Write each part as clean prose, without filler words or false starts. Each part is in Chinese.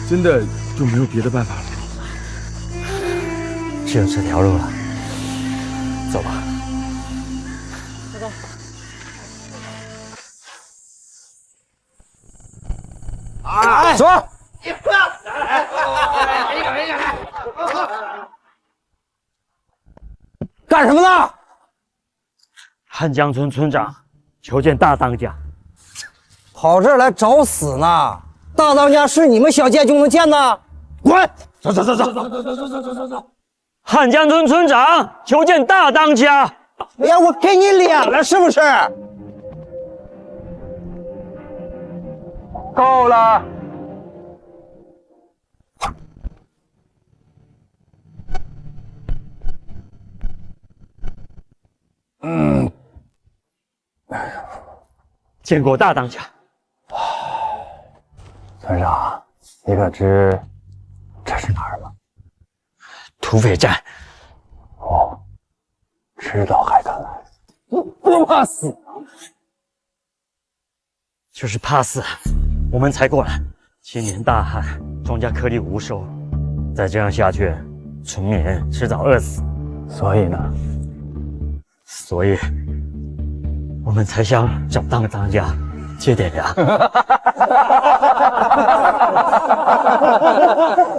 真的就没有别的办法了？只有这条路了，走吧。走。啊！走！干什么呢？汉江村村长求见大当家。跑这儿来找死呢？大当家是你们想见就能见的？滚！走！汉江村村长求见大当家。哎呀，我给你脸了是不是？够了。见过大当家。村长，你可知这是哪儿吗？土匪站。哦，知道还敢来，不怕死？就是怕死，我们才过来。今年大旱，庄稼颗粒无收，再这样下去，村民迟早饿死。所以呢？所以，我们才想找大当家借点粮。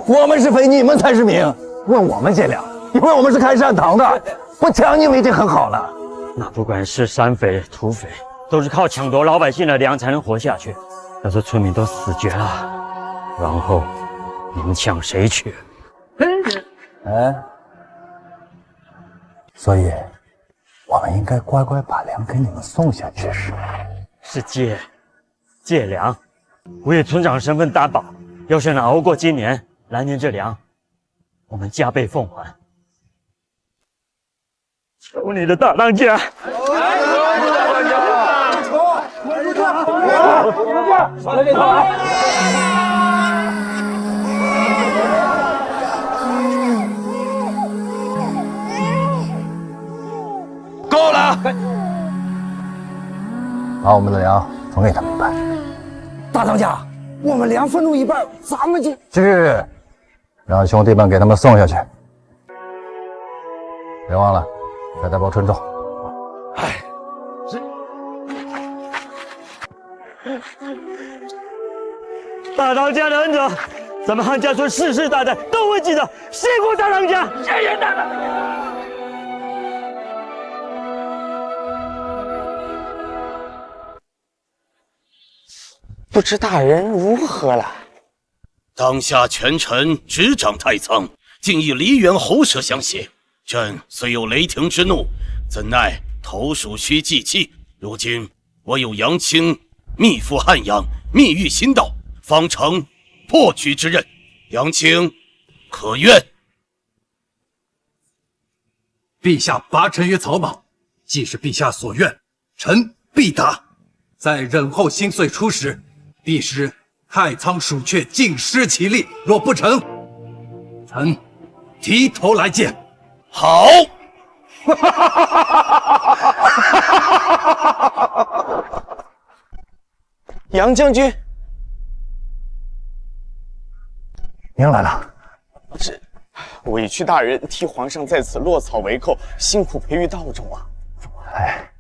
我们是匪，你们才是民。问我们借粮，因为我们是开善堂的，不抢你们已经很好了。那不管是山匪、土匪，都是靠抢夺老百姓的粮才能活下去。要是村民都死绝了，然后你们抢谁去？哎，所以，我们应该乖乖把粮给你们送下去是借粮。我以村长身份担保，要是能熬过今年，来年这粮，我们加倍奉还。求你的大当家！上来这头来！够了！把我们的粮分给他们一半。大当家，我们粮分出一半，咱们就去，让兄弟们给他们送下去。别忘了，再带包春粽。哎，大当家的恩泽，咱们汉家村世世代代都会记得。谢过大当家，谢谢大当家。不知大人如何了？当下权臣执掌太仓，竟以梨园喉舌相胁。朕虽有雷霆之怒，怎奈投鼠须忌器。如今我有杨清密赴汉阳，密谕新道，方成破局之任。杨清可愿？陛下拔臣于草莽，既是陛下所愿，臣必达。在忍后新岁初时，必使太仓蜀阙尽失其力，若不成，臣提头来见。好。杨将军，您来了。委屈大人替皇上在此落草为寇，辛苦培育道种啊！哎，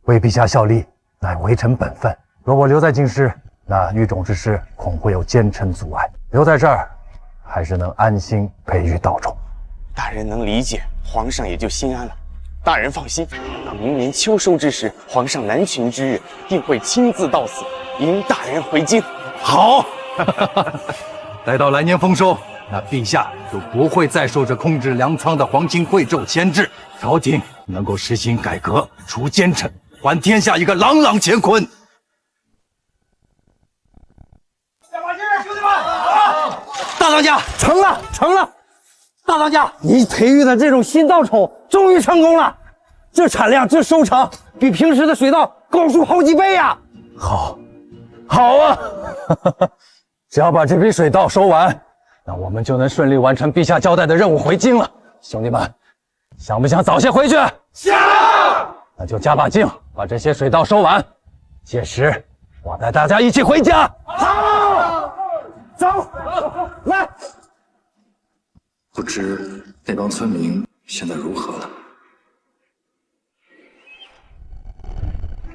为陛下效力，乃为臣本分。若我留在京师，那育种之事恐会有奸臣阻碍。留在这儿，还是能安心培育道种。大人能理解，皇上也就心安了。大人放心，到明年秋收之时，皇上南巡之日，定会亲自到此迎大人回京。好，待到来年丰收，那陛下就不会再受这控制粮仓的皇亲贵胄牵制，朝廷能够实行改革，除奸臣，还天下一个朗朗乾坤。大当家，成了，成了！大当家，你培育的这种新稻种终于成功了，这产量、这收成比平时的水稻高出好几倍呀！好，好啊！只要把这批水稻收完，那我们就能顺利完成陛下交代的任务，回京了。兄弟们，想不想早些回去？想。那就加把劲，把这些水稻收完。届时，我带大家一起回家。好，走。走，来。不知那帮村民现在如何了？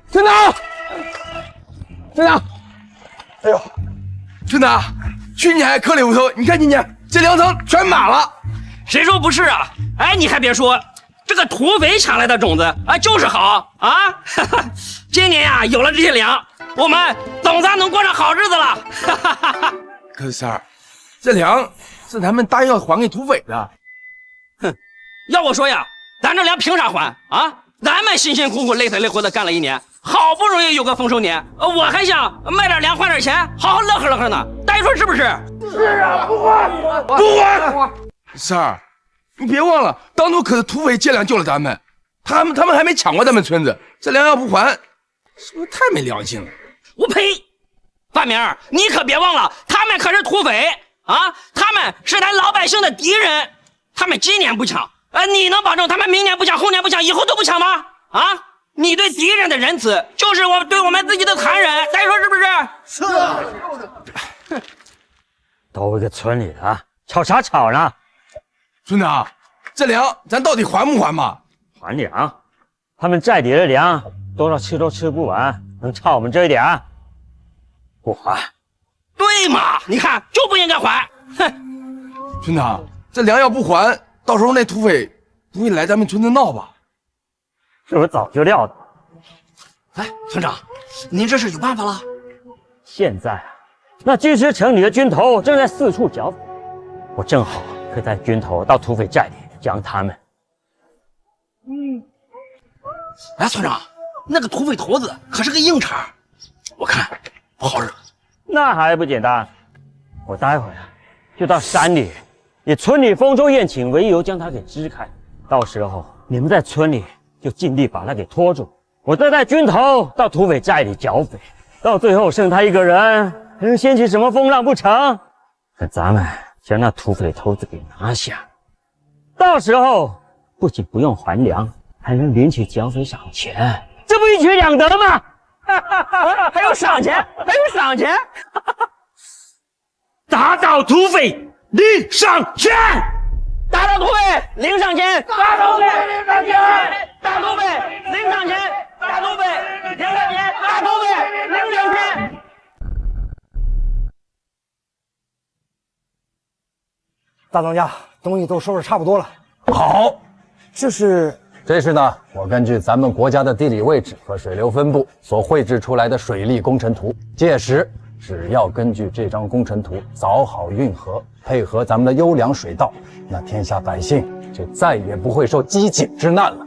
村长，村长，哎呦，村长，去年还颗粒无头，你看今年这2层全满了。谁说不是啊？哎，你还别说，这个土匪抢来的种子啊，就是好啊！今年呀，有了这些粮，我们总算能过上好日子了。可是三儿，这粮是咱们答应要还给土匪的。哼，要我说呀，咱这粮凭啥还啊？咱们辛辛苦苦累死累活的干了1年，好不容易有个丰收年，我还想卖点粮换点钱，好好乐呵乐呵呢。大家说是不是？是啊，不还，不还。三儿，你别忘了，当初可是土匪借粮救了咱们，他们还没抢过咱们村子，这粮要不还，是不是太没良心了？我呸！范明儿，你可别忘了，他们可是土匪啊，他们是咱老百姓的敌人，他们今年不抢，你能保证他们明年不抢，后年不抢，以后都不抢吗？啊，你对敌人的仁慈，就是对我们自己的残忍，大家说是不是？是。都一个村里的，吵啥吵呢？村长，这粮咱到底还不还嘛？还粮？他们寨里的粮多少吃都吃不完，能差我们这一点？不还。对嘛？你看就不应该还。哼！村长，这粮要不还，到时候那土匪不会来咱们村子闹吧？这我早就料到。哎，村长，您这是有办法了？现在啊，那巨石城里的军头正在四处剿匪，我正好可以带军头到土匪寨里将他们。哎，村长，那个土匪头子可是个硬茬，我看不好惹。那还不简单？我待会儿啊，就到山里，以村里丰收宴请为由将他给支开。到时候你们在村里就尽力把他给拖住，我再带军头到土匪寨里剿匪。到最后剩他一个人，还能掀起什么风浪不成？可咱们将那土匪头子给拿下，到时候不仅不用还粮，还能领取剿匪赏钱，这不一举两得吗？还有赏钱，还有赏钱！打倒土匪，领赏钱！打倒土匪，领赏钱！打倒土匪，领赏钱！打土匪，领赏钱！打土匪，领赏钱！打土匪，领赏钱！大当家，东西都收拾差不多了。好，这是呢，我根据咱们国家的地理位置和水流分布所绘制出来的水利工程图。届时，只要根据这张工程图凿好运河，配合咱们的优良水道，那天下百姓就再也不会受饥馑之难了。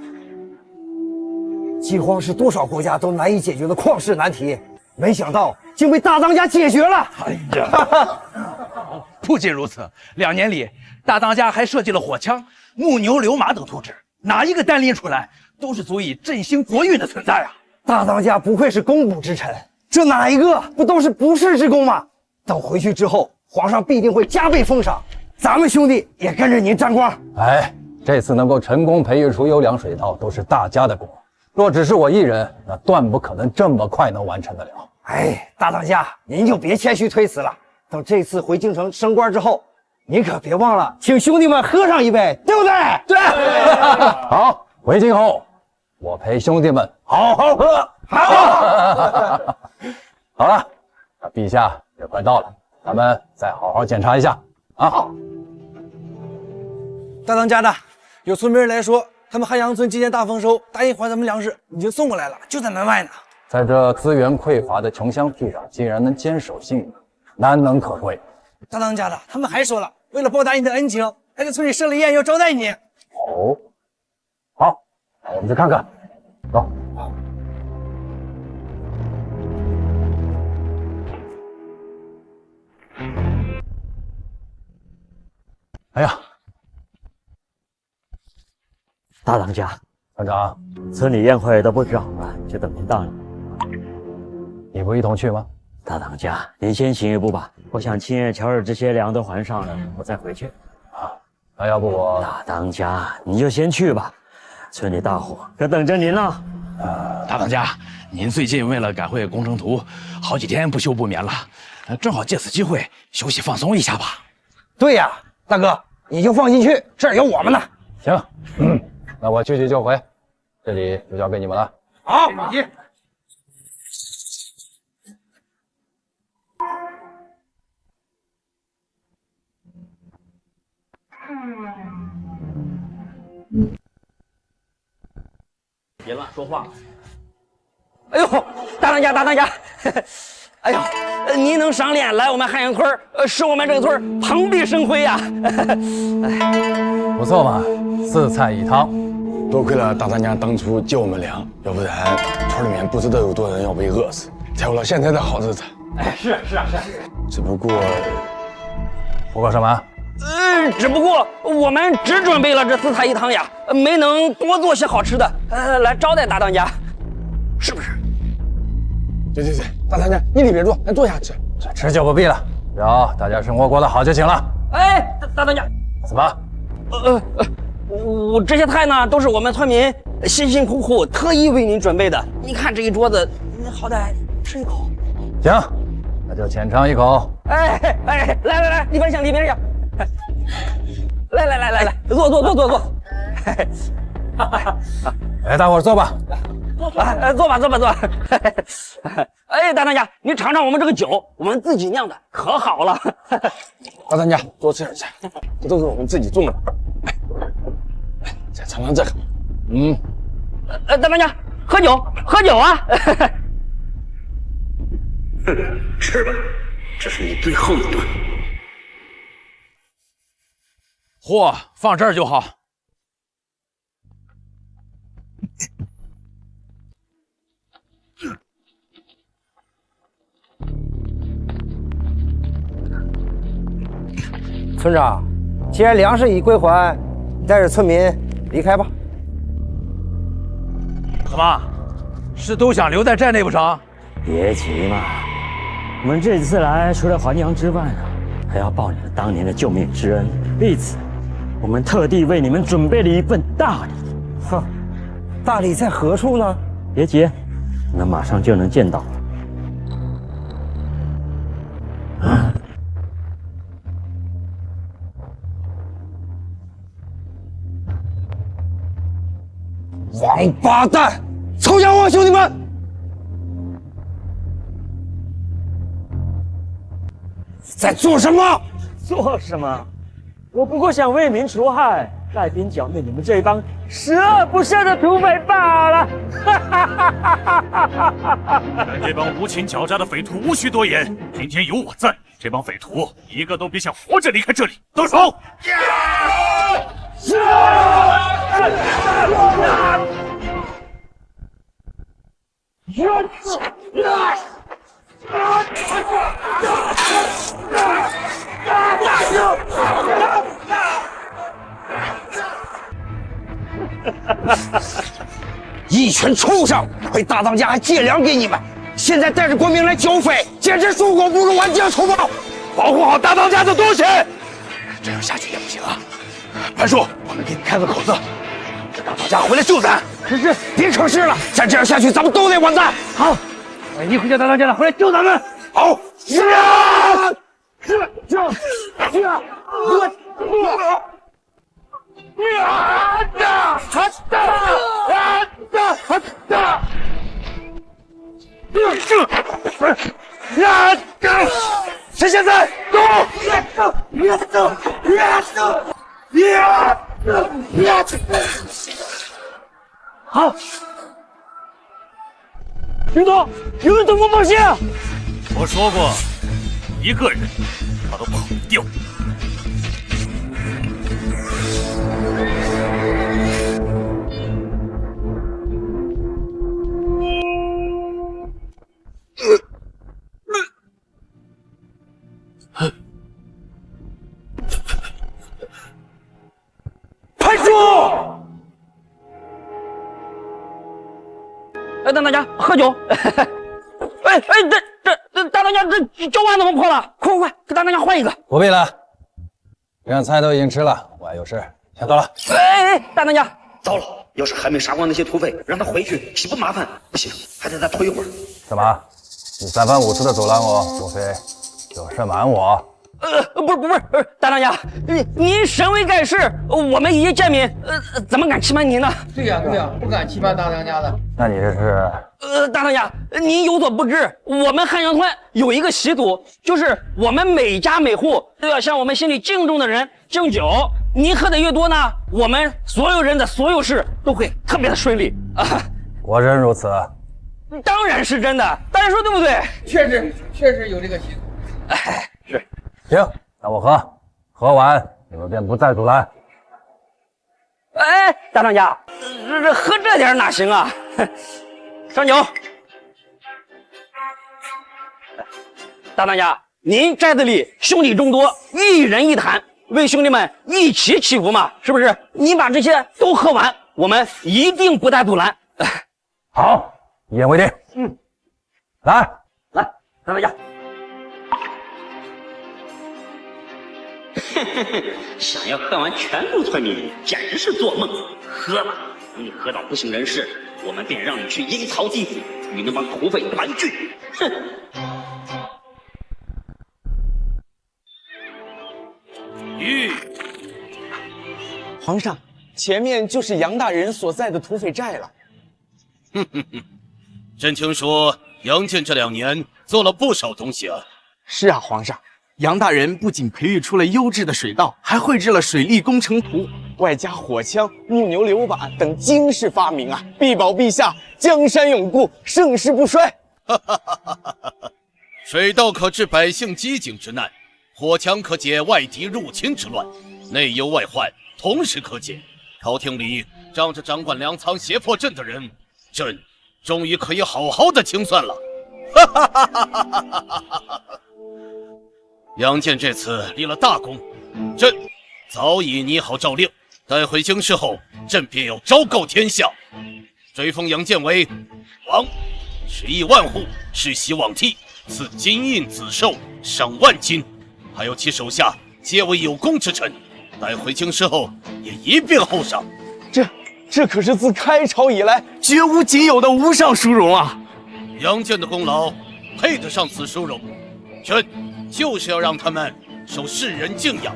饥荒是多少国家都难以解决的旷世难题，没想到竟被大当家解决了。哎呀，不仅如此，2年里，大当家还设计了火枪、木牛流马等图纸，哪一个单拎出来都是足以振兴国运的存在啊！大当家不愧是肱骨之臣，这哪一个不都是不世之功吗？等回去之后，皇上必定会加倍封赏，咱们兄弟也跟着您沾光。哎，这次能够成功培育出优良水稻，都是大家的功。若只是我一人，那断不可能这么快能完成得了。哎，大当家，您就别谦虚推辞了。等这次回京城升官之后，您可别忘了请兄弟们喝上一杯，对不对？对。好，回京后，我陪兄弟们好好喝。好。好了，那陛下也快到了，咱们再好好检查一下啊。好。大当家的，有村民人来说，他们汉阳村今年大丰收，答应还咱们粮食，已经送过来了，就在门外呢。在这资源匮乏的穷乡僻壤，竟然能坚守信用，难能可贵。大当家的，他们还说了，为了报答你的恩情，还在村里设了宴要招待你。哦，好，那我们去看看。走。哎呀，大当家，团长，村里宴会都布置好了，就等您到了。你不一同去吗？大当家，您先行一步吧，我想亲眼瞧着这些粮都还上了，我再回去。啊，那要不我……大当家，你就先去吧，村里大伙可等着您呢。大当家，您最近为了赶会工程图，好几天不休不眠了。正好借此机会休息放松一下吧。对呀，大哥，你就放心去，这儿有我们呢。行，那我去就回，这里就交给你们了。好，别乱说话。哎呦，大当家，大当家，哎呦，您能赏脸来我们汉阳村使我们这个村蓬荜生辉呀！不错嘛，4菜1汤。多亏了大当家当初救我们俩，要不然村里面不知道有多少人要被饿死，才有了现在的好日子。哎，是啊。只不过什么？只不过我们只准备了这4菜1汤呀，没能多做些好吃的，来招待大当家，是不是？对，大当家，你里边坐，咱坐下吃。吃就不必了，只要大家生活过得好就行了。哎，大当家，怎么？我这些菜呢，都是我们村民辛辛苦苦特意为您准备的。你看这一桌子，您好歹吃一口。行，那就浅尝一口。哎，来，里边请。来，坐。哎，大伙儿坐吧。坐吧。哎，大当家，您尝尝我们这个酒，我们自己酿的，可好了。大当家，多吃点菜，这都是我们自己种的。来，再尝尝这个。大当家，喝酒啊！吃吧，这是你最后一顿。嚯，放这儿就好。村长，既然粮食已归还，带着村民离开吧。怎么，是都想留在寨内不成？别急嘛，我们这次来除了还阳之外呢，还要报你们当年的救命之恩。为此，我们特地为你们准备了一份大礼。哼，大礼在何处呢？别急，你们马上就能见到了。王八蛋，臭家伙兄弟们！在做什么？做什么？我不过想为民除害，带兵剿灭你们这帮十恶不赦的土匪罢了。但这帮无情狡诈的匪徒无需多言，今天有我在，这帮匪徒一个都别想活着离开这里。动手！一群畜生！亏大当家还借粮给你们，现在带着官兵来剿匪，简直猪狗不如，顽犟粗暴！保护好大当家的东西！这样下去也不行啊！潘叔，我们给你开个口子，这大当家回来救咱。可是，别可是了，再这样下去，咱们都得完蛋。好，一会叫大当家的回来救咱们。好，是啊，谁现在走？好，领导，有人登风报信。我说过，一个人他都跑不掉。潘叔，大当家喝酒。这大当家这酒碗怎么破了？快，给大当家换一个。不必了，这样菜都已经吃了，我还有事，先走了。大当家，糟了，要是还没杀光那些土匪，让他回去岂不麻烦？不行，还得再拖一会儿。干嘛？你3番5次的阻拦我，莫非就赦免我。不是，大当家，您身为盖世，我们一介贱民，怎么敢欺瞒您呢？对呀，不敢欺瞒大当家的。那你这是？大当家，您有所不知，我们汉阳村有一个习俗，就是我们每家每户都要向我们心里敬重的人敬酒。您喝的越多呢，我们所有人的所有事都会特别的顺利啊。果真如此？当然是真的，大家说对不对？确实有这个习俗。哎，是。行，那我喝完你们便不再阻拦。哎，大当家，喝这点哪行啊？上酒。大当家，您寨子里兄弟众多，一人一坛，为兄弟们一起祈福嘛，是不是？您把这些都喝完，我们一定不再阻拦。好，一言为定。嗯，来，大当家。想要喝完全部村民，简直是做梦。喝吧，等你喝到不省人事，我们便让你去阴曹地府与那帮土匪团聚。哼！皇上，前面就是杨大人所在的土匪寨了。朕听说杨戬这2年做了不少东西啊。是啊，皇上，杨大人不仅培育出了优质的水稻，还绘制了水利工程图，外加火枪、木牛流马等惊世发明啊，必保陛下江山永固，盛世不衰。水稻可治百姓饥馑之难，火枪可解外敌入侵之乱，内忧外患同时可解。朝廷里仗着掌管粮仓胁迫朕的人，朕终于可以好好的清算了。杨戬这次立了大功，朕早已拟好诏令，待会京师后，朕便要昭告天下，追封杨戬为王，10亿万户世袭罔替，赐金印紫绶上万斤，还有其手下皆为有功之臣，待回京师后也一并厚赏。这可是自开朝以来绝无仅有的无上殊荣啊！杨戬的功劳配得上此殊荣，朕就是要让他们受世人敬仰，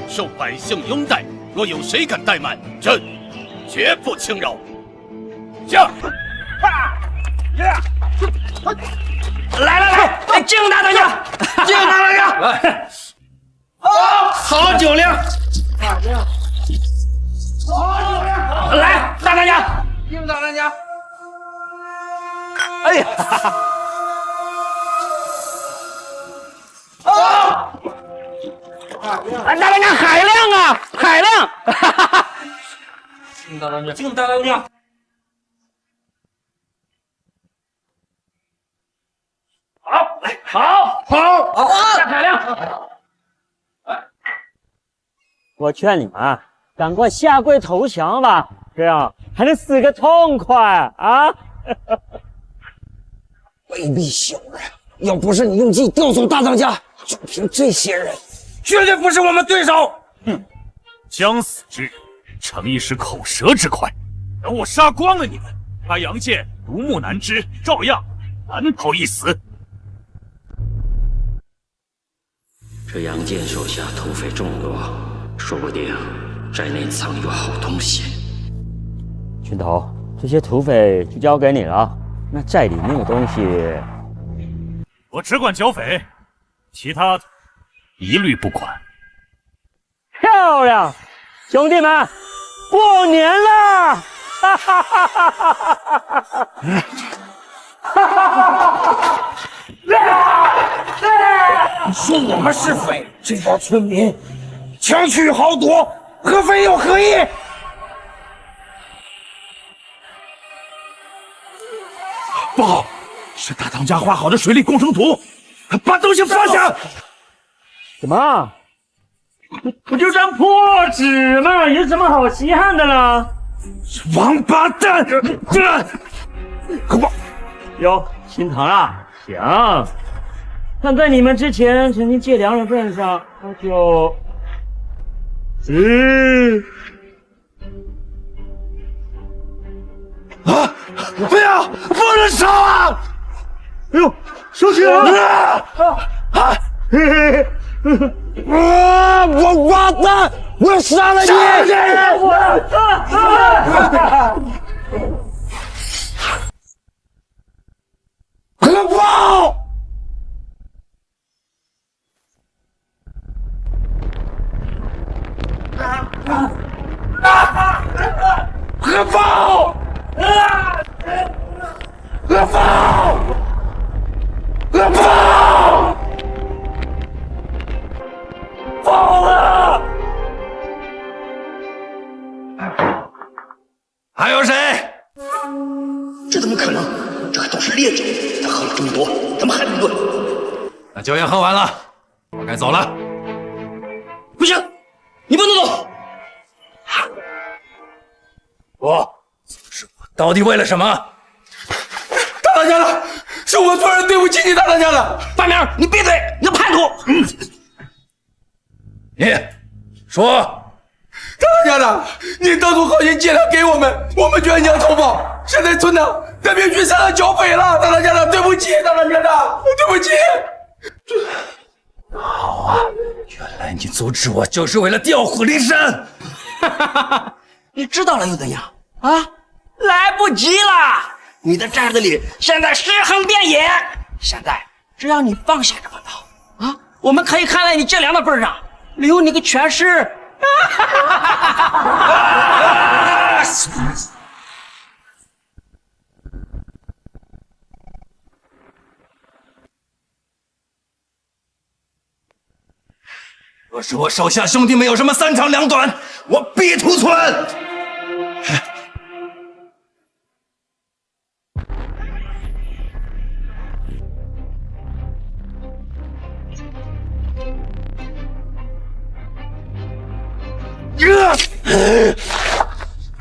受百姓拥戴。若有谁敢怠慢，朕绝不轻饶。驾！来，敬大当家，敬大当家！来，好酒量！来，大当家，敬大当家！哎呀！大当家海量啊，海量！敬大当家，敬大当家！好，大海量！我劝你们啊，赶快下跪投降吧，这样还能死个痛快啊！卑鄙小人！要不是你用计调走大当家，就凭这些人，绝对不是我们对手。将死之人，逞一时口舌之快，等我杀光了你们，他杨戬独木难支，照样难逃一死。这杨戬手下土匪众多，说不定寨内藏有好东西。群头，这些土匪就交给你了。那寨里面的东西，我只管剿匪，其他的一律不管。漂亮，兄弟们，过年了！哈哈哈哈哈哈！你说我们是匪，这帮村民强取豪夺，何非又何意？不好，是大当家画好的水利工程图，把东西放下！怎么？不就张破纸吗？有什么好稀罕的呢？王八蛋！快跑！哟，心疼啊！行，看在你们之前曾经借粮的份上，那就……啊！不要，不能烧啊！哎呦，烧起来了！王八蛋！我要杀了你！快跑！快跑！快跑！快跑！跑了！还有谁？这怎么可能？这可都是烈酒，他喝了这么多，怎么还不醉？那酒也喝完了，我该走了。不行，你不能走。到底为了什么？大当家的，是我做人对不起你，大当家的。范明，你闭嘴，你个叛徒！你说，大当家的，你当初好心借粮给我们，我们冤将仇报，现在村长在边区上了剿匪了，大当家的，对不起，大当家的，对不起。好啊，原来你阻止我就是为了调虎离山。你知道了又怎样啊？来不及了，你的寨子里现在尸横遍野。现在只要你放下这把刀啊，我们可以看在你这粮的份上，留你个全尸。若是我手下兄弟们有什么三长两短，我必屠村。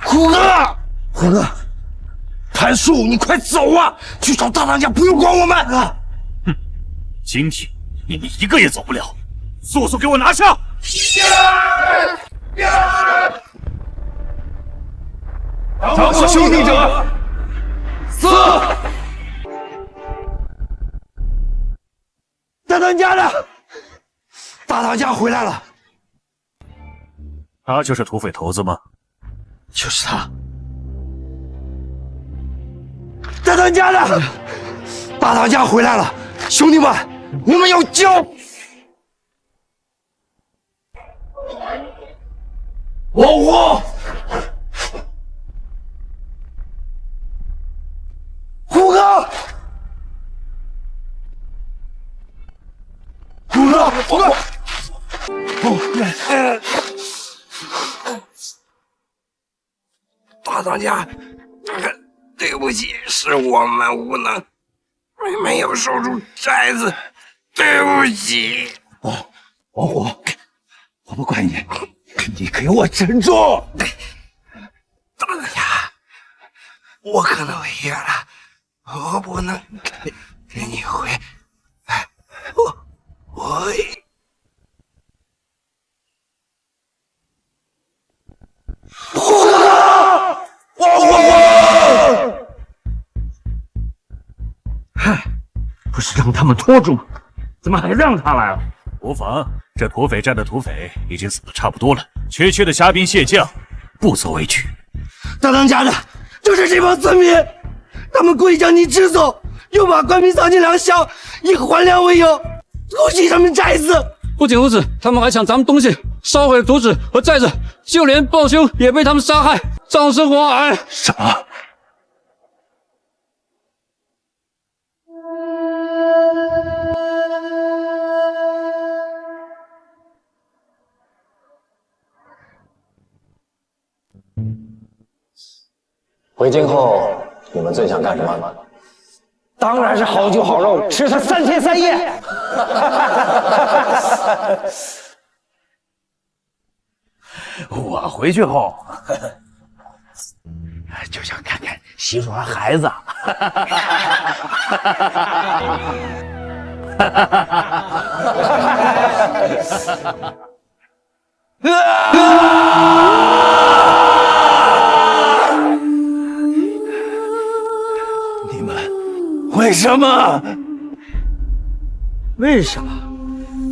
虎哥，虎哥，谭树，你快走啊！去找大当家，不用管我们。哼，今天你们一个也走不了，速速给我拿下！找我兄弟者，死！大当家的，大当家回来了。他就是土匪头子吗？就是他。大当家的，大当家回来了，兄弟们，我们要救！老虎，虎哥，虎哥，虎哥，大当家，对不起，是我们无能，没有守住寨子，对不起。王虎，我不怪你，你给我沉住。大当家，我可能违约了，我不能给你回，我。虎哥，我嗨，不是让他们拖住吗？怎么还让他来了？无妨，这土匪寨的土匪已经死得差不多了，区区的虾兵蟹将，不足为惧。大当家的，就是这帮村民，他们故意将你支走，又把官兵藏进粮箱，以还粮为由，偷袭他们寨子。不仅如此，他们还抢咱们东西，烧毁土址和寨子，就连鲍兄也被他们杀害，葬身火海。什么？回京后，你们最想干什么？当然是好酒好肉，吃它3天3夜。我回去后，就想看看媳妇和孩子。你们为什么？为什么？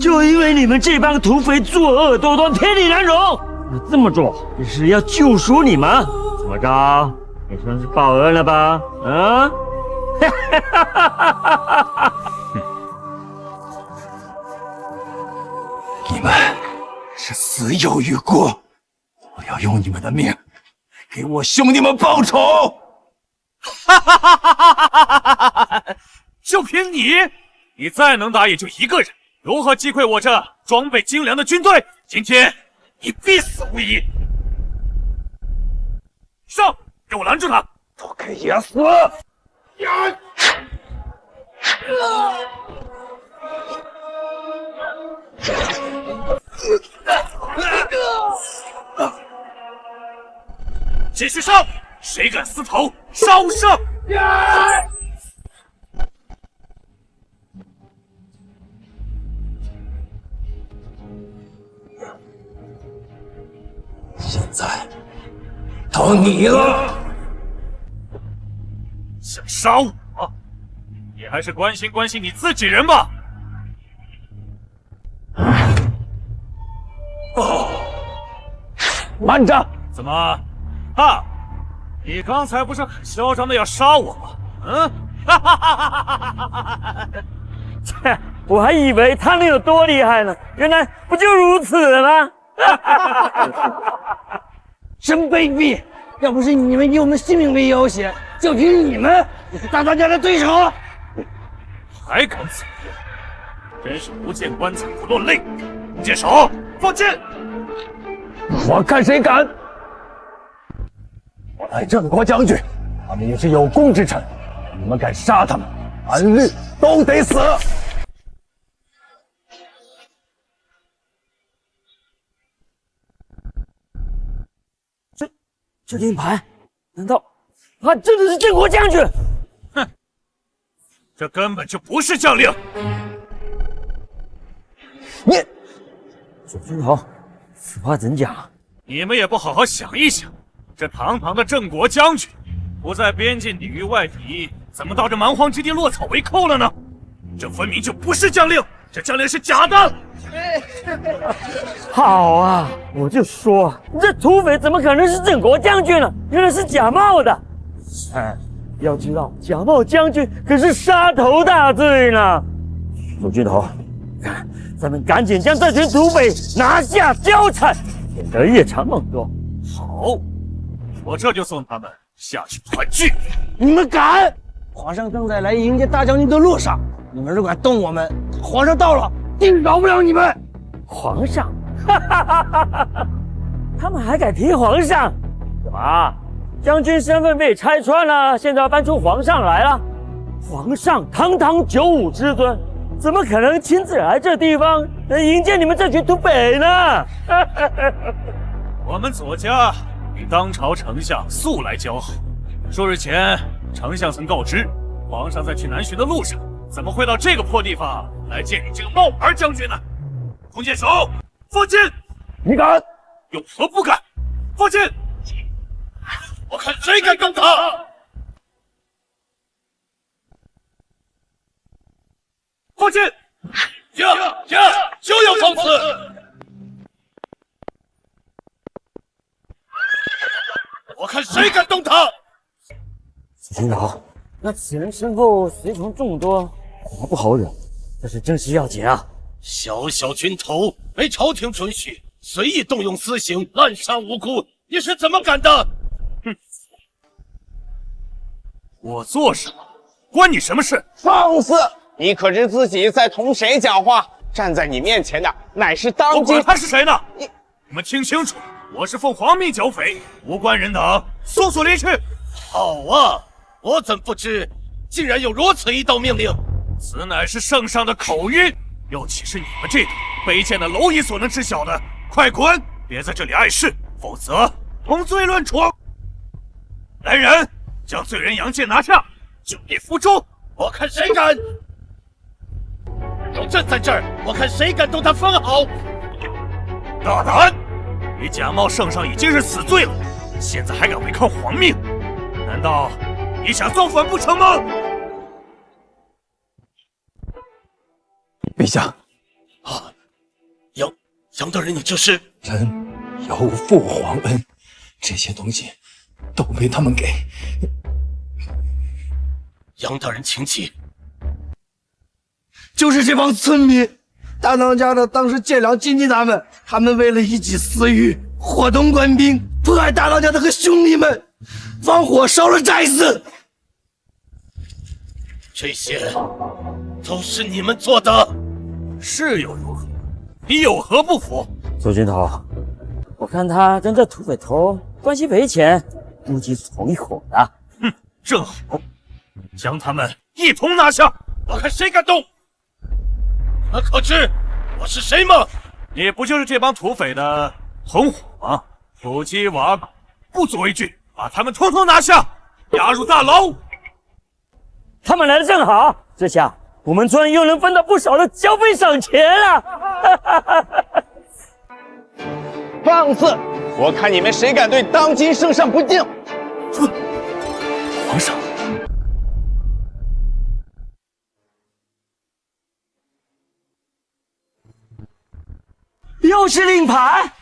就因为你们这帮土匪作恶多端，天理难容。我这么做只是要救赎你们，怎么着？也算是报恩了吧？啊！你们是死有余辜，我要用你们的命给我兄弟们报仇！就凭你，你再能打也就一个人，如何击溃我这装备精良的军队？今天你必死无疑！上，给我拦住他！都给爷死！继续上！谁敢私逃，杀无赦！现在到你了！想杀我？你还是关心你自己人吧！慢着！怎么？哈！你刚才不是很嚣张的要杀我吗？嗯？哈哈哈哈哈！切，我还以为他能有多厉害呢，原来不就如此吗？真卑鄙！要不是你们以我们性命为要挟，就凭你们也是大当家的对手。还敢走？真是不见棺材不落泪！接手，放箭！我看谁敢！我乃郑国将军，他们也是有功之臣，你们敢杀他们，按律都得死！这令牌，难道他真的是郑国将军？哼，这根本就不是将领！你，左军头，此话怎讲？你们也不好好想一想，这堂堂的郑国将军，不在边境抵御外敌，怎么到这蛮荒之地落草为寇了呢？这分明就不是将领，这将领是假的！好啊，我就说这土匪怎么可能是郑国将军呢？原来是假冒的。要知道假冒将军可是杀头大罪呢。左军头，咱们赶紧将这群土匪拿下交差，免得夜长梦多。好，我这就送他们下去团聚。你们敢！皇上正在来迎接大将军的路上，你们如果敢动我们，皇上到了定饶不了你们。皇上，哈哈哈哈哈！他们还敢提皇上？怎么，将军身份被拆穿了？现在要搬出皇上来了？皇上堂堂95之尊，怎么可能亲自来这地方来迎接你们这群土匪呢？我们左家与当朝丞相素来交好，数日前丞相曾告知，皇上在去南巡的路上，怎么会到这个破地方来见你这个冒牌将军呢？弓箭手，放箭！你敢？有何不敢？放箭！我看谁敢动他！放箭！停！就要放肆！我看谁敢动他！军头，那此人身后随从众多，恐怕不好惹。这是正事要紧啊！小小军头没朝廷准许，随意动用私刑，滥杀无辜，你是怎么敢的？哼！我做什么关你什么事？放肆！你可知自己在同谁讲话？站在你面前的乃是当今……我管他是谁呢？你们听清楚，我是奉皇命剿匪，无关人等速速离去。好啊，我怎不知，竟然有如此一道命令！此乃是圣上的口谕。又岂是你们这等卑贱的蝼蚁所能知晓的？快滚！别在这里碍事，否则同罪论处。来人，将罪人杨健拿下，就地伏诛。我看谁敢！有朕在这儿，我看谁敢动他分毫！大胆！你假冒圣上已经是死罪了，现在还敢违抗皇命？难道你想造反不成吗？陛下，啊，杨大人，你这是？臣有父皇恩，这些东西都被他们给。杨大人，请起。就是这帮村民，大当家的当时借粮禁忌他们为了一己私欲，伙同官兵迫害大当家的和兄弟们，放火烧了寨子。这些都是你们做的，是又如何？你有何不服？周军头，我看他跟这土匪头关系匪浅，估计是同一伙的。哼，正好，将他们一同拿下，我看谁敢动。你们可知我是谁吗？你不就是这帮土匪的同伙吗？土鸡娃不足为惧，把他们统统拿下，押入大牢。他们来的正好，这下我们村又能分到不少的交费赏钱了。放肆！我看你们谁敢对当今圣上不敬！皇上，又是令牌！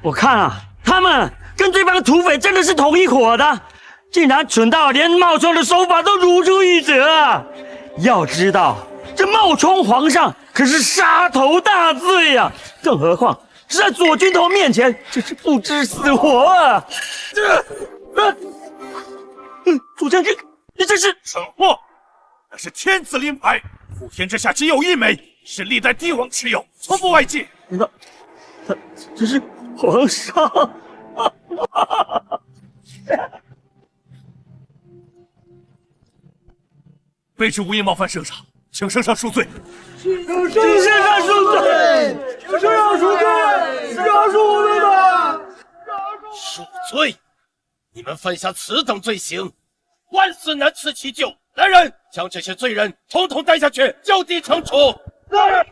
我看啊，他们跟这帮土匪真的是同一伙的。竟然蠢到连冒充的手法都如出一辙啊！要知道，这冒充皇上可是杀头大罪啊！更何况是在左军头面前，这是不知死活啊！左将军，你这是蠢货！那是天子令牌，普天之下只有一枚，是历代帝王持有，从不外借。那这是皇上。卑职无意冒犯圣上，请圣上恕罪。请圣上恕罪！请圣上恕罪！饶恕我们吧！恕罪！你们犯下此等罪行，万死难辞其咎。来人，将这些罪人统统带下去，就地惩处。来人！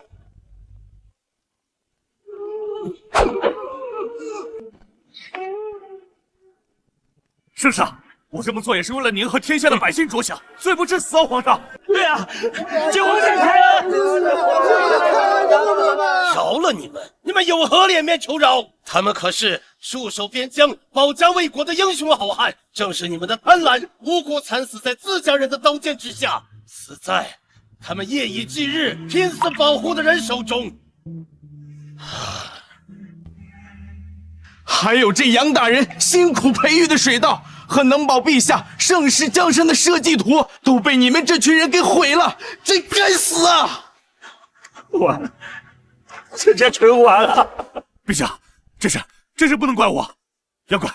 圣上，我这么做也是为了您和天下的百姓着想，罪不至死啊，皇上。对啊，救皇上开恩！饶了你们，你们有何脸面求饶？他们可是戍守边疆、保家卫国的英雄好汉，正是你们的贪婪，无辜惨死在自家人的刀剑之下，死在他们夜以继日拼死保护的人手中。还有这杨大人辛苦培育的水稻和能保陛下盛世江山的社稷图，都被你们这群人给毁了，这该死啊！完了，这家全完了。陛下，这事不能怪我，要怪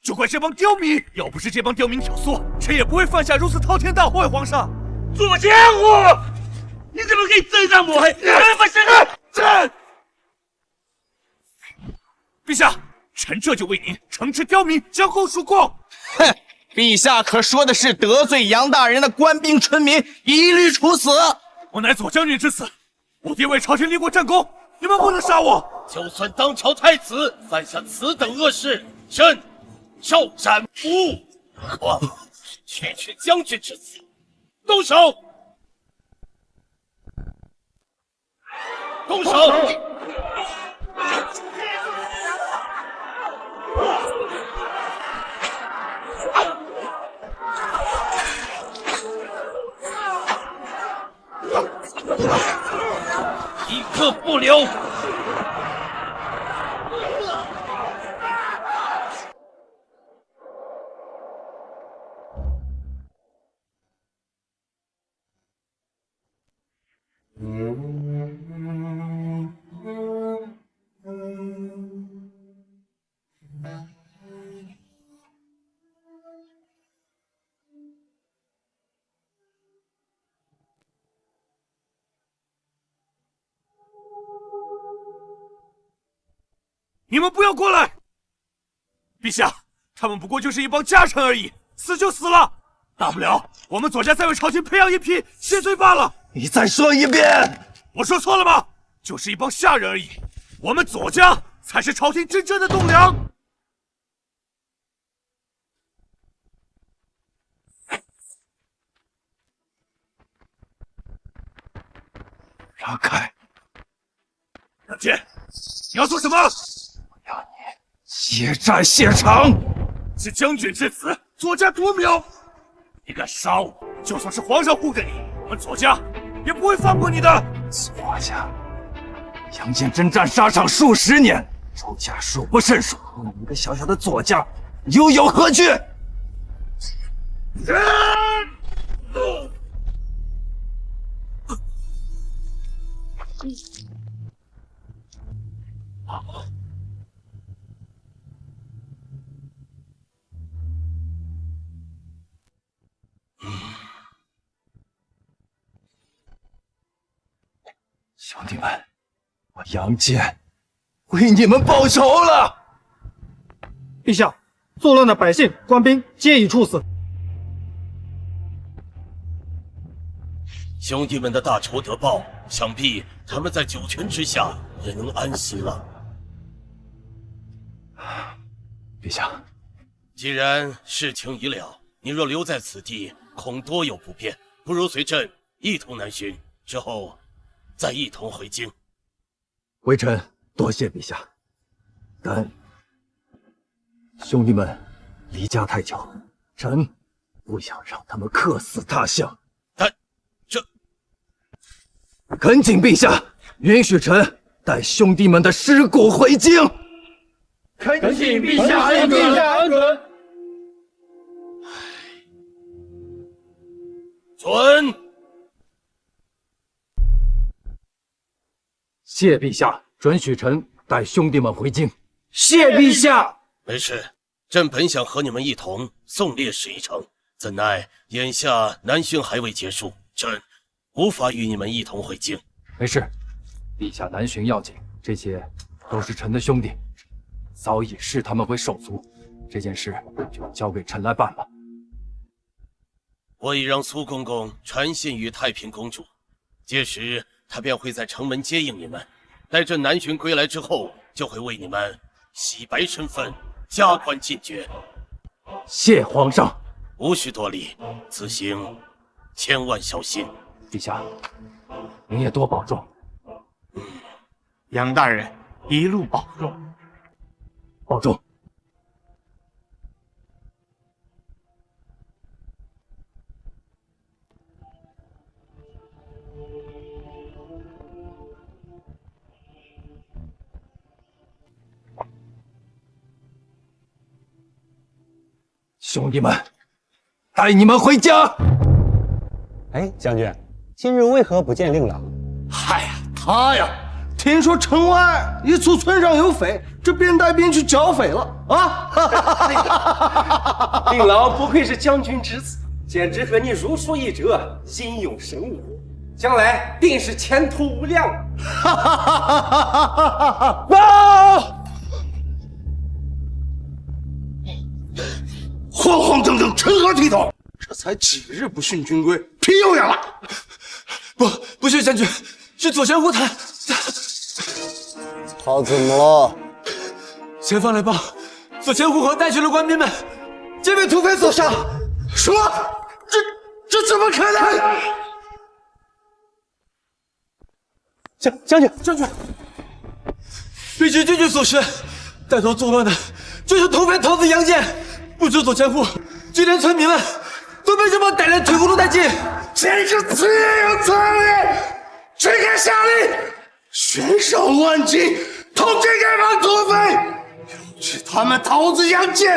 就怪这帮刁民。要不是这帮刁民挑唆，臣也不会犯下如此滔天大祸。皇上，左家伙，你怎么可以这样抹黑？不是，陛下，臣这就为您惩治刁民，将功赎过。哼，陛下可说的是得罪杨大人的官兵村民，一律处死。我乃左将军之子，我爹为朝廷立过战功，你们不能杀我。就算当朝太子犯下此等恶事，朕照斩不误。何况区区将军之子，动手！动手！一刻不留！你们不要过来！陛下，他们不过就是一帮家臣而已，死就死了，大不了我们左家再为朝廷培养一批谢罪罢了。你再说一遍，我说错了吗？就是一帮下人而已，我们左家才是朝廷真正的栋梁。让开！杨戬，你要做什么？我要你血债血偿！是将军之子，左家独苗，你敢杀我，就算是皇上护着你，我们左家也不会放过你的。左家，杨戬征战沙场数十年，周家数不胜数，你一个小小的左家，又有何惧？兄弟们，我杨戬为你们报仇了！陛下，作乱的百姓、官兵皆已处死。兄弟们的大仇得报，想必他们在九泉之下也能安息了。陛下，既然事情已了，你若留在此地，恐多有不便，不如随朕一同南巡，之后再一同回京。微臣多谢陛下，但兄弟们离家太久，臣不想让他们客死他乡。恳请陛下允许臣带兄弟们的尸骨回京。恳请陛下恩准。准。谢陛下准许臣带兄弟们回京。谢陛下。没事，朕本想和你们一同送烈士一程，怎奈眼下南巡还未结束，朕无法与你们一同回京。没事，陛下南巡要紧，这些都是臣的兄弟，早已视他们为手足，这件事就交给臣来办吧。我已让苏公公传信于太平公主，届时她便会在城门接应你们。待朕南巡归来之后，就会为你们洗白身份，加官进爵。谢皇上，无需多礼，此行千万小心。陛下，您也多保重。杨大人一路保重，保重。兄弟们，带你们回家。哎，将军，今日为何不见令郎？嗨呀，他呀，听说城外一处村上有匪，这便带兵去剿匪了啊！令郎不愧是将军之子，简直和你如出一辙，英勇神武，将来定是前途无量。报！慌慌张张，成何体统？这才几日不训军规，皮又痒了。不是将军，是左前夫他怎么了？前方来报，左前夫和带去了官兵们，皆被土匪所杀。什么？这怎么可能？将军，根据军军所示，带头作乱的就是土匪头子杨戬。不知左前夫，就连村民们都被这帮歹人腿骨都殆尽。真是罪有残力！谁敢下令悬赏万金，统治这帮土匪，要是他们头子杨戬，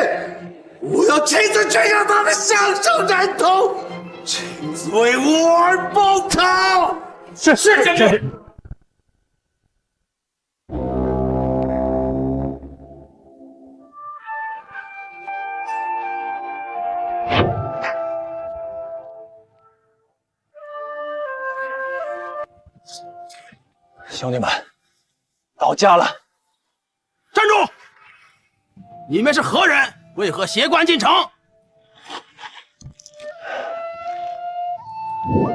我要亲自追上他们，享受斩头，亲自为我儿报仇。是将军。兄弟们，到家了！站住！你们是何人？为何携官进城？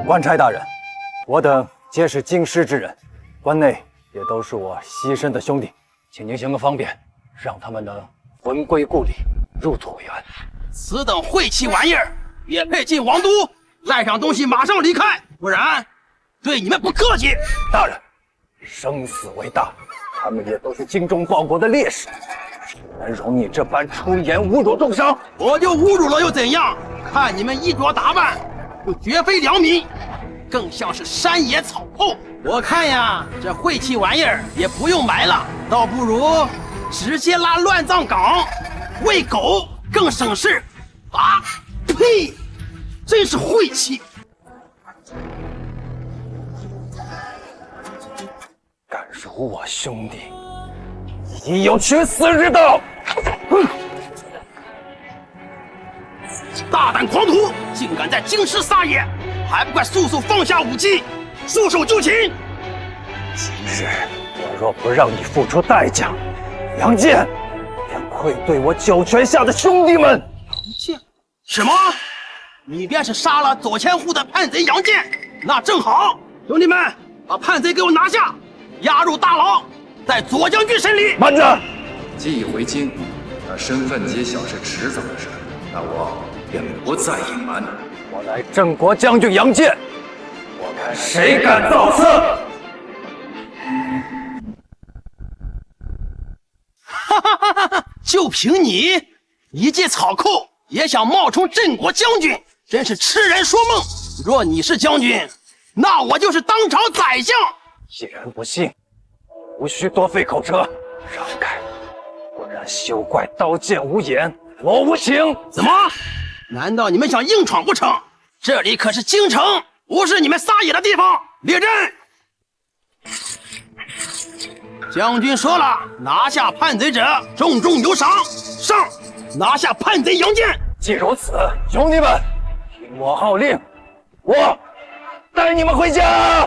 官差大人，我等皆是京师之人，关内也都是我牺牲的兄弟，请您行个方便，让他们能魂归故里，入土为安。此等晦气玩意儿也配进王都？带上东西马上离开，不然对你们不客气。大人，生死为大，他们也都是精忠报国的烈士，能容你这般出言侮辱众生？我就侮辱了又怎样？看你们衣着打扮，就绝非良民，更像是山野草寇。我看呀，这晦气玩意儿也不用埋了，倒不如直接拉乱葬岗，喂狗更省事。啊！呸！真是晦气！敢辱我兄弟，亦有去死之道！哼！大胆狂徒，竟敢在京师撒野，还不快速速放下武器，束手就擒！今日我若不让你付出代价，杨戬便愧对我九泉下的兄弟们。杨戬？什么？你便是杀了左千户的叛贼杨戬？那正好，兄弟们，把叛贼给我拿下，押入大牢，待左将军审理。慢着！既已回京，那身份揭晓是迟早的事，那我便不再隐瞒。我乃郑国将军杨戬，我看谁敢造次！哈哈哈哈！就凭你一介草寇，也想冒充镇国将军，真是痴人说梦！若你是将军，那我就是当朝宰相。既然不信，无需多费口舌，让开，不然休怪刀剑无眼，我无情。怎么？难道你们想硬闯不成？这里可是京城，不是你们撒野的地方。列阵！将军说了，拿下叛贼者，重重有赏。上！拿下叛贼杨戬。既如此，兄弟们，听我号令，我带你们回家。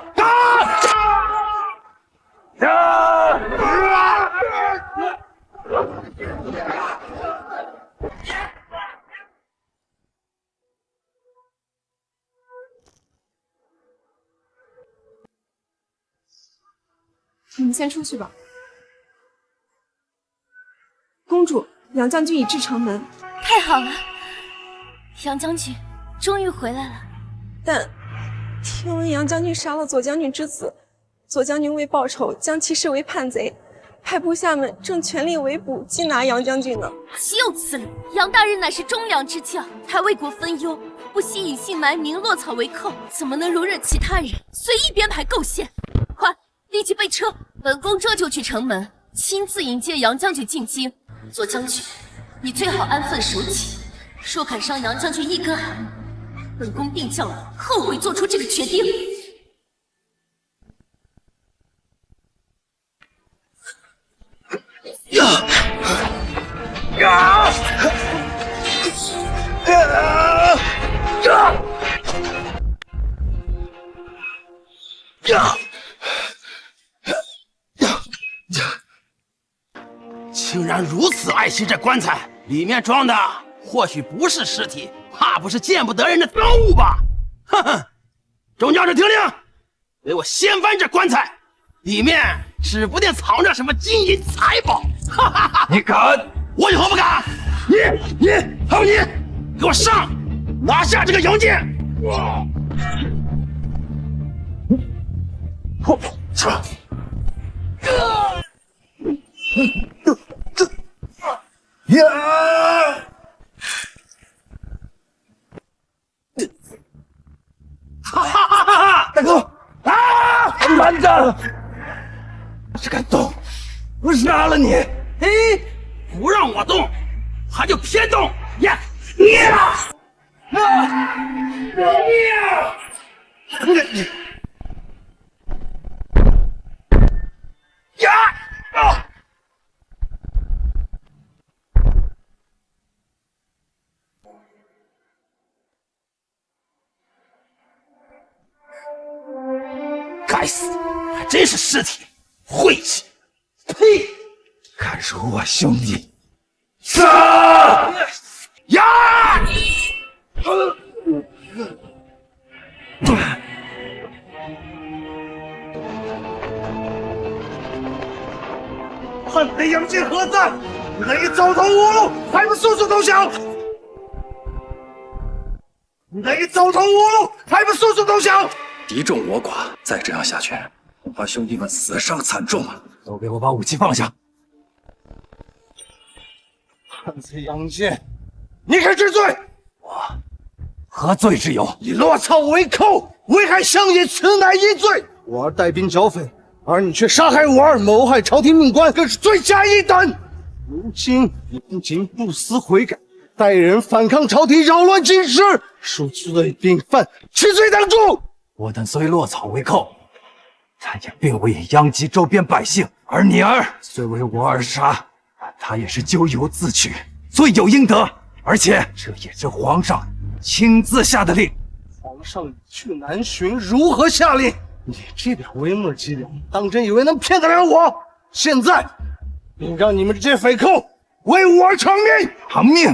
你们先出去吧。公主，杨将军已至城门。太好了，杨将军终于回来了。但听闻杨将军杀了左将军之子，左将军为报仇将其视为叛贼，派部下们正全力围捕缉拿杨将军呢。岂有此理！杨大人乃是忠良之将，他为国分忧，不惜隐姓埋名，落草为寇，怎么能容忍其他人随意编排构陷？快，立即备车，本宫这就去城门，亲自迎接杨将军进京。左将军，你最好安分守己，若敢伤杨将军一根汗，本宫定叫你后悔做出这个决定。竟然如此爱惜这棺材，里面装的或许不是尸体，怕不是见不得人的赃物吧？哼哼！众将士听令，给我掀翻这棺材，里面指不定藏着什么金银财宝！哈哈哈！你敢？我有何不敢？你还有你，给我上，拿下这个杨戬！哈哈哈哈！大哥，慢着！只敢动，我杀了你！嘿，不让我动，还就偏动！呀！该死，还真是尸体，晦气！呸！敢辱我兄弟，杀！呀！叛贼杨戬何在？哪一走投无路，还不速速投降？哪一走投无路，还不速速投降？敌众我寡，再这样下去，恐怕兄弟们死伤惨重啊！都给我把武器放下！叛贼杨戬，你可知罪？我何罪之有？以落草为寇，危害乡野，此乃一罪。我儿带兵剿匪，而你却杀害我儿，谋害朝廷命官，更是罪加一等。如今你不仅不思悔改，带人反抗朝廷，扰乱京师，数罪并犯，其罪当诛。我等虽落草为寇，但也并未殃及周边百姓。而你儿虽为我而杀，但他也是咎由自取，罪有应得。而且这也是皇上亲自下的令。皇上去南巡，如何下令？你这点微末伎俩，当真以为能骗得了我？现在便让你们这些匪寇为我而偿命！偿命！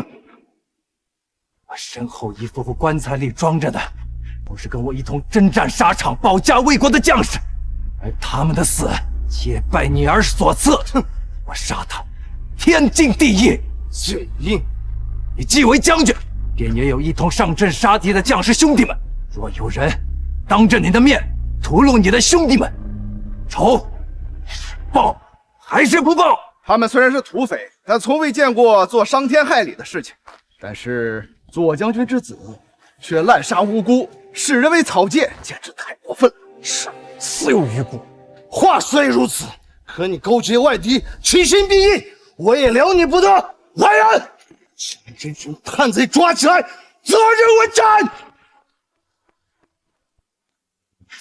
我身后一副副棺材里装着的，都是跟我一同征战沙场、保家卫国的将士，而他们的死皆拜你儿所赐。哼！我杀他，天经地义。罪应。你既为将军，便也有一同上阵杀敌的将士兄弟们。若有人当着你的面屠戮你的兄弟们，仇是报还是不报？他们虽然是土匪，但从未见过做伤天害理的事情。但是左将军之子却滥杀无辜，视人为草芥，简直太过分了。是，死有余辜。话虽如此，可你勾结外敌，其心必异，我也留你不得。来人，将这群叛贼抓起来，择日问斩。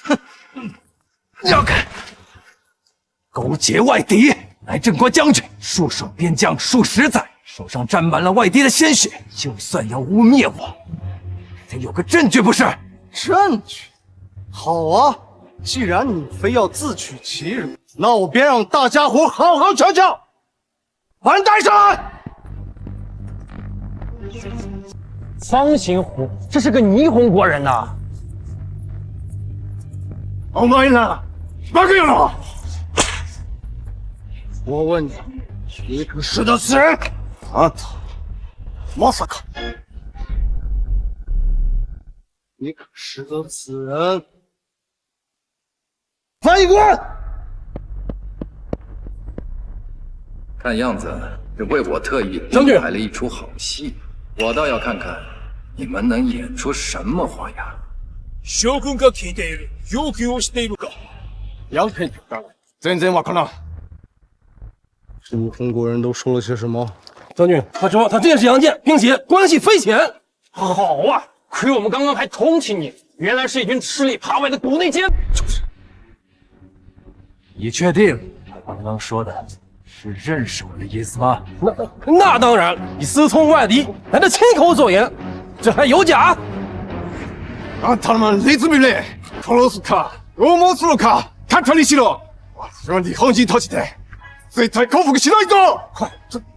哼！让开！勾结外敌，乃郑国将军戍守边疆数十载，手上沾满了外敌的鲜血，就算要污蔑我，得有个证据不是？证据？好啊，既然你非要自取其辱，那我便让大家伙好好瞧瞧。把人带上来！方行虎，这是个霓虹国人呐！お前ら、バカ野郎！我问你，你可识得此人？あんた、まさか？你可识得此人？翻译官！看样子是为我特意将军排了一出好戏，我倒要看看你们能演出什么花样。将軍が聞いている。要求をしているか？杨佩君大人，全然わからん。这霓虹国人都说了些什么？将军，他说他认识杨戬，并且关系匪浅。好啊，亏我们刚刚还同情你，原来是一群吃里扒外的国内奸。就是。你确定他刚刚说的是认识我的意思吗？那当然，你私通外敌，难道亲口所言？这还有假？あんた们理智不理，殺すか、拷問するか、簡単にしろ。私は日本人として絶対降伏しないぞ！快，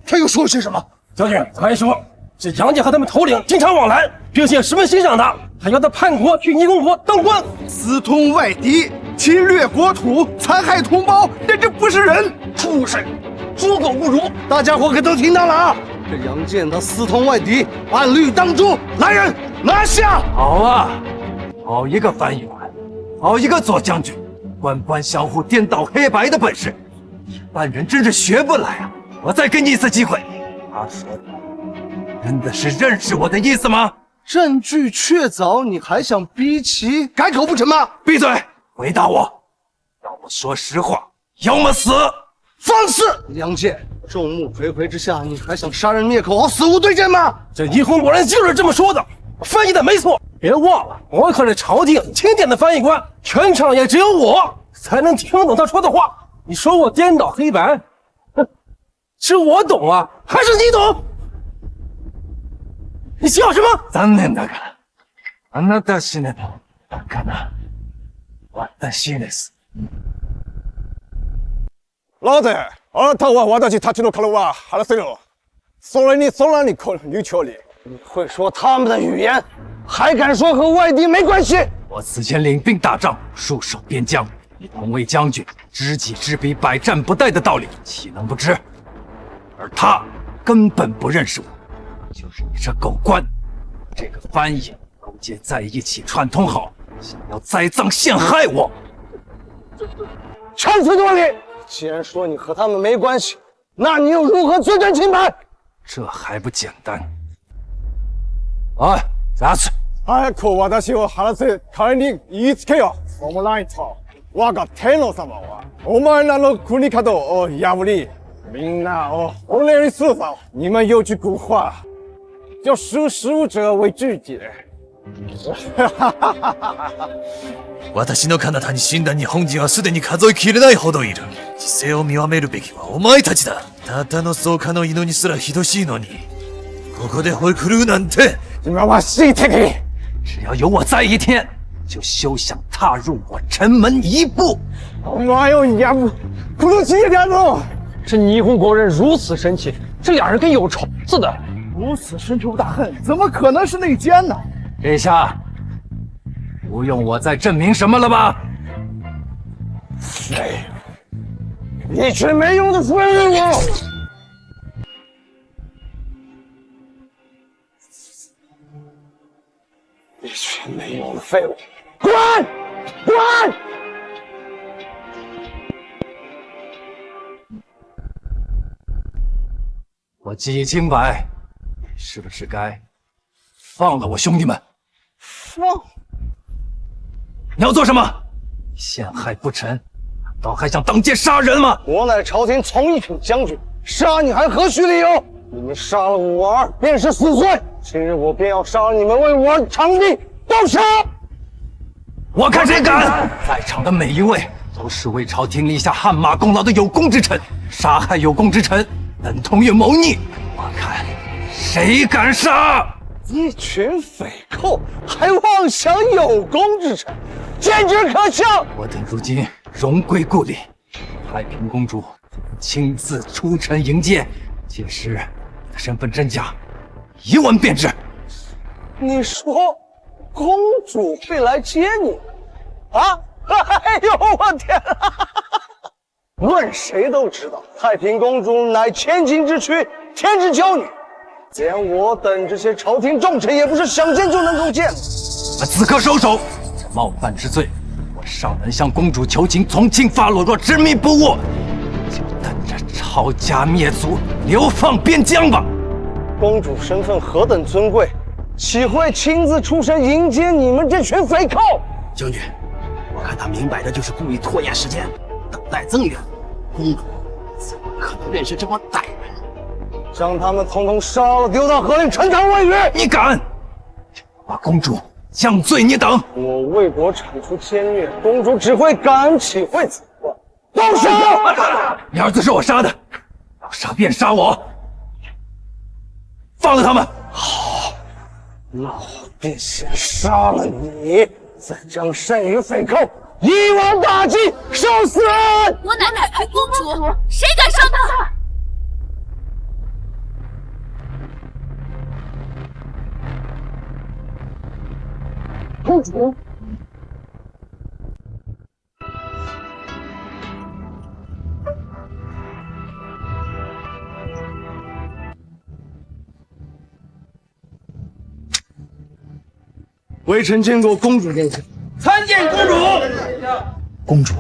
他又说了些什么？将军，他还说这杨戬和他们头领经常往来，并且十分欣赏他，还要他叛国去霓虹国当官。私通外敌，侵略国土，残害同胞，这不是人，畜生，猪狗不如！大家伙可都听到了啊！这杨戬他私通外敌，按律当诛。来人，拿下！好啊，好一个翻译官，好一个左将军，官官相护、颠倒黑白的本事，一般人真是学不来啊！我再给你一次机会，他说的真的是认识我的意思吗？证据确凿，你还想逼其改口不成吗？闭嘴！回答我，要么说实话，要么死！放肆！杨戬，众目睽睽之下，你还想杀人灭口，死无对证吗？这霓虹国人就是这么说的，翻译的没错。别忘了，我可是朝廷钦点的翻译官，全场也只有我才能听懂他说的话。你说我颠倒黑白，哼，是我懂啊，还是你懂？你笑什么？残念だからあなた死ねばだから私です。老子、あなたは私たちの顔は話せる。それに空に来る球里，你会说他们的语言，还敢说和外敌没关系？我此前领兵打仗，戍守边疆，以同为将军，知己知彼，百战不殆的道理，岂能不知？而他根本不认识我，就是你这狗官，这个翻译勾结在一起串通好，想要栽赃陷害我。长此多礼。既然说你和他们没关系，那你又如何罪证清白？这还不简单？おい、ザツ。早く私を話せ、彼に言いつけよ。そうもないと、我が天皇様はお前らの国角を破り、みんなを奴隷にするぞ。你们有句古话，叫识时务者为俊傑。私の彼方に死んだ日本人はすでに数えきれないほどいる。時勢を見極めるべきはお前たちだ。たったの草加の犬にすらひどしいのに、ここで吠え狂うなんて。你们把心take给。只要有我在一天，就休想踏入我城门一步。お前をやぶ、この地界ぞ。这霓虹国人如此生气，这两人跟有仇似的。如此深仇大恨，怎么可能是内奸呢？陛下，不用我再证明什么了吧？废物！一群没用的废物！一群没用的废物！滚！滚！我记忆清白，是不是该放了我兄弟们？放？你要做什么？陷害不成，难道还想当街杀人吗？我乃朝廷从一品将军，杀你还何须理由？你们杀了我儿，便是死罪。今日我便要杀了你们，为我儿偿命，动手！我看谁敢！在场的每一位都是为朝廷立下汗马功劳的有功之臣，杀害有功之臣，等同于谋逆。我看谁敢杀！一群匪寇还妄想有功之臣，简直可笑！我等如今荣归故里，太平公主亲自出城迎接，届时你的身份真假一问便知。你说公主会来接你啊？哎呦我天啊！论谁都知道，太平公主乃千金之躯，天之娇女。连我等这些朝廷重臣也不是想见就能够见的。此刻收手！这冒犯之罪，我尚能向公主求情，从轻发落；若执迷不悟，就等着抄家灭族，流放边疆吧。公主身份何等尊贵，岂会亲自出城迎接你们这群匪寇？将军，我看他明摆着就是故意拖延时间，等待增援。公主怎么可能认识这帮歹人？将他们统统杀了，丢到河里沉塘喂鱼！你敢！把公主降罪你等！我为国铲除奸孽，公主只会感恩岂会责怪？动手！你儿子是我杀的，要杀便杀我，放了他们。好，那我便先杀了你，再将剩余匪寇一网打尽，受死！我乃太平公主，谁敢伤她？公主，微臣见过公主殿下。参见公主。公主，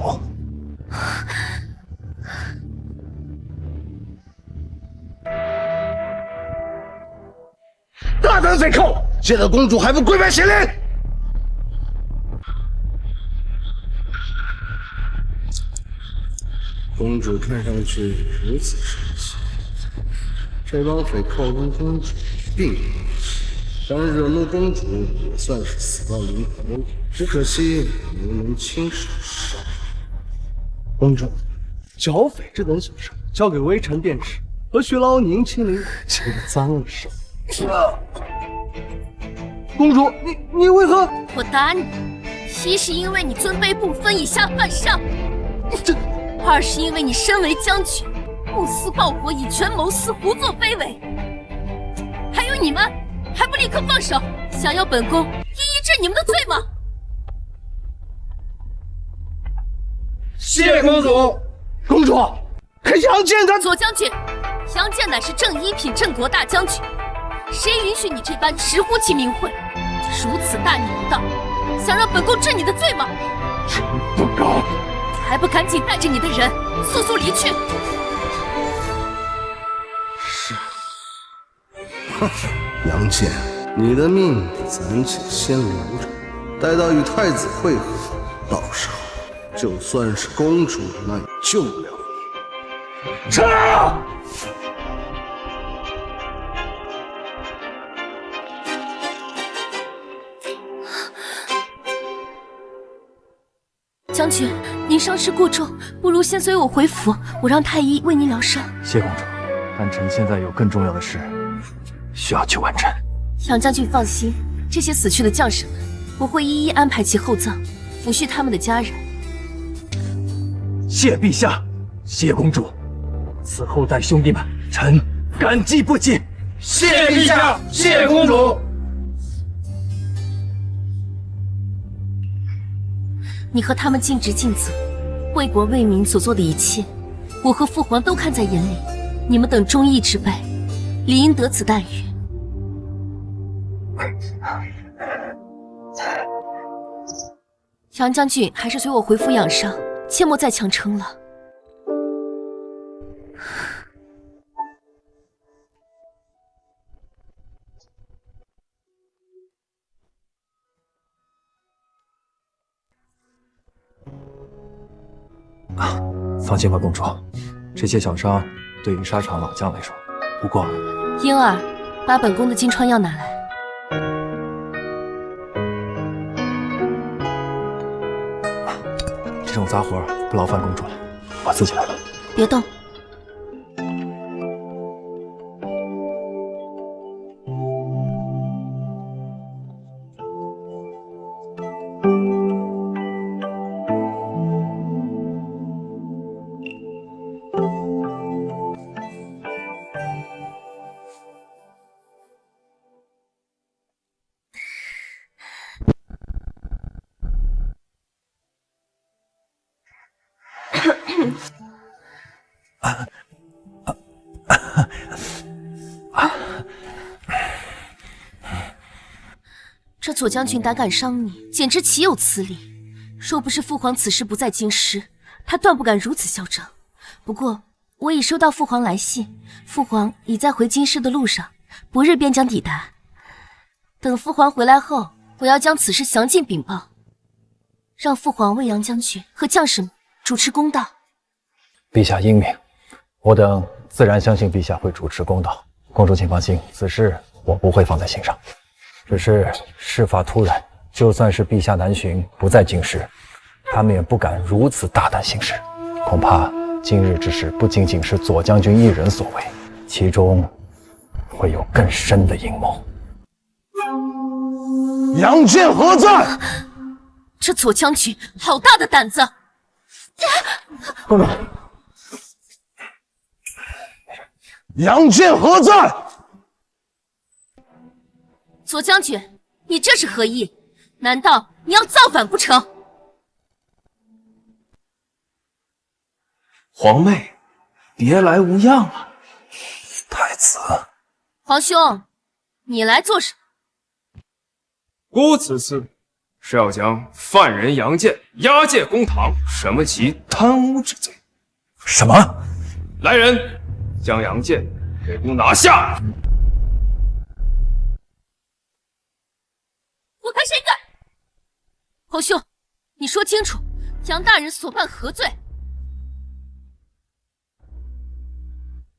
大胆匪寇，见到公主还不跪拜行礼！公主看上去如此生气，这帮匪寇跟公主并不认识，想惹怒公主也算是死到临头，只可惜没能亲手杀。公主，剿匪这等小事交给微臣便是，何须劳您亲临，轻脏了手。公主，你为何？我打你，一是因为你尊卑不分，以下犯上；二是因为你身为将军，不思报国，以权谋私，胡作非为。还有你们，还不立刻放手？想要本宫一一治你们的罪吗？谢公主。公主，可杨戬他……左将军，杨戬乃是正一品镇国大将军，谁允许你这般直呼其名讳？如此大逆无道，想让本宫治你的罪吗？臣不敢。还不赶紧带着你的人速速离去！是。哼，杨戬，你的命暂且先留着，待到与太子会合，到时候就算是公主，那也救不了你。撤！将军，您伤势过重，不如先随我回府，我让太医为您疗伤。谢公主，但臣现在有更重要的事需要去完成。杨将军放心，这些死去的将士们，我会一一安排其后葬，抚恤他们的家人。谢陛下，谢公主，此后代兄弟们，臣感激不尽。谢陛下，谢公主。你和他们尽职尽责，为国为民所做的一切，我和父皇都看在眼里。你们等忠义之辈，理应得此待遇。杨将军，还是随我回府养伤，切莫再强撑了。放心吧，公主，这些小伤对于沙场老将来说不过。婴儿，把本宫的金疮药拿来。这种杂活不劳烦公主了，我自己来吧。别动。这左将军胆敢伤你，简直岂有此理！若不是父皇此时不在京师，他断不敢如此嚣张。不过我已收到父皇来信，父皇已在回京师的路上，不日便将抵达。等父皇回来后，我要将此事详尽禀报，让父皇为杨将军和将士们主持公道。陛下英明，我等自然相信陛下会主持公道。公主请放心，此事我不会放在心上。只是事发突然，就算是陛下南巡不在京师，他们也不敢如此大胆行事。恐怕今日之事不仅仅是左将军一人所为，其中会有更深的阴谋。杨戬何在？这左将军好大的胆子！公主，杨戬何在？左将军，你这是何意？难道你要造反不成？皇妹，别来无恙啊！太子，皇兄，你来做什么？孤此次是要将犯人杨戬押解公堂，审问其贪污之罪。什么？来人，将杨戬给公拿下！我看谁敢！皇兄，你说清楚，杨大人所犯何罪？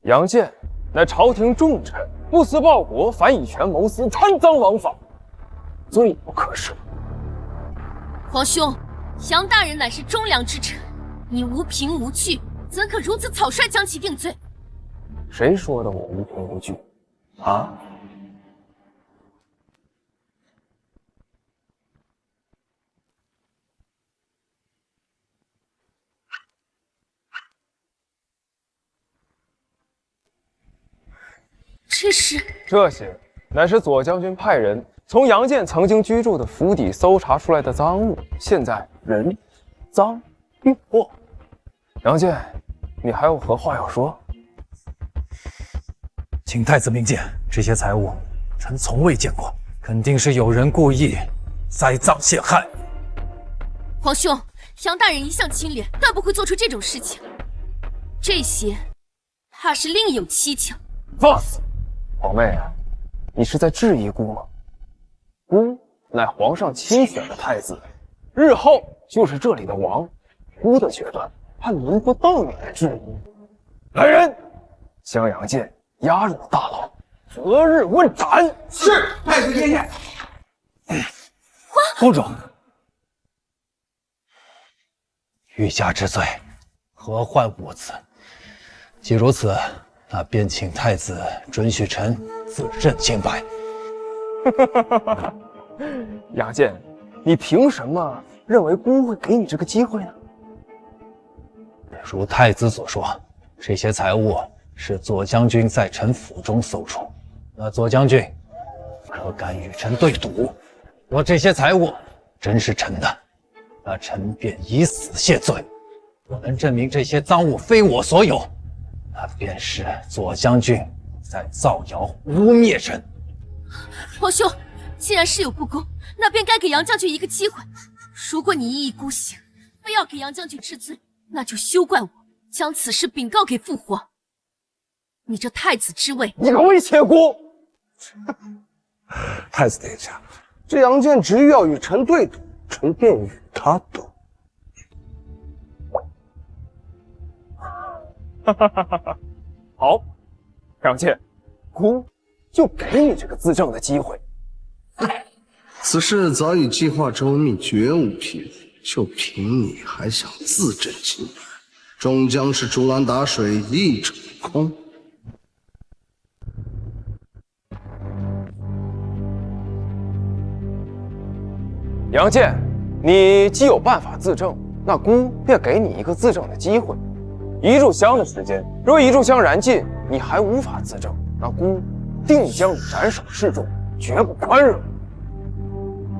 杨戬乃朝廷重臣，不思报国，反以权谋私，贪赃枉法，罪不可赦。皇兄，杨大人乃是忠良之臣，你无凭无据，怎可如此草率将其定罪？谁说的我无凭无据？啊？这些乃是左将军派人从杨戬曾经居住的府邸搜查出来的赃物，现在人赃并获。杨戬，你还有何话要说？请太子明鉴，这些财物臣从未见过，肯定是有人故意栽赃陷害。皇兄，杨大人一向清廉，断不会做出这种事情。这些，怕是另有蹊跷。放肆！皇妹，你是在质疑姑吗？姑乃皇上亲选的太子，日后就是这里的王。姑的决断，还轮不到你来质疑。来人，将杨健押入大牢，择日问斩。是，太子殿下。公主，欲加之罪，何患无辞？既如此，那便请太子准许臣自认清白。杨健，你凭什么认为姑会给你这个机会呢？如太子所说，这些财物是左将军在臣府中搜出。那左将军可敢与臣对赌？若这些财物真是臣的，那臣便以死谢罪；若能证明这些赃物非我所有，那便是左将军在造谣污蔑臣。皇兄，既然事有不公，那便该给杨将军一个机会。如果你一意孤行，非要给杨将军治罪，那就休怪我将此事禀告给父皇。你这太子之位，你个威胁姑！太子殿下，这杨健执意要与臣对赌，臣便与他赌。好，杨健，姑就给你这个自证的机会。此事早已计划周密，绝无纰漏。就凭你还想自证清白，终将是竹篮打水一场空。杨健，你既有办法自证，那姑便给你一个自证的机会。一炷香的时间，若一炷香燃尽，你还无法自证，那姑定将你斩首示众，绝不宽容。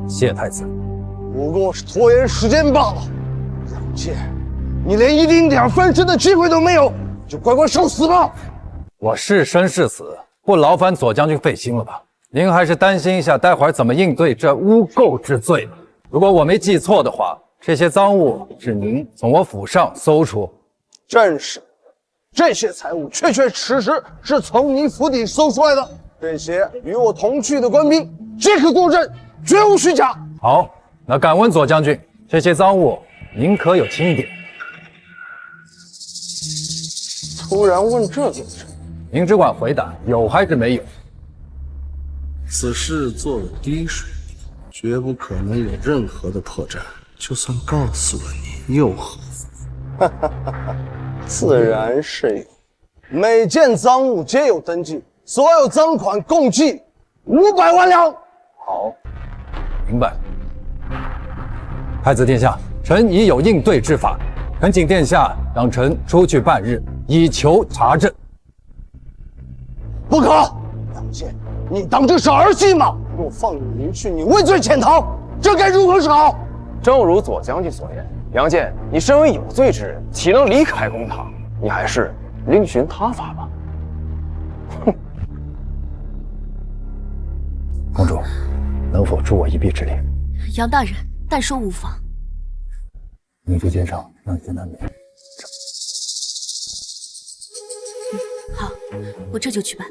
谢太子。不过是拖延时间罢了。杨健，你连一丁点翻身的机会都没有，就乖乖受死吧！我是生是死，不劳烦左将军费心了吧？您还是担心一下待会儿怎么应对这污垢之罪吧。如果我没记错的话，这些赃物是您从我府上搜出。正是，这些财物确确实实是从你府邸搜出来的。这些与我同去的官兵皆可作证，绝无虚假。好。那敢问左将军，这些赃物您可有清点？突然问这件事，您只管回答，有还是没有？此事做了滴水，绝不可能有任何的破绽。就算告诉了你，又何妨？自然是有，每件赃物皆有登记，所有赃款共计500万两。好，明白。太子殿下，臣已有应对之法，恳请殿下让臣出去半日，以求查证。不可！杨健，你当这是儿戏吗？若放你离去，你畏罪潜逃，这该如何是好？正如左将军所言，杨健，你身为有罪之人，岂能离开公堂？你还是另寻他法吧。哼！公主，能否助我一臂之力？杨大人，但说无妨。明珠肩上让艰难免。好，我这就去办。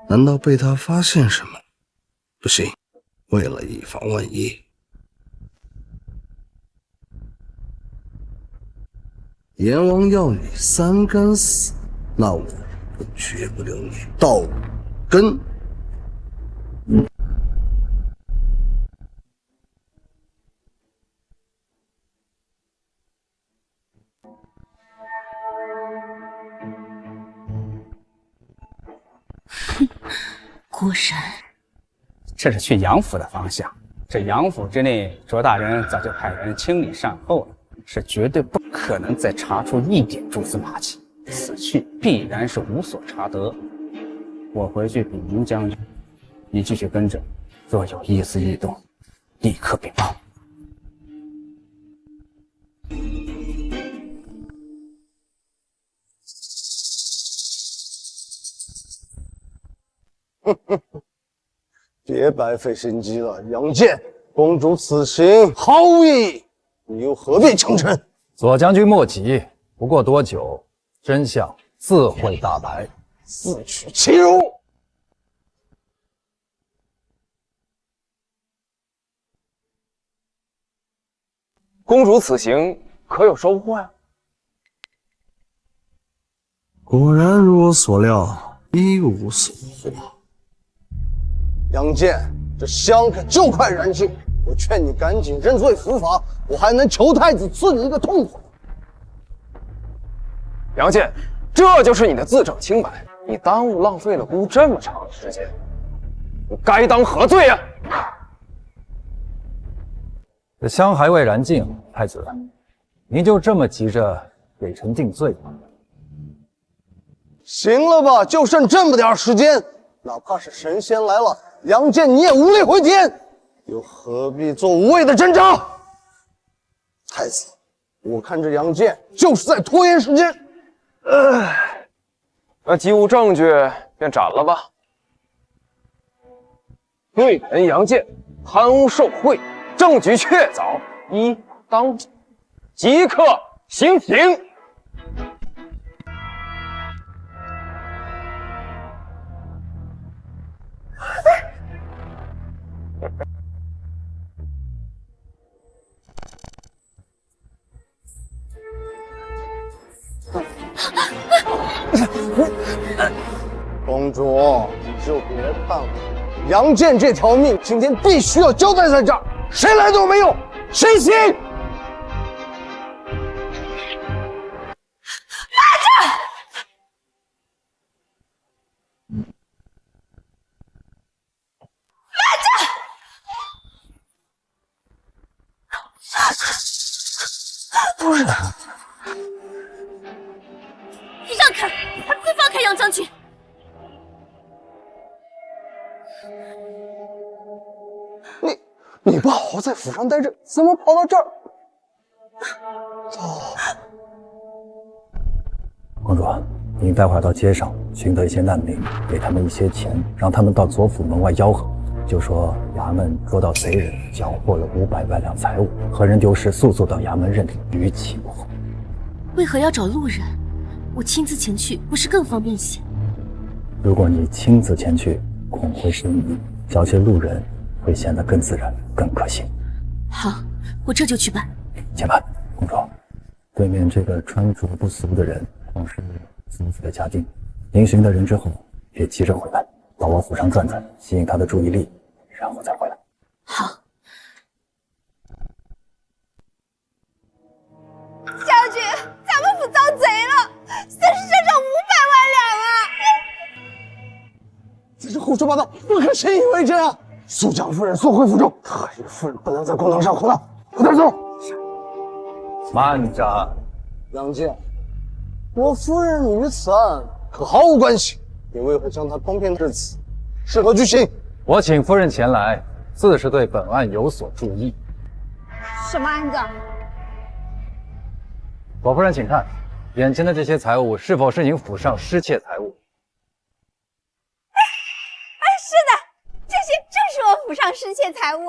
难道被他发现什么？不行，为了以防万一，阎王要你3竿死，那我绝不留你到5根。果然，这是去杨府的方向。这杨府之内，卓大人早就派人清理善后了，是绝对不可能再查出一点蛛丝马迹。此去必然是无所查得。我回去禀明将军，你继续跟着，若有一丝异动，立刻禀报。别白费心机了，杨健，公主此行毫无意义，你又何必强撑？左将军莫急，不过多久，真相自会大白。自取其辱！公主此行可有收获呀？果然如我所料，一无所获。杨健，这香可就快燃尽，我劝你赶紧认罪伏法，我还能求太子赐你一个痛快。杨健，这就是你的自证清白，你耽误浪费了姑这么长的时间，你该当何罪啊？这香还未燃尽，太子，您就这么急着给臣定罪吗？行了吧，就剩这么点时间，哪怕是神仙来了，杨健你也无力回天，又何必做无谓的挣扎？太子，我看这杨健就是在拖延时间。那既无证据，便斩了吧。罪人杨健贪污受贿，证据确凿，依当即刻行刑。公主，你就别看了，杨健这条命今天必须要交代在这儿，谁来都没用，谁行？不是，让开！快放开杨将军！你不好好在府上待着，怎么跑到这儿？公主，您待会儿到街上寻得一些难民，给他们一些钱，让他们到左府门外吆喝，就说衙门捉到贼人，缴获了500万两财物，何人丢失，速速到衙门认领，逾期不候。为何要找路人？我亲自前去，不是更方便些？如果你亲自前去，恐会失仪，找些路人会显得更自然、更可信。好，我这就去办。且慢，公主，对面这个穿着不俗的人，恐是祖府的家丁。您寻得人之后，别急着回来，到我府上转转，吸引他的注意力，然后再回来。好。将军，咱们府遭贼了，损失整整500万两啊！在这胡说八道，不可信以为真啊！速将夫人送回府中，太医夫人不能在公堂上胡闹，快点走！慢着，杨健，我夫人与此案可毫无关系，你为何将她帮骗至此？是何居心？我请夫人前来，自是对本案有所注意。什么案子？左夫人，请看，眼前的这些财物是否是您府上失窃财物？是的，这些正是我府上失窃财物。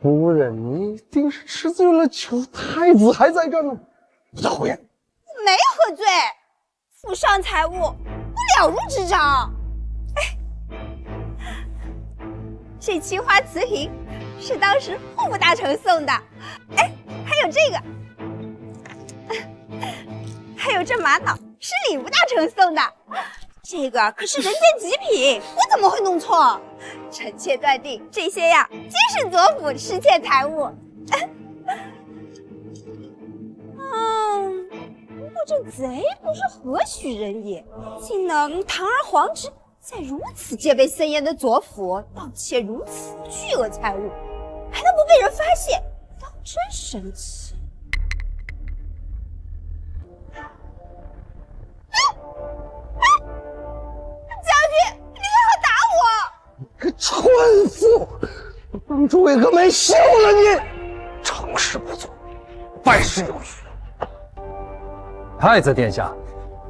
夫人，你一定是吃醉了酒，太子还在这呢。不要胡言！没喝醉，府上财物我了如指掌。这青花瓷瓶是当时户部大臣送的，还有这个。还有这玛瑙是礼部大臣送的，这个可是人间极品，我怎么会弄错？臣妾断定这些呀，皆是左府失窃财物。不过这贼不知何许人也，竟能堂而皇之在如此戒备森严的左府盗窃如此巨额财物，还能不被人发现，倒真神奇。将军，你为何打我？个蠢妇，当初为何没休了你？成事不足，败事有余。太子殿下，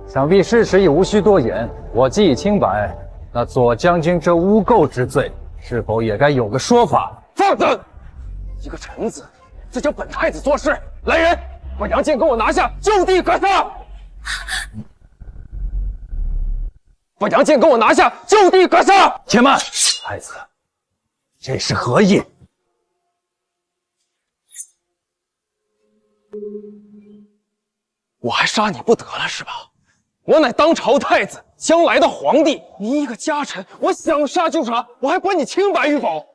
想必事实已无需多言，我既已清白，那左将军这诬构之罪，是否也该有个说法？放肆！一个臣子，这叫本太子做事！来人，把杨建给我拿下，就地格杀！把杨建给我拿下，就地格杀！且慢，太子，这是何意？我还杀你不得了是吧？我乃当朝太子，将来的皇帝，你一个家臣，我想杀就杀，我还管你清白与否？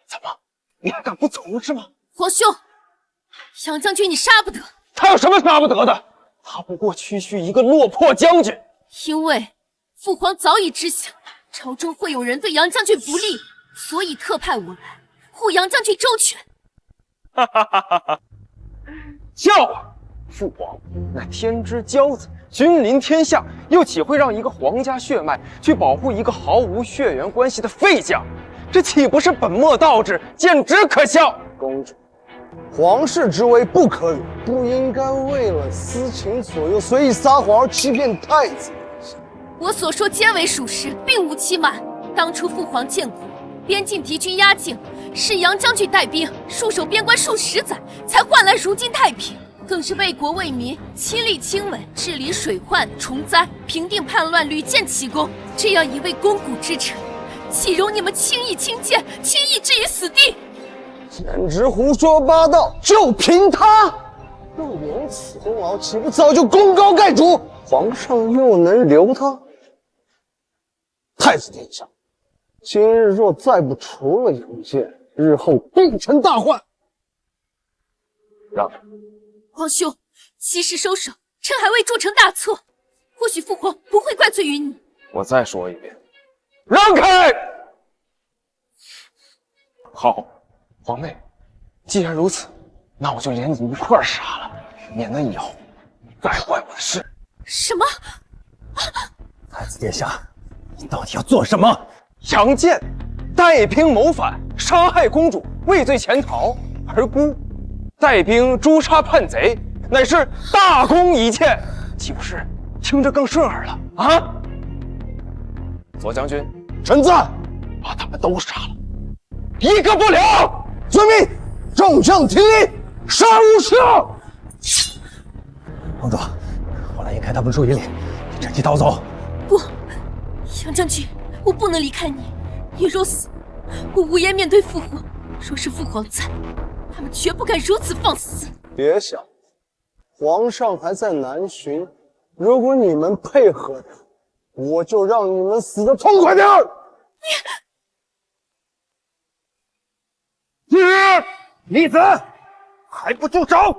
怎么，你还敢不从是吗？皇兄，杨将军你杀不得。他有什么杀不得的？他不过区区一个落魄将军。因为父皇早已知晓朝中会有人对杨将军不利，所以特派我来护杨将军周全。哈哈哈哈哈！笑话！父皇乃天之骄子，君临天下，又岂会让一个皇家血脉去保护一个毫无血缘关系的废将？这岂不是本末倒置，简直可笑！公主，皇室之威不可辱，不应该为了私情左右，随意撒谎而欺骗太子。我所说皆为属实，并无欺瞒。当初父皇建国，边境敌军压境，是杨将军带兵戍守边关数十载，才换来如今太平。更是为国为民，亲力亲为，治理水患虫灾，平定叛乱，屡建奇功。这样一位肱骨之臣，岂容你们轻易轻贱，轻易置于死地？简直胡说八道！就凭他，若免此功劳，岂不早就功高盖主？皇上又能留他？太子殿下，今日若再不除了杨建，日后必成大患。让。皇兄，息事收手，臣还未铸成大错，或许父皇不会怪罪于你。我再说一遍，让开！好，皇妹，既然如此，那我就连你一块儿杀了，免得以后再坏我的事。什么？太子殿下，你到底要做什么？杨建带兵谋反，杀害公主，畏罪潜逃，而孤带兵诛杀叛贼，乃是大功一件，岂不是听着更顺耳了啊？左将军，臣在，把他们都杀了，一个不留。遵命，众将听令，杀无赦。公主，我来引开他们注意力，趁机逃走。不，杨将军，我不能离开你。你若死，我无颜面对父皇。若是父皇在，他们绝不敢如此放肆。别想，皇上还在南巡，如果你们配合他，我就让你们死得痛快点儿。李子，还不住手！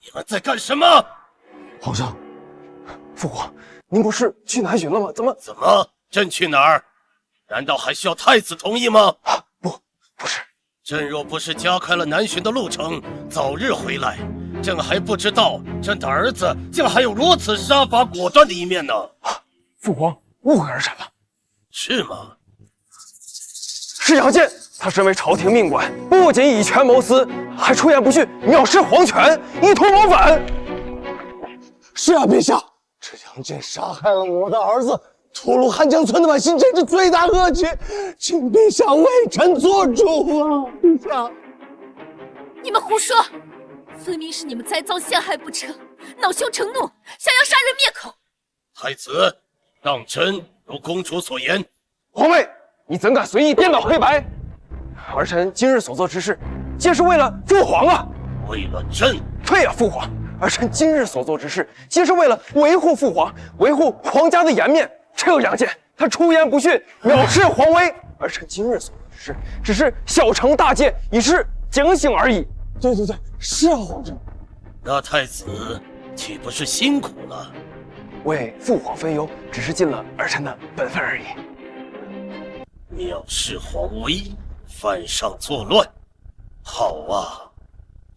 你们在干什么？皇上，父皇，您不是去南巡了吗？怎么？朕去哪儿？难道还需要太子同意吗？不是。朕若不是加开了南巡的路程，早日回来，朕还不知道朕的儿子竟还有如此杀伐果断的一面呢。父皇误会儿臣了，是吗？是杨建，他身为朝廷命官，不仅以权谋私，还出言不逊，藐视皇权，意图谋反。是啊，陛下，这杨建杀害了我的儿子，屠戮汉江村的百姓，真是罪大恶极，请陛下为臣做主啊！陛下，你们胡说，分明是你们栽赃陷害不成，恼羞成怒，想要杀人灭口。太子，当真如公主所言？皇妹，你怎敢随意颠倒黑白？儿臣今日所做之事，皆是为了父皇啊！为了朕？对啊，父皇，儿臣今日所做之事，皆是为了维护父皇，维护皇家的颜面。只有杨建，他出言不逊，藐视皇威。儿臣今日所做之事，只是小惩大戒，以示警醒而已。对，是啊，皇上。那太子岂不是辛苦了？为父皇分忧，只是尽了儿臣的本分而已。藐视皇威，犯上作乱，好啊，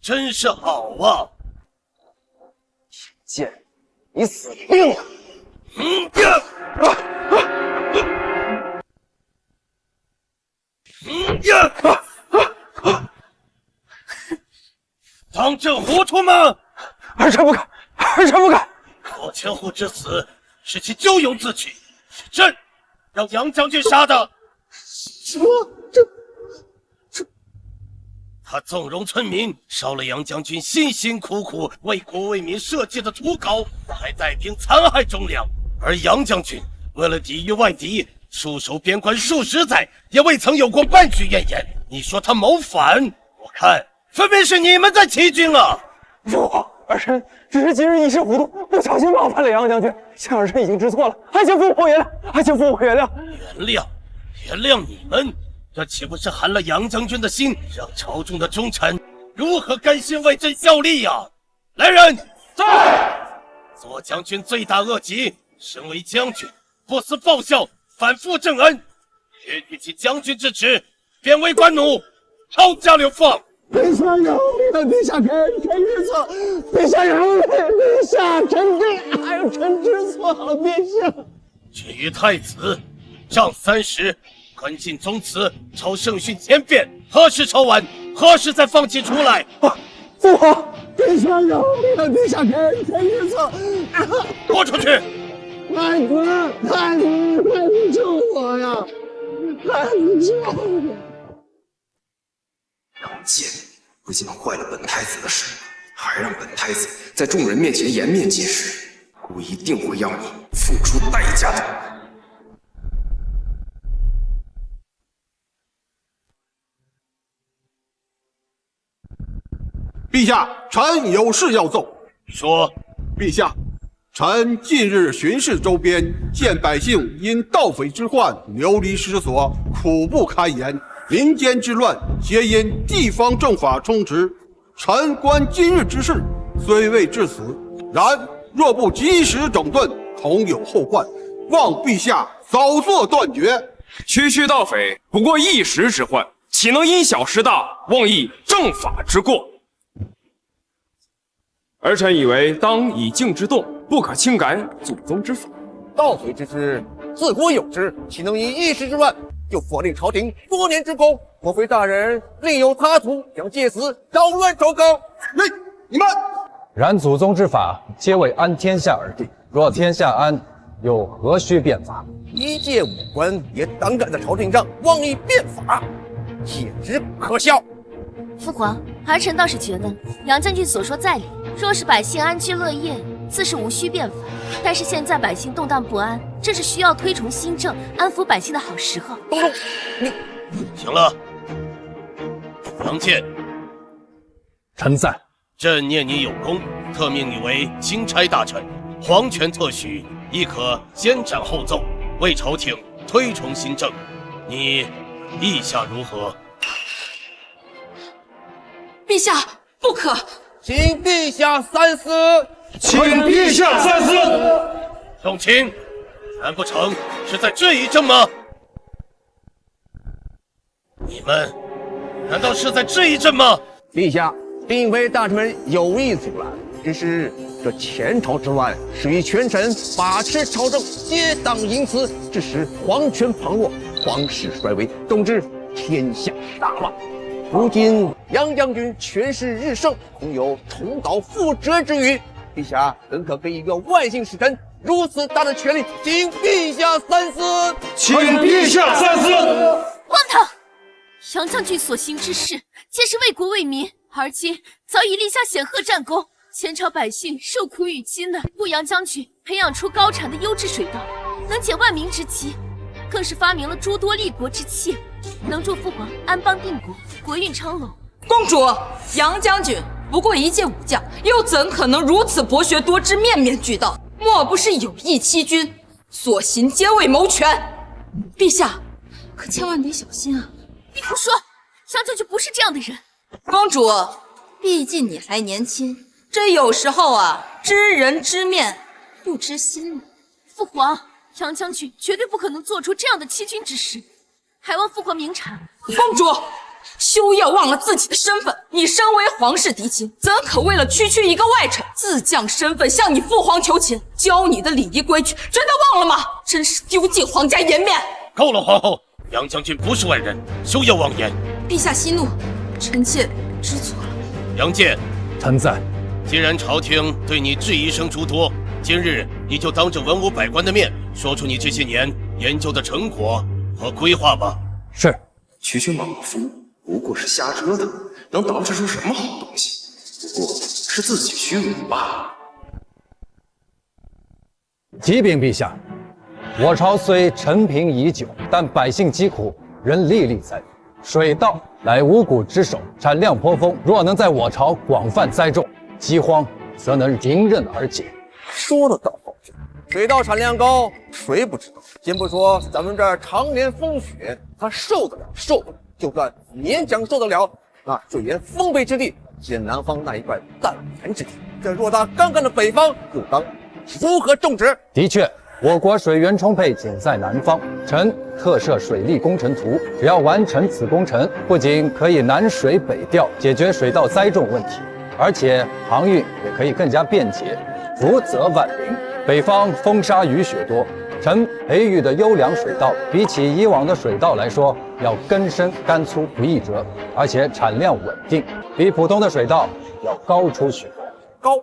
真是好啊！剑，你死定了！当真糊涂吗？儿臣不敢，儿臣不敢。左千户之死是其咎由自取，是朕让杨将军杀的。什么？这他纵容村民烧了杨将军辛辛苦苦为国为民设计的图稿，还带兵残害忠良。而杨将军为了抵御外敌，戍守边关数十载，也未曾有过半句怨言。你说他谋反，我看分明是你们在欺君啊！父皇，儿臣只是今日一时糊涂，不小心冒犯了杨将军，向儿臣已经知错了，还请父皇原谅，还请父皇原谅。原谅你们，这岂不是寒了杨将军的心，让朝中的忠臣如何甘心为朕效力呀？来人，在！左将军罪大恶极，身为将军，不思报效，反复朕恩，削去其将军之职，贬为官奴，抄家流放。陛下饶命！陛下臣知错，陛下饶命！陛下臣知错了，陛下。至于太子，杖30，关进宗祠，抄圣训千遍，何时抄完？何时再放弃出来？父皇，陛下饶命！陛下臣知错。拖出去！太子救我呀！太子救我！杨戬不仅坏了本太子的事，还让本太子在众人面前颜面尽失，我一定会要你付出代价的。陛下，臣有事要奏。说，陛下，臣近日巡视周边，见百姓因盗匪之患流离失所，苦不堪言。民间之乱皆因地方政法充斥。臣观今日之事，虽未至此，然若不及时整顿，恐有后患，望陛下早作断绝。区盗匪不过一时之患，岂能因小失大，妄议政法之过？儿臣以为当以静制动，不可轻改祖宗之法。盗匪之事，自古有之，岂能因一时之乱就否定朝廷多年之功？莫非大人另有他图，想借此扰乱朝纲？你们！然祖宗之法，皆为安天下而定。若天下安，又何须变法？一介武官也胆敢在朝廷上妄议变法，简直可笑！父皇，儿臣倒是觉得杨将军所说在理。若是百姓安居乐业，自是无需变法。但是现在百姓动荡不安，正是需要推崇新政、安抚百姓的好时候。东东，你行了，杨戬，臣在。朕念你有功，特命你为钦差大臣，皇权特许，亦可先斩后奏，为朝廷推崇新政。你意下如何？陛下不可！请陛下三思！请陛下三思！众卿，难不成是在质疑朕吗？你们难道是在质疑朕吗？陛下，并非大臣们有意阻拦，只是这前朝之乱，使于权臣把持朝政，结党营私，致使皇权旁落，皇室衰微，导致天下大乱。如今杨将军权势日盛，恐有重蹈覆辙之虞。陛下怎可给一个外姓使臣如此大的权力？请陛下三思！请陛下三思！荒唐！杨将军所行之事，皆是为国为民，而今早已立下显赫战功。前朝百姓受苦与饥难，不杨将军培养出高产的优质水稻，能解万民之急，更是发明了诸多立国之器，能助父皇安邦定国，国运昌隆。公主，杨将军不过一介武将，又怎可能如此博学多知，面面俱到？莫不是有意欺君，所行皆为谋权？陛下，可千万得小心啊！你胡说，杨将军不是这样的人。公主，毕竟你还年轻，这有时候啊，知人知面不知心呢。父皇，杨将军绝对不可能做出这样的欺君之事，还望父皇明察。公主，休要忘了自己的身份。你身为皇室嫡亲，怎可为了区区一个外臣，自降身份向你父皇求情？教你的礼仪规矩，真的忘了吗？真是丢尽皇家颜面！够了，皇后，杨将军不是外人，休要妄言。陛下息怒，臣妾知错了。杨戬，臣在。既然朝廷对你质疑声诸多，今日你就当着文武百官的面，说出你这些年研究的成果和规划吧。是。区区莽夫不过是瞎折腾，能捯饬出什么好东西？不过是自己虚伪罢了。启禀陛下，我朝虽陈平已久，但百姓疾苦仍历历在目。水稻乃五谷之首，产量颇丰，若能在我朝广泛栽种，饥荒则能迎刃而解。说的倒好听，水稻产量高，谁不知道？先不说咱们这儿常年风雪，它受得了受不了，就算勉强受得了，那水源丰沛之地，见南方那一块淡盐之地，这偌大干干的北方，又当如何种植？的确，我国水源充沛，仅在南方。臣特设水利工程图，只要完成此工程，不仅可以南水北调，解决水稻栽种问题，而且航运也可以更加便捷，福泽万灵。北方风沙雨雪多，臣培育的优良水稻，比起以往的水稻来说，要根深干粗不易折，而且产量稳定，比普通的水稻要高出许多。高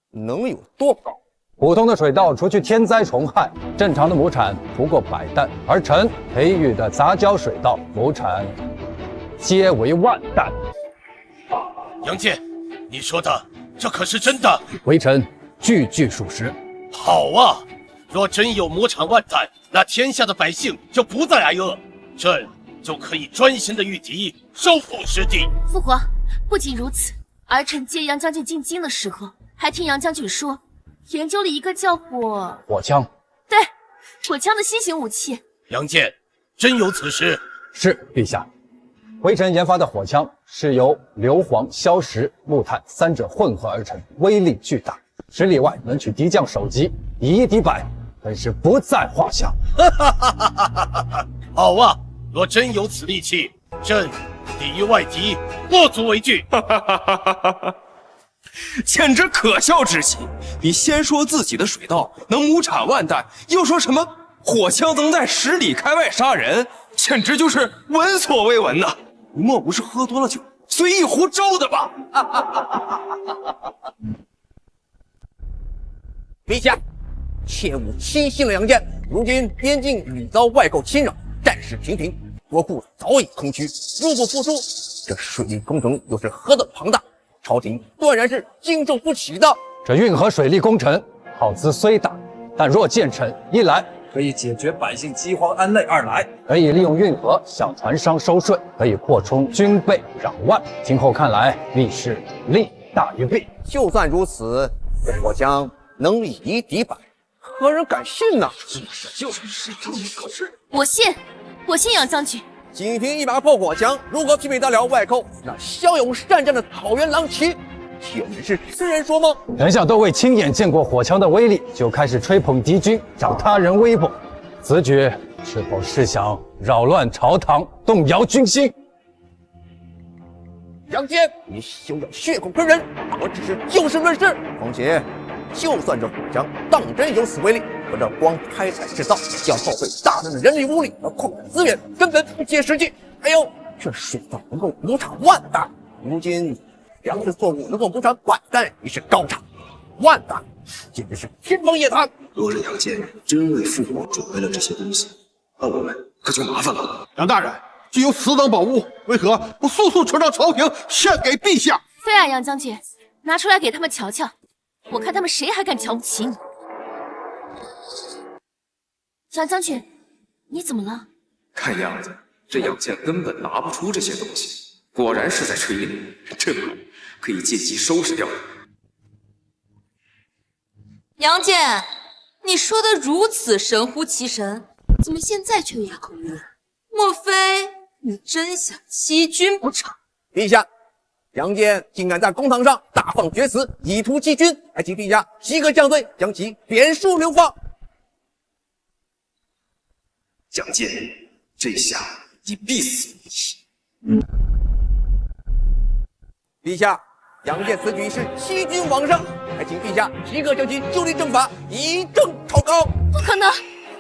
能有多高？普通的水稻除去天灾虫害，正常的亩产不过100担，而臣培育的杂交水稻亩产皆为10000担。杨健，你说的这可是真的？微臣句句属实。好啊，若真有亩产10000担，那天下的百姓就不再挨饿，朕就可以专心的御敌，收复失地。父皇，不仅如此，儿臣接杨将军进京的时候，还听杨将军说，研究了一个叫火枪。对，火枪的新型武器。杨健，真有此事？是，陛下。微臣研发的火枪是由硫磺、硝石、木炭3者混合而成，威力巨大，10里外能取敌将首级，以1敌100，本是不在话下。好啊，若真有此利器，朕抵御外敌，不足为惧。简直可笑至极！你先说自己的水稻能亩产10000担，又说什么火枪能在10里开外杀人，简直就是闻所未闻呐！你莫不是喝多了酒，随意胡诌的吧？陛下，切勿轻信了杨健。如今边境屡遭外寇侵扰，战事频频，国库早已空虚，入不敷出，这水利工程又是何等庞大，朝廷断然是经受不起的。这运河水利工程耗资虽大，但若建成，一来可以解决百姓饥荒安内，二来可以利用运河向船商收税，可以扩充军备攘万。今后看来，立是利大于弊。就算如此，这火枪能以1敌100，何人敢信呢？就是这么可是。我信，我信杨将军。仅凭一把破火枪，如何媲美得了外寇那骁勇善战的草原狼骑？简直是痴人说梦！丞相都未亲眼见过火枪的威力，就开始吹捧敌军，长他人威风，此举是否是想扰乱朝堂，动摇军心？杨坚，你休要血口喷人！我只是就事论事。况且，就算这火枪当真有此威力，可这光开采制造要耗费大量的人力物力和矿产资源，根本不切实际。还有，这水稻能够亩产10000担，如今粮食作物能够亩产100担已是高产，10000担简直是天方夜谭。若是杨坚真为父皇准备了这些东西，那我们可就麻烦了。杨大人，既有此等宝物，为何不速速呈上朝廷，献给陛下？对啊，杨将军，拿出来给他们瞧瞧，我看他们谁还敢瞧不起你。杨将军，你怎么了？看样子这杨坚根本拿不出这些东西，果然是在吹牛，正好可以借机收拾掉他。杨健，你说的如此神乎其神，怎么现在却哑口无言？莫非你真想欺君不成？陛下，杨坚竟敢在公堂上大放厥词，以图欺君，还请陛下即刻降罪，将其贬书流放。杨坚，这下你必死无疑。陛下，杨坚此举是欺君罔上，还请陛下即刻将其就地正法，以正朝纲。不可能，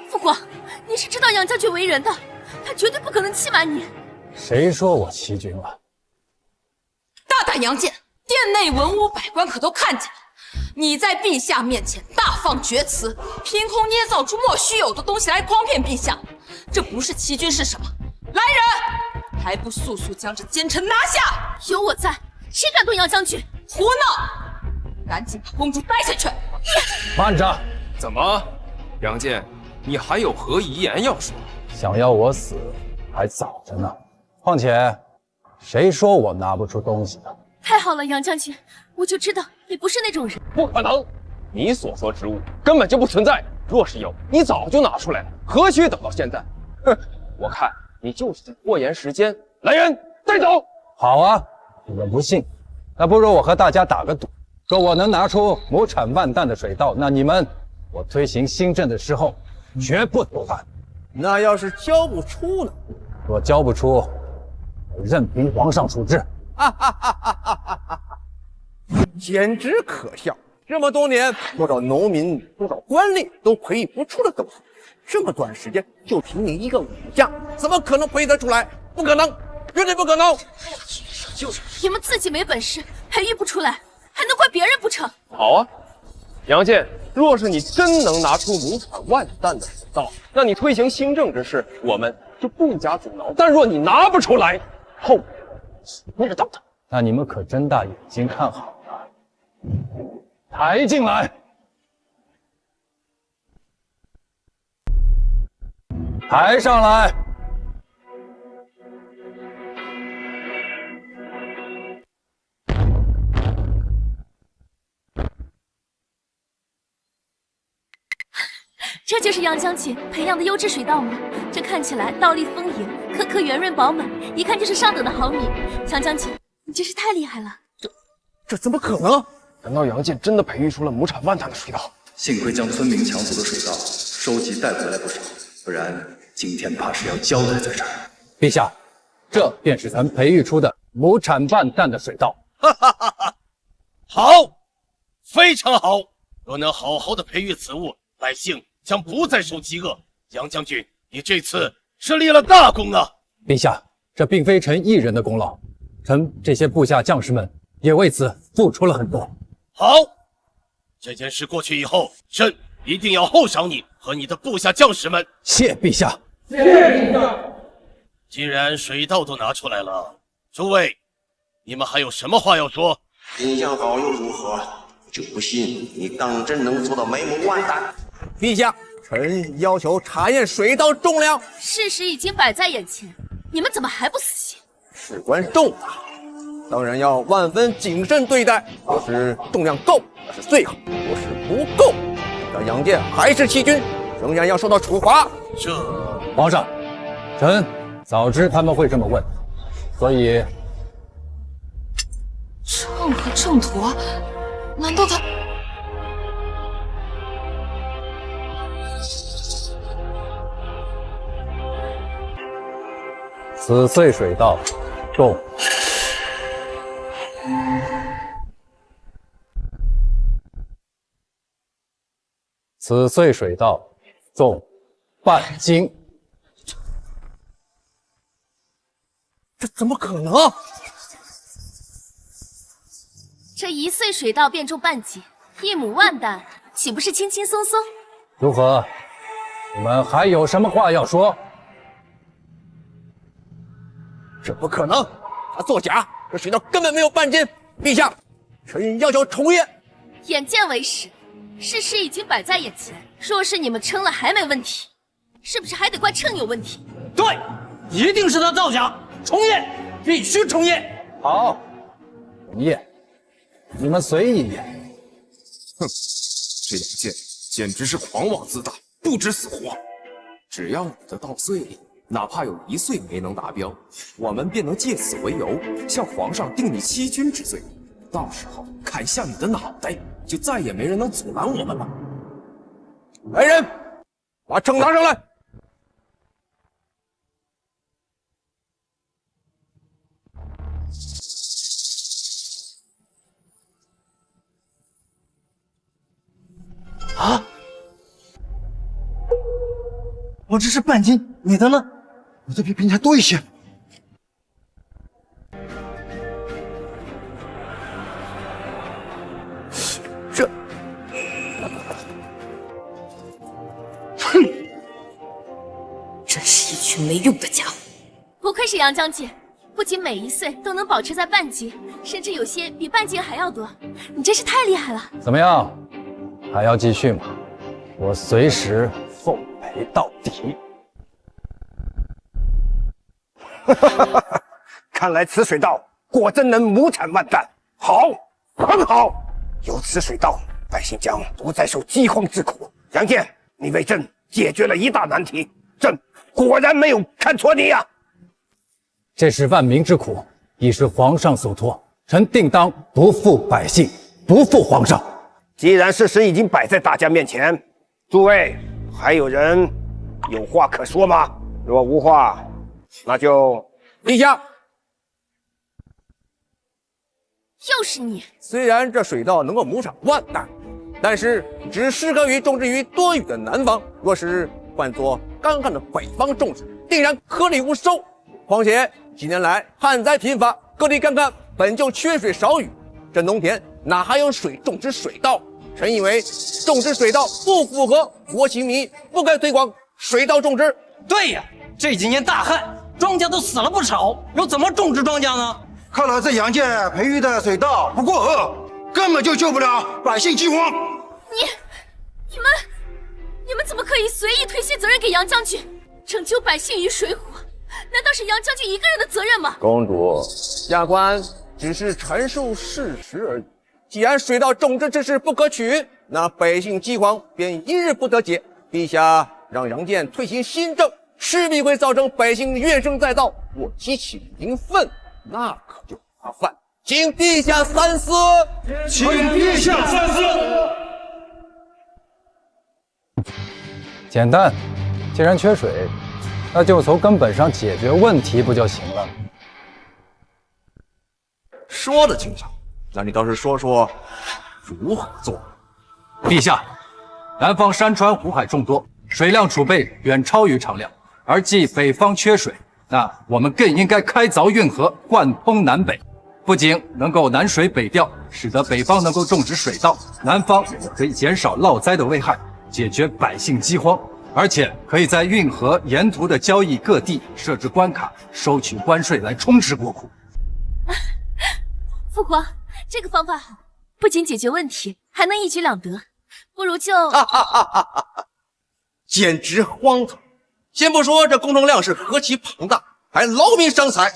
父皇，你是知道杨将军为人的，他绝对不可能欺瞒你。谁说我欺君了？大胆杨坚，殿内文武百官可都看见了，你在陛下面前大放厥词，凭空捏造出莫须有的东西来诓骗陛下，这不是欺君是什么？来人，还不速速将这奸臣拿下！有我在，谁敢动杨将军？胡闹！赶紧把公主带下去！慢着，怎么，杨健，你还有何遗言要说？想要我死还早着呢。况且，谁说我拿不出东西的？太好了，杨将军，我就知道你不是那种人。不可能，你所说之物根本就不存在。若是有，你早就拿出来了，何须等到现在？哼，我看你就是在拖延时间。来人，带走！好啊，你们不信，那不如我和大家打个赌，说我能拿出亩产万担的水稻，那你们我推行新政的时候绝不多犯。那要是交不出呢？若交不出，我任凭皇上处置。简直可笑！这么多年，多少农民、多少官吏都培育不出的东西，这么短时间就凭你一个武将，怎么可能培育得出来？不可能，绝对不可能！你们自己没本事，培育不出来，还能怪别人不成？好啊，杨健，若是你真能拿出亩产万担的水稻，那你推行新政之事，我们就不加阻挠。但若你拿不出来，后果知道的。那你们可睁大眼睛看好了，抬进来，抬上来。这就是杨将军培养的优质水稻吗？这看起来稻粒丰盈，颗颗圆润饱满，一看就是上等的好米。杨将军，你真是太厉害了！这怎么可能？难道杨健真的培育出了亩产万担的水稻？幸亏将村民抢走的水稻收集带回来不少，不然今天怕是要交代在这儿。陛下，这便是咱培育出的亩产万担的水稻。哈哈哈哈！好，非常好。若能好好的培育此物，百姓将不再受饥饿。杨将军，你这次是立了大功啊！陛下，这并非臣一人的功劳，臣这些部下将士们也为此付出了很多。好，这件事过去以后，朕一定要厚赏你和你的部下将士们。谢陛下。谢陛下。既然水稻都拿出来了，诸位，你们还有什么话要说？品相好又如何？就不信你当真能做到每亩万担。陛下，臣要求查验水稻重量。事实已经摆在眼前，你们怎么还不死心？事关重大，当然要万分谨慎对待。若是重量够，那是最好；若是不够，那杨健还是欺君，仍然要受到处罚。这，皇上，臣早知他们会这么问，所以秤和秤砣，难道他？此穗水稻重此穗水稻重半斤。这怎么可能？这一穗水稻便重半斤，1亩万担，岂不是轻轻松松？如何？你们还有什么话要说？这不可能，他作假，这水稻根本没有半斤。陛下，臣要求重验。眼见为实，事实已经摆在眼前。若是你们称了还没问题，是不是还得怪秤有问题？对，一定是他造假，重验，必须重验。好，重验，你们随意验。哼，这杨健简直是狂妄自大，不知死活。只要你的稻穗里哪怕有1穗没能达标，我们便能借此为由向皇上定你欺君之罪。到时候砍下你的脑袋，就再也没人能阻拦我们了。来人，把秤拿上来。啊！我这是半斤，你的呢？我的比别人还多一些。群没用的家伙。不愧是杨将军，不仅每1岁都能保持在半级，甚至有些比半级还要多，你真是太厉害了。怎么样，还要继续吗？我随时奉陪到底。看来此水稻果真能亩产万担，好，很好。有此水稻，百姓将不再受饥荒之苦。杨健，你为朕解决了一大难题，朕果然没有看错你呀。这是万民之苦，亦是皇上所托，臣定当不负百姓，不负皇上。既然事实已经摆在大家面前，诸位还有人有话可说吗？若无话，那就陛下。又是你！虽然这水稻能够亩产万担，但是只适合于种植于多雨的南方。若是换作干旱的北方种植，定然颗粒无收。况且几年来旱灾频发，各地干旱本就缺水少雨，这农田哪还有水种植水稻？臣以为种植水稻不符合国情民意，不该推广水稻种植。对呀，这几年大旱，庄稼都死了不少，又怎么种植庄稼呢？看来这杨健培育的水稻不过河，根本就救不了百姓饥荒。你们怎么可以随意推卸责任给杨将军？拯救百姓于水火，难道是杨将军一个人的责任吗？公主，下官只是陈述事实而已。既然水稻种植之事不可取，那百姓饥荒便一日不得解。陛下让杨健推行新政，势必会造成百姓怨声载道，我激起民愤，那可就麻烦。请陛下三思，请陛下三思。简单，既然缺水，那就从根本上解决问题不就行了？说的轻巧，那你倒是说说如何做？陛下，南方山川湖海众多，水量储备远超于常量，而既北方缺水，那我们更应该开凿运河，贯通南北，不仅能够南水北调，使得北方能够种植水稻，南方可以减少涝灾的危害，解决百姓饥荒，而且可以在运河沿途的交易各地设置关卡，收取关税来充实国库。父皇，这个方法好，不仅解决问题，还能一举两得。不如就……简直荒唐！先不说这工程量是何其庞大，还劳民伤财。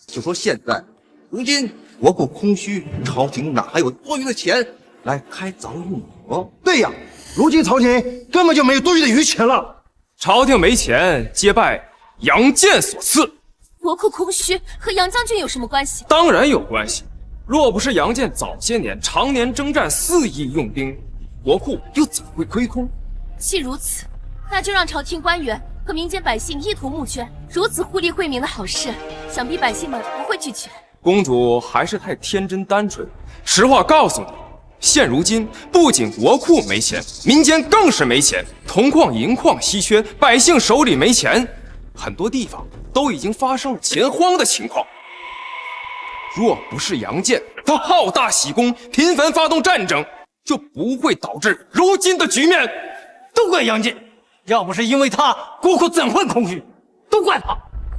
就说现在，如今国库空虚，朝廷哪还有多余的钱来开凿运河？对呀，如今朝廷根本就没有多余的余钱了。朝廷没钱，皆拜杨健所赐。国库空虚和杨将军有什么关系？当然有关系。若不是杨健早些年常年征战4亿用兵，国库又怎会亏空？既如此，那就让朝廷官员和民间百姓一同募捐，如此互利惠民的好事，想必百姓们不会拒绝。公主还是太天真单纯。实话告诉你，现如今不仅国库没钱，民间更是没钱，铜矿银矿稀缺，百姓手里没钱，很多地方都已经发生了钱荒的情况。若不是杨健，他好大喜功，频繁发动战争，就不会导致如今的局面。都怪杨健，要不是因为他，国库怎会空虚？都怪他。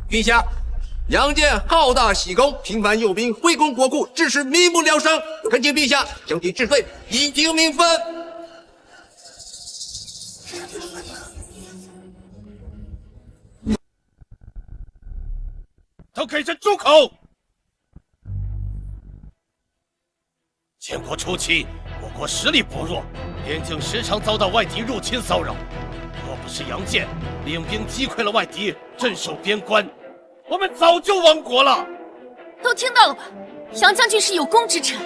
陛下，杨健好大喜功，频繁诱兵，挥空国库，致使民不聊生。恳请陛下将其治罪，以平民愤。都给朕住口！建国初期，我国实力薄弱，边境时常遭到外敌入侵骚扰。若不是杨健领兵击溃了外敌，镇守边关，我们早就亡国了。都听到了吧？杨将军是有功之臣，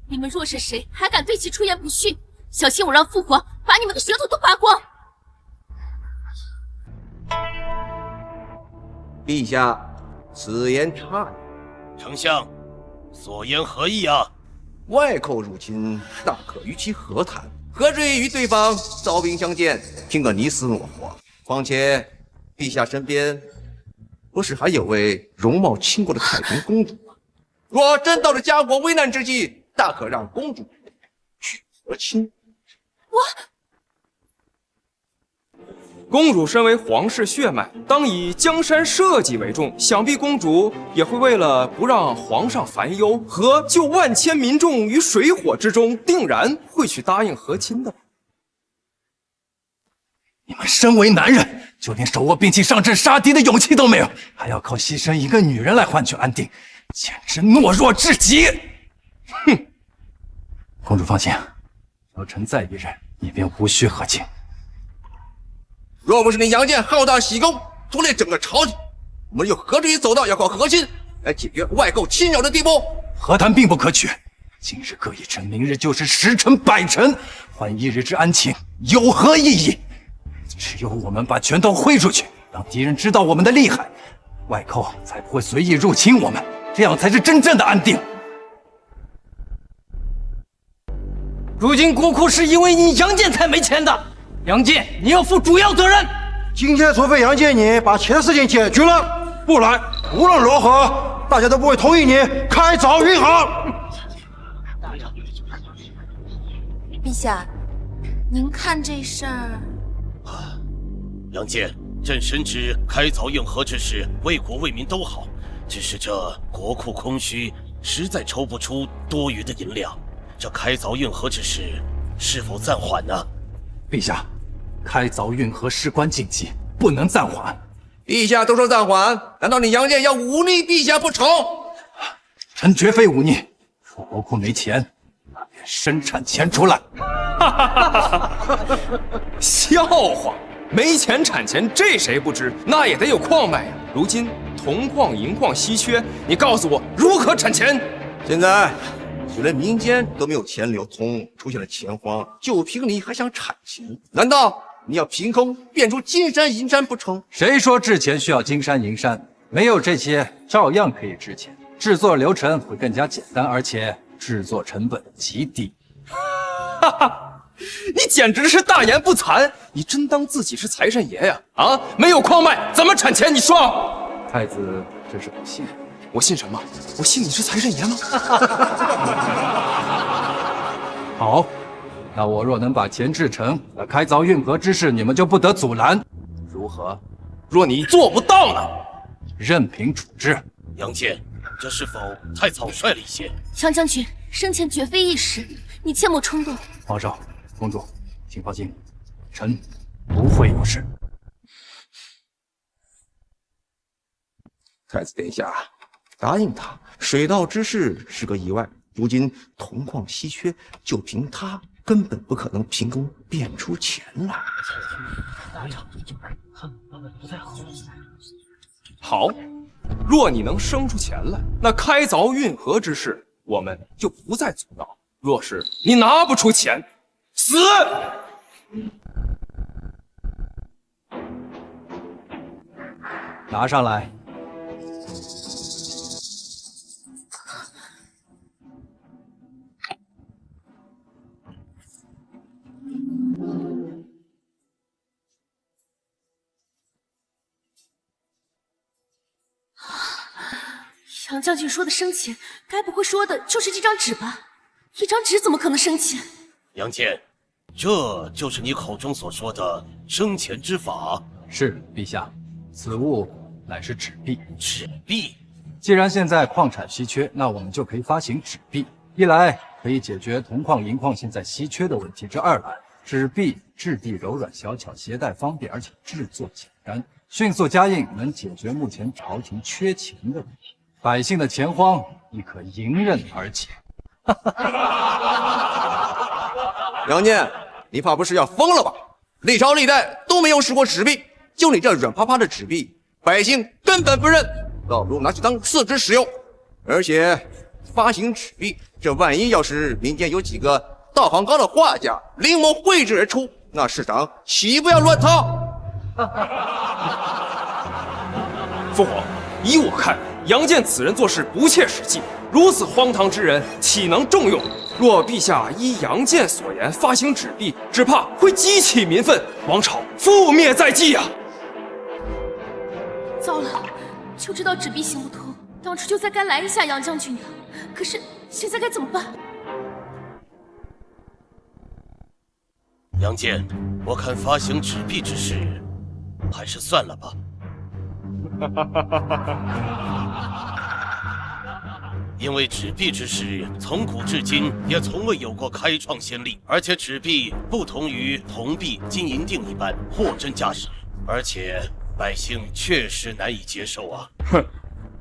你们若是谁还敢对其出言不逊，小心我让父皇把你们的舌头都拔光！陛下，此言差矣。丞相，所言何意啊？外寇入侵，大可与其和谈，何至于与对方招兵相见，拼个你死我活？况且，陛下身边不是还有位容貌倾国的太平公主吗？若真到了家国危难之际，大可让公主去和亲。公主身为皇室血脉，当以江山社稷为重，想必公主也会为了不让皇上烦忧和救万千民众于水火之中，定然会去答应和亲的。你们身为男人，就连手握兵器上阵杀敌的勇气都没有，还要靠牺牲一个女人来换取安定，简直懦弱至极！哼！公主放心，有臣在一日，你便无需和亲。若不是你杨戬好大喜功，拖累整个朝廷，我们又何至于走到要靠和亲来解决外寇侵扰的地步？和谈并不可取，今日各一臣，明日就是10臣100臣，换一日之安情，有何意义？只有我们把拳头挥出去，让敌人知道我们的厉害，外寇才不会随意入侵我们，这样才是真正的安定。如今国库是因为你杨戬才没钱的，杨戬，你要负主要责任。今天除非杨戬你把钱事情解决了，不然无论如何，大家都不会同意你开凿运河。陛下，您看这事儿。杨戬，朕深知开凿运河之事为国为民都好，只是这国库空虚，实在筹不出多余的银两。这开凿运河之事是否暂缓呢？陛下，开凿运河事关紧急，不能暂缓。陛下都说暂缓，难道你杨戬要忤逆陛下不成？臣绝非忤逆，若国库没钱，那便生产钱出来。笑话！没钱产钱，这谁不知？那也得有矿脉呀。如今铜矿、银矿稀缺，你告诉我如何产钱？现在就连民间都没有钱流通，出现了钱荒，就凭你还想产钱？难道你要凭空变出金山银山不成？谁说制钱需要金山银山？没有这些，照样可以制钱，制作流程会更加简单，而且制作成本极低。哈哈！你简直是大言不惭！你真当自己是财神爷呀？啊，没有矿脉怎么产钱？你说？太子真是不信。我信什么？我信你是财神爷吗？好，那我若能把钱制成，那开凿运河之事你们就不得阻拦，如何？若你做不到呢？任凭处置。杨戬，这是否太草率了一些？杨将军生前绝非一时，你切莫冲动。皇上。公主，请放心，臣不会有事。太子殿下，答应他，水稻之事是个意外。如今铜矿稀缺，就凭他根本不可能凭空变出钱来。好，若你能生出钱来，那开凿运河之事我们就不再阻挠。若是你拿不出钱，死！拿上来。杨将军说的生钱，该不会说的就是这张纸吧？一张纸怎么可能生钱？杨戬，这就是你口中所说的生钱之法？是，陛下，此物乃是纸币。纸币？既然现在矿产稀缺，那我们就可以发行纸币。一来可以解决铜矿、银矿现在稀缺的问题；之二来，纸币质地柔软、小巧，携带方便，而且制作简单，迅速加印，能解决目前朝廷缺钱的问题。百姓的钱荒亦可迎刃而解。杨戬，你怕不是要疯了吧？历朝历代都没有使过纸币，就你这软趴趴的纸币，百姓根本不认，倒不如拿去当厕纸使用。而且发行纸币，这万一要是民间有几个道行高的画家临摹绘制而出，那市场岂不要乱套？父皇，依我看，杨戬此人做事不切实际，如此荒唐之人，岂能重用？若陛下依杨戬所言发行纸币，只怕会激起民愤，王朝覆灭在即呀！糟了，就知道纸币行不通，当初就再该来一下杨将军呀。可是现在该怎么办？杨戬，我看发行纸币之事，还是算了吧。因为纸币之事，从古至今也从未有过开创先例，而且纸币不同于铜币、金银锭一般货真价实，而且百姓确实难以接受啊！哼，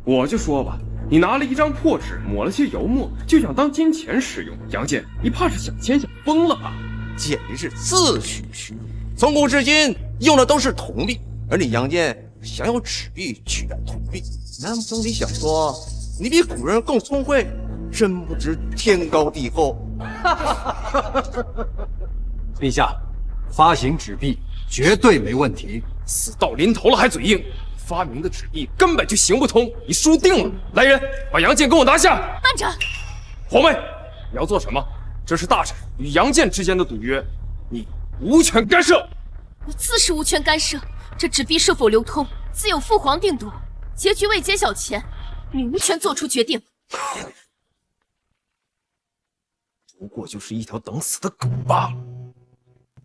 我就说吧，你拿了一张破纸，抹了些油墨，就想当金钱使用，杨戬，你怕是想钱想疯了吧？简直是自诩虚荣！从古至今用的都是铜币，而你杨戬想用纸币取代铜币，难不成你想说你比古人更聪慧？真不知天高地厚！陛下，发行纸币绝对没问题。死到临头了还嘴硬，发明的纸币根本就行不通，你输定了！来人，把杨戬给我拿下！慢着，皇妹，你要做什么？这是大臣与杨戬之间的赌约，你无权干涉。我自是无权干涉，这纸币是否流通，自有父皇定夺。结局未揭晓前，你无权做出决定。不过就是一条等死的狗罢了。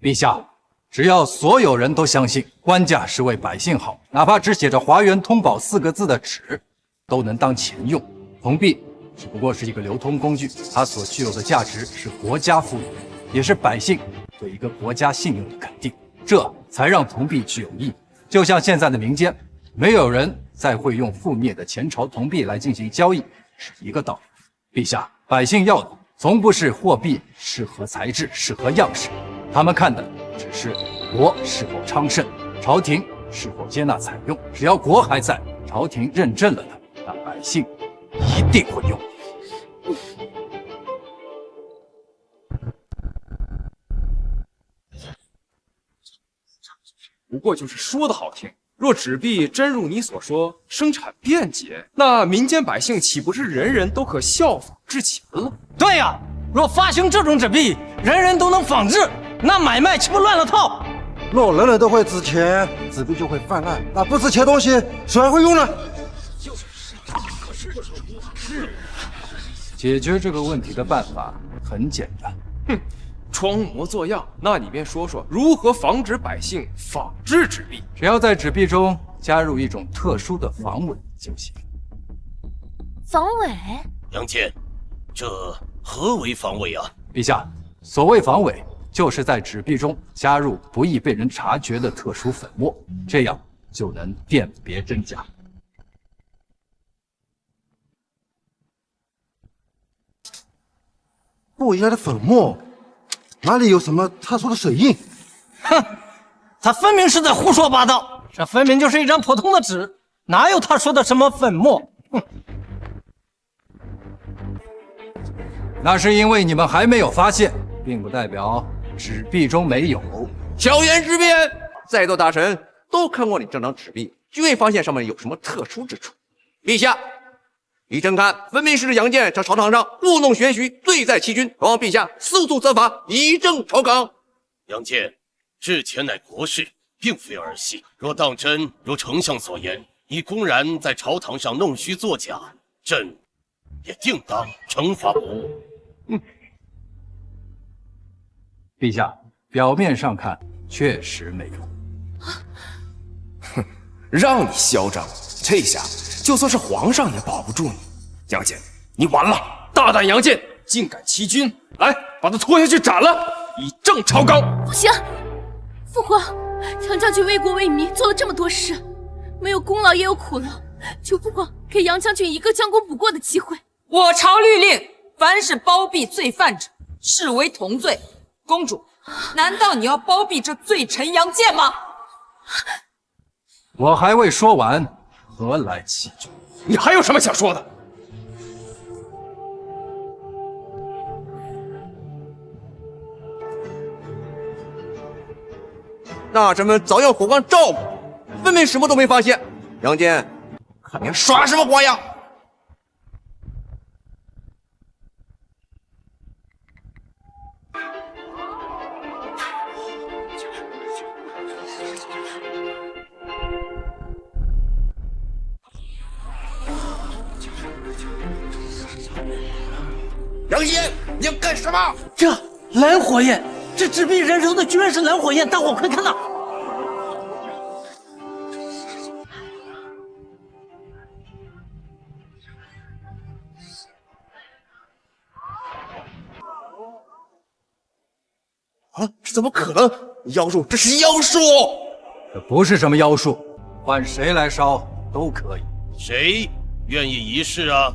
陛下，只要所有人都相信官家是为百姓好，哪怕只写着华元通宝4个字的纸，都能当钱用。铜币只不过是一个流通工具，它所具有的价值是国家赋予的，也是百姓对一个国家信用的肯定，这才让铜币具有意义。就像现在的民间，没有人再会用覆灭的前朝铜币来进行交易，是一个道理。陛下，百姓要的从不是货币适合材质、适合样式，他们看的只是国是否昌盛，朝廷是否接纳采用。只要国还在，朝廷认证了的，那百姓一定会用。不过就是说的好听，若纸币真如你所说生产便捷，那民间百姓岂不是人人都可效仿制钱了？对呀，若发行这种纸币，人人都能仿制，那买卖岂不乱了套？若人人都会值钱，纸币就会泛滥，那不值钱的东西谁还会用呢？解决这个问题的办法很简单。哼，装模作样，那你便说说如何防止百姓仿制纸币？只要在纸币中加入一种特殊的防伪就行。防伪？杨戬，这何为防伪啊？陛下，所谓防伪，就是在纸币中加入不易被人察觉的特殊粉末，这样就能辨别真假。不一样的粉末，哪里有什么特殊的水印？哼，他分明是在胡说八道，这分明就是一张普通的纸，哪有他说的什么粉末？哼，那是因为你们还没有发现，并不代表纸币中没有。小言之辩，在座大臣都看过你这张纸币，均未发现上面有什么特殊之处。陛下，依朕看，分明是杨戬在朝堂上故弄玄虚，罪在欺君，望陛下速速责罚，以正朝纲。杨戬，制钱乃国事，并非儿戏。若当真如丞相所言，你公然在朝堂上弄虚作假，朕也定当惩罚不误。陛下，表面上看确实没有。哼，让你嚣张，这下就算是皇上也保不住你。杨戬，你完了！大胆杨戬，竟敢欺君！来，把他拖下去斩了，以正朝纲。不行，父皇，杨将军为国为民做了这么多事，没有功劳也有苦劳，求父皇给杨将军一个将功补过的机会。我朝律令，凡是包庇罪犯者，视为同罪。公主，难道你要包庇这罪臣杨戬吗？我还未说完，何来欺君？你还有什么想说的？大臣们早有火光照顾，分明什么都没发现。杨戬，看你耍什么花样！杨戬，你要干什么？这蓝火焰，这纸币燃烧的居然是蓝火焰！大伙快看呐！啊，这怎么可能？妖术，这是妖术！这不是什么妖术，换谁来烧都可以。谁愿意一试啊？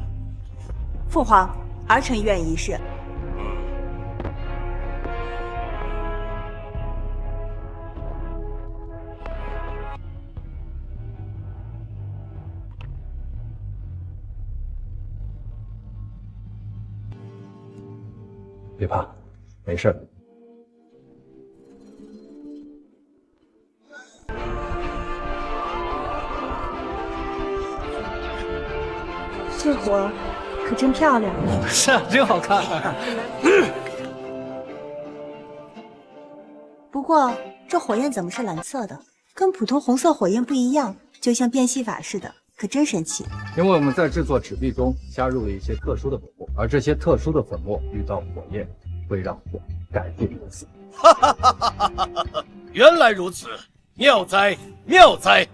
父皇，儿臣愿意一试。别怕，没事。这火可真漂亮。是啊，真好看。不过这火焰怎么是蓝色的？跟普通红色火焰不一样，就像变戏法似的，可真神奇。因为我们在制作纸币中加入了一些特殊的粉末，而这些特殊的粉末遇到火焰，会让火改变颜色。原来如此，妙哉妙哉！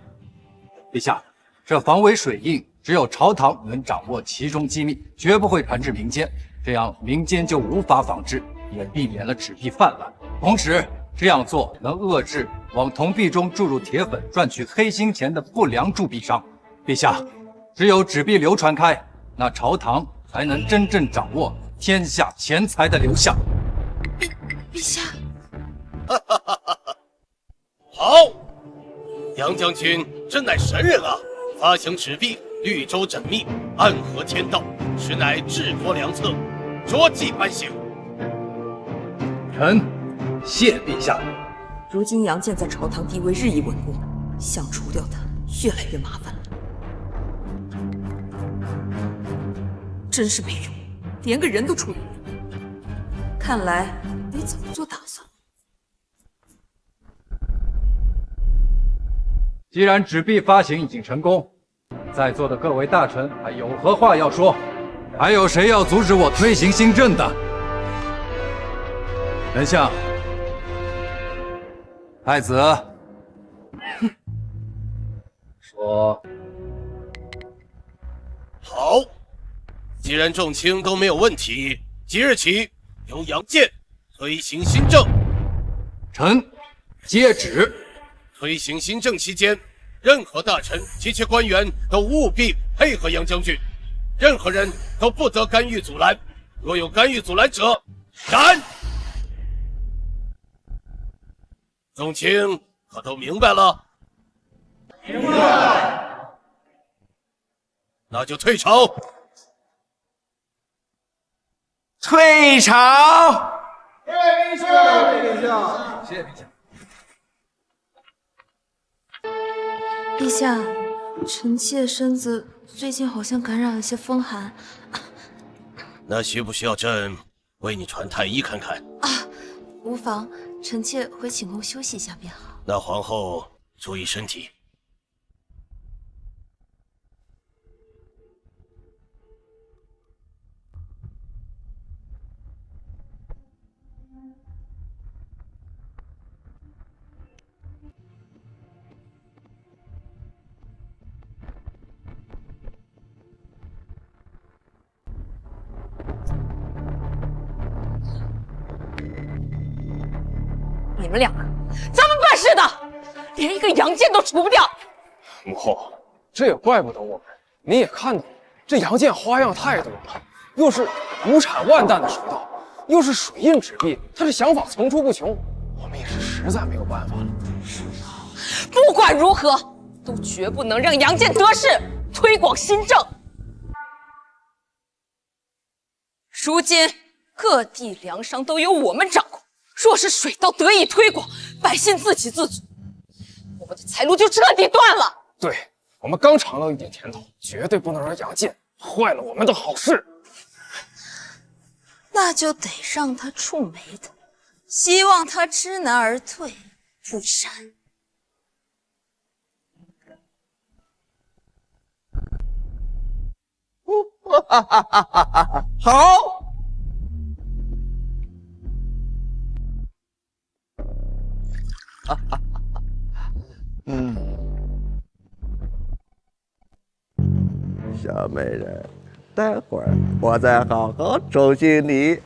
陛下，这防伪水印只有朝堂能掌握其中机密，绝不会传至民间，这样民间就无法仿制，也避免了纸币泛滥。同时，这样做能遏制往铜币中注入铁粉赚取黑心钱的不良铸币商。陛下，只有纸币流传开，那朝堂才能真正掌握天下钱财的流向。陛下，好，杨将军真乃神人啊！发行纸币，绿洲缜密，暗合天道，实乃治国良策，着即颁行。臣谢陛下。如今杨建在朝堂地位日益稳固，想除掉他越来越麻烦了。真是没用，连个人都处理不了。看来得怎么做打算？既然纸币发行已经成功，在座的各位大臣还有何话要说？还有谁要阻止我推行新政的？丞相，太子，说。好，既然众卿都没有问题，即日起由杨建推行新政。臣接旨。推行新政期间，任何大臣及其官员都务必配合杨将军，任何人都不得干预阻拦，若有干预阻拦者，斩！众卿可都明白了？明白。那就退朝。退朝。谢陛下，陛下，谢谢陛下。陛下，臣妾身子最近好像感染了些风寒。那需不需要朕为你传太医看看？啊，无妨，臣妾回寝宫休息一下便好。那皇后注意身体。你们两个怎么办事的？连一个杨建都除不掉。母后，这也怪不得我们。你也看到，这杨建花样太多了，又是无产万担的水稻，又是水印纸币，他这想法层出不穷，我们也是实在没有办法了。不管如何，都绝不能让杨建得势，推广新政。如今各地粮商都由我们掌控。若是水稻得以推广，百姓自给自足，我们的财路就彻底断了。对，我们刚尝到一点甜头，绝对不能让杨建坏了我们的好事。那就得让他触霉头，希望他知难而退，不然。好。小美人，待会儿我再好好宠幸你。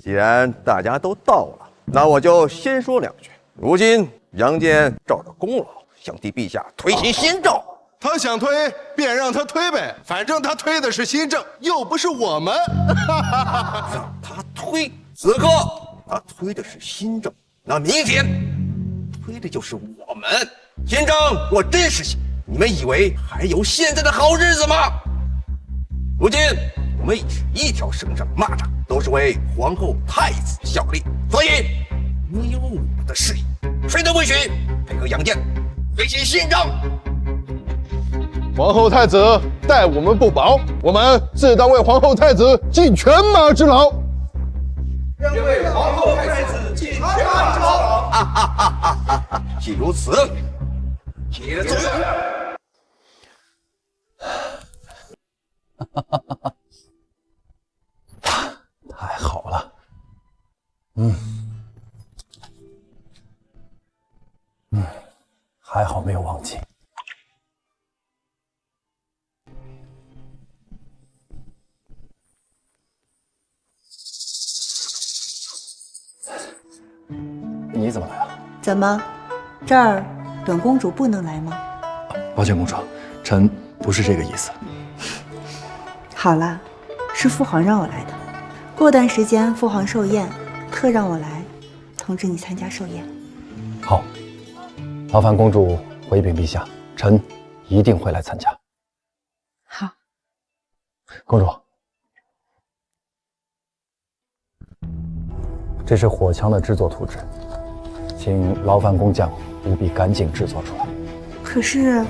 既然大家都到了，那我就先说两句。如今杨坚照着功劳，想替陛下推行新政。他想推，便让他推呗，反正他推的是新政，又不是我们。让他推，此刻他推的是新政，那明天推的就是我们。新政我真实行，你们以为还有现在的好日子吗？如今我们已是一条绳上蚂蚱，都是为皇后太子效力，所以没有我的事宜，谁都不许配合杨坚推行新政。皇后太子待我们不薄，我们自当为皇后太子尽犬马之劳。愿为皇后太子尽犬马之劳。哈哈哈哈哈！既如此，接着奏乐。太好了，还好没有忘记。你怎么来了？怎么，这儿本公主不能来吗？抱歉，公主，臣不是这个意思。好了，是父皇让我来的。过段时间父皇寿宴，特让我来通知你参加寿宴。好，劳烦公主回禀陛下，臣一定会来参加。好，公主，这是火枪的制作图纸，请劳烦工匠务必赶紧制作出来。可是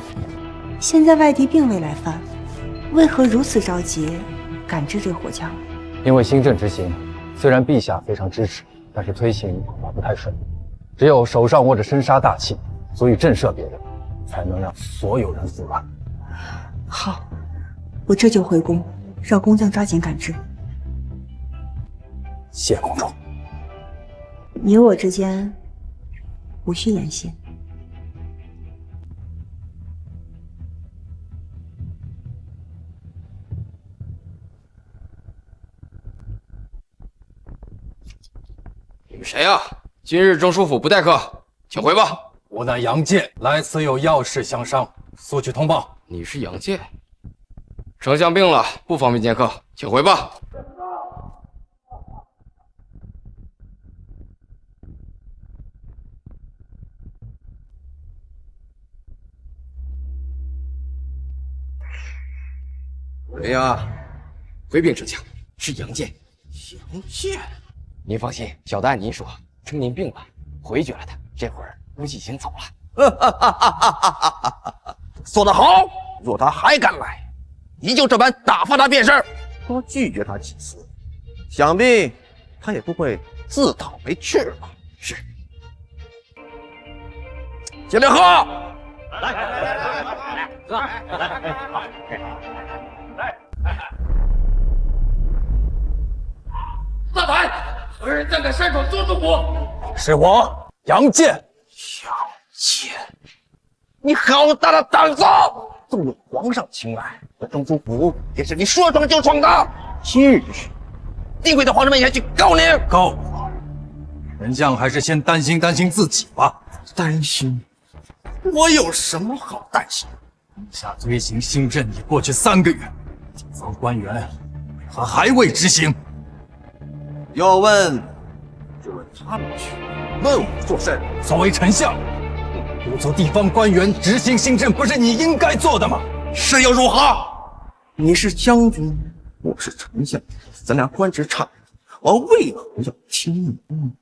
现在外敌并未来犯，为何如此着急赶制这火枪？因为新政执行，虽然陛下非常支持，但是推行恐怕不太顺利。只有手上握着生杀大器，足以震慑别人，才能让所有人服软。好，我这就回宫，让工匠抓紧赶制。谢公主。你我之间无需言谢。谁呀？今日中书府不待客，请回吧。我乃杨坚，来此有要事相商，速去通报。你是杨坚？丞相病了，不方便见客，请回吧。谁呀？回禀丞相，是杨坚。杨坚。您放心，小的按您说，称您病了，回绝了他，这会儿估计已经走了。说得好，若他还敢来，你就这般打发他便是。多拒绝他几次，想必他也不会自讨没趣吧？是。接着喝。来，喝，大胆！何人胆敢擅闯中书府？是我杨坚。杨坚，你好大的胆子！纵有皇上青睐，这中书府也是你说闯就闯的。今日定会在皇上面前去告你。够！丞相还是先担心担心自己吧。担心？我有什么好担心？陛下推行新政已过去3个月，地方官员为何还未执行？要问就问他们去，问我做甚？作为丞相，督促地方官员执行新政，不是你应该做的吗？是又如何？你是将军，我是丞相，咱俩官职差，我为何要听你？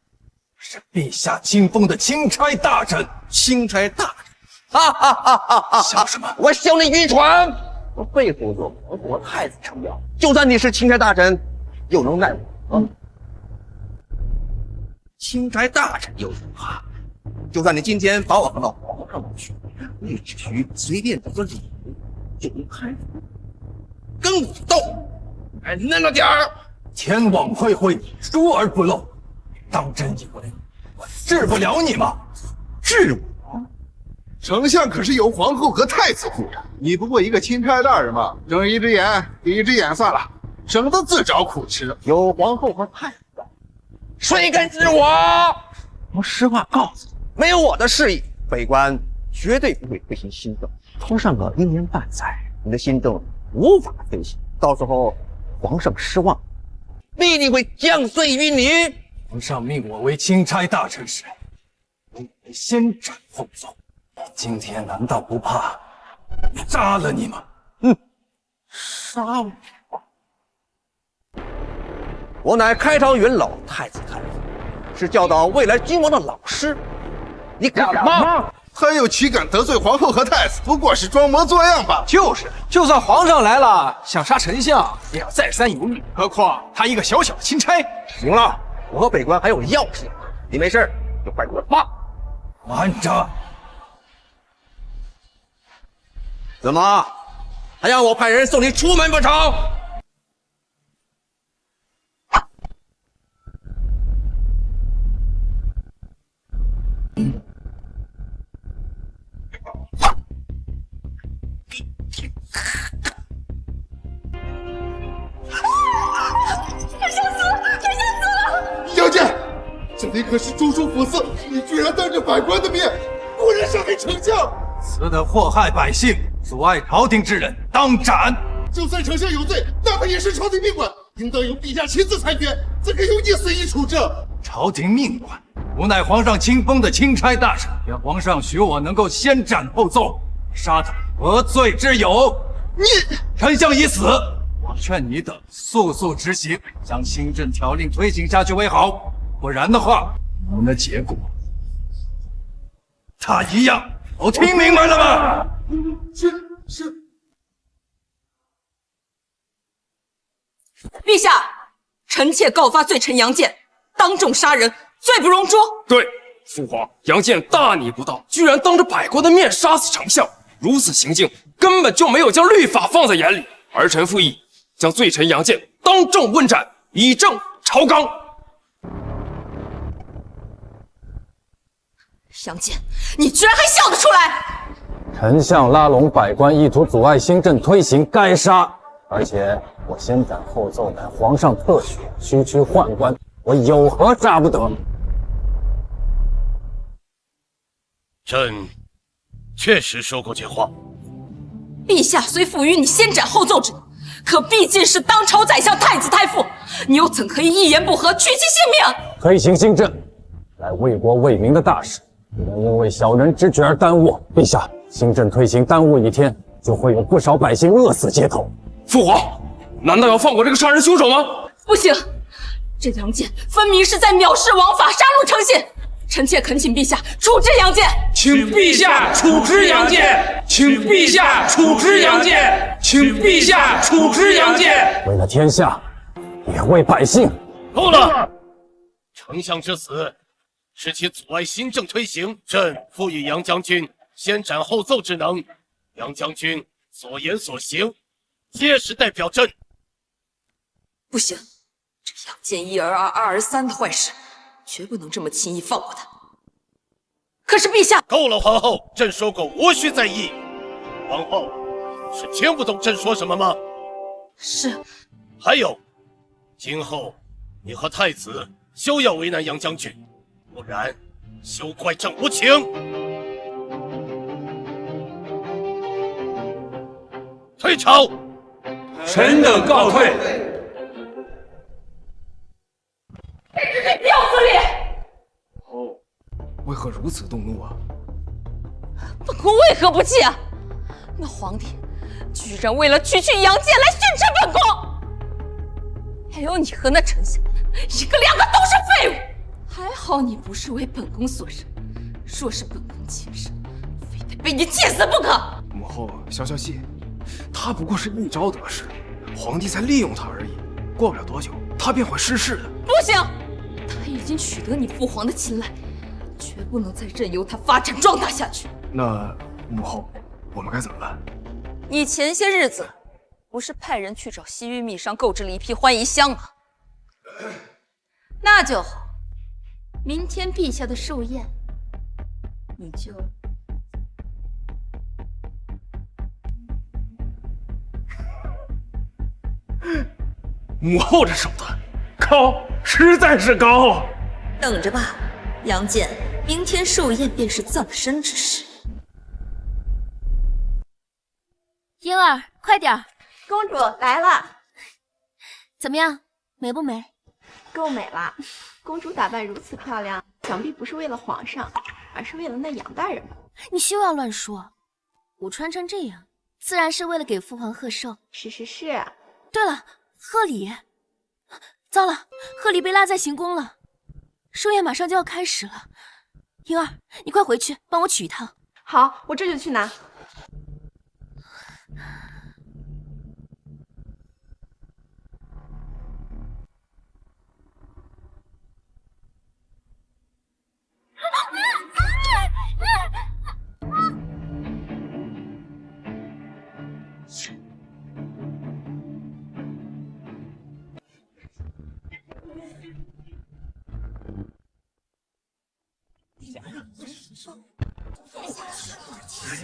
是陛下亲封的钦差大臣。钦差大臣？哈哈哈哈哈！笑什么？我笑你愚蠢！我背后做皇国太子撑腰，就算你是钦差大臣，又能奈我？钦差大臣又如何？就算你今天把我放到皇上那去，你只需随便找个理由就能开除。跟我斗，还嫩了点儿。天网恢恢，疏而不漏。当真以为我治不了你吗？治我？丞相可是有皇后和太子护着，你不过一个钦差大人嘛，睁一只眼闭一只眼算了，省得自找苦吃。有皇后和太子，谁敢治我？我实话告诉你，没有我的示意，北关绝对不会推行新政。拖上个1年半载，你的新政无法推行，到时候皇上失望，必定会降罪于你。皇上命我为钦差大臣时，我先斩后奏。今天难道不怕杀了你吗？杀我！我乃开朝元老太子太傅，是教导未来君王的老师。你敢吗？他有岂敢得罪皇后和太子？不过是装模作样罢了。就是，就算皇上来了，想杀丞相也要再三犹豫。何况他一个小小的钦差。行了，我和北关还有要事，你没事就快滚吧。慢着！怎么，还要我派人送你出门不成？杨戬，这里可是中书府司，你居然当着百官的面误认上给丞相！此等祸害百姓、阻碍朝廷之人，当斩！就算丞相有罪，那他也是朝廷命官，应当由陛下亲自裁决，怎可由你随意处置？朝廷命官，无奈皇上亲封的钦差大臣，愿皇上许我能够先斩后奏，杀他何罪之有？你丞相已死，我劝你等速速执行，将新政条令推行下去为好，不然的话，我们的结果他一样。都听明白了吗？是。陛下，臣妾告发罪臣杨戬当众杀人，罪不容诛。对，父皇，杨戬大逆不道，居然当着百官的面杀死丞相，如此行径根本就没有将律法放在眼里。儿臣复议，将罪臣杨戬当众问斩，以正朝纲。杨戬，你居然还笑得出来！丞相拉拢百官，意图阻碍新政推行，该杀。而且我先斩后奏乃皇上特许，区区宦官，我有何杀不得？朕确实说过这话。陛下虽赋予你先斩后奏之能，可毕竟是当朝宰相太子太傅，你又怎可以一言不合取其性命？推行新政，乃为国为民的大事，不能因为小人之举而耽误。陛下，新政推行耽误一天，就会有不少百姓饿死街头。父皇，难道要放过这个杀人凶手吗？不行，这杨戬分明是在藐视王法，杀戮诚信。臣妾恳请陛下处置杨戬，请陛下处置杨戬，请陛下处置杨戬，请陛下处置杨戬。为了天下，也为百姓。够了！丞相之死是其阻碍新政推行，朕赋予杨将军先斩后奏之能。杨将军所言所行，皆是代表朕。不行，这杨戬1而2，2而3的坏事，绝不能这么轻易放过他。可是陛下，够了，皇后，朕说过无需在意。皇后是听不懂朕说什么吗？是。还有，今后你和太子休要为难杨将军，不然休怪朕无情。退朝！臣等告退。要死你！为何如此动怒啊？本宫为何不气啊？那皇帝居然为了区区杨戬来训斥本宫！还有你和那丞相，一个两个都是废物！还好你不是为本宫所生，若是本宫亲生，非得被你气死不可！母后消消气，他不过是一朝得势，皇帝才利用他而已。过不了多久，他便会失势的。不行，他已经取得你父皇的青睐，绝不能再任由他发展壮大下去。那母后，我们该怎么办？你前些日子不是派人去找西域密商购置了一批欢宜香吗？那就好，明天陛下的寿宴，你就母后这手段高。实在是高。等着吧，杨戬，明天寿宴便是葬身之时。婴儿，快点儿！公主来了，怎么样，美不美？够美了。公主打扮如此漂亮，想必不是为了皇上，而是为了那杨大人吧？你休要乱说，我穿成这样，自然是为了给父皇贺寿。是。对了，贺礼。糟了，贺礼被拉在行宫了，寿宴马上就要开始了。婴儿，你快回去帮我取一趟。好，我这就去拿。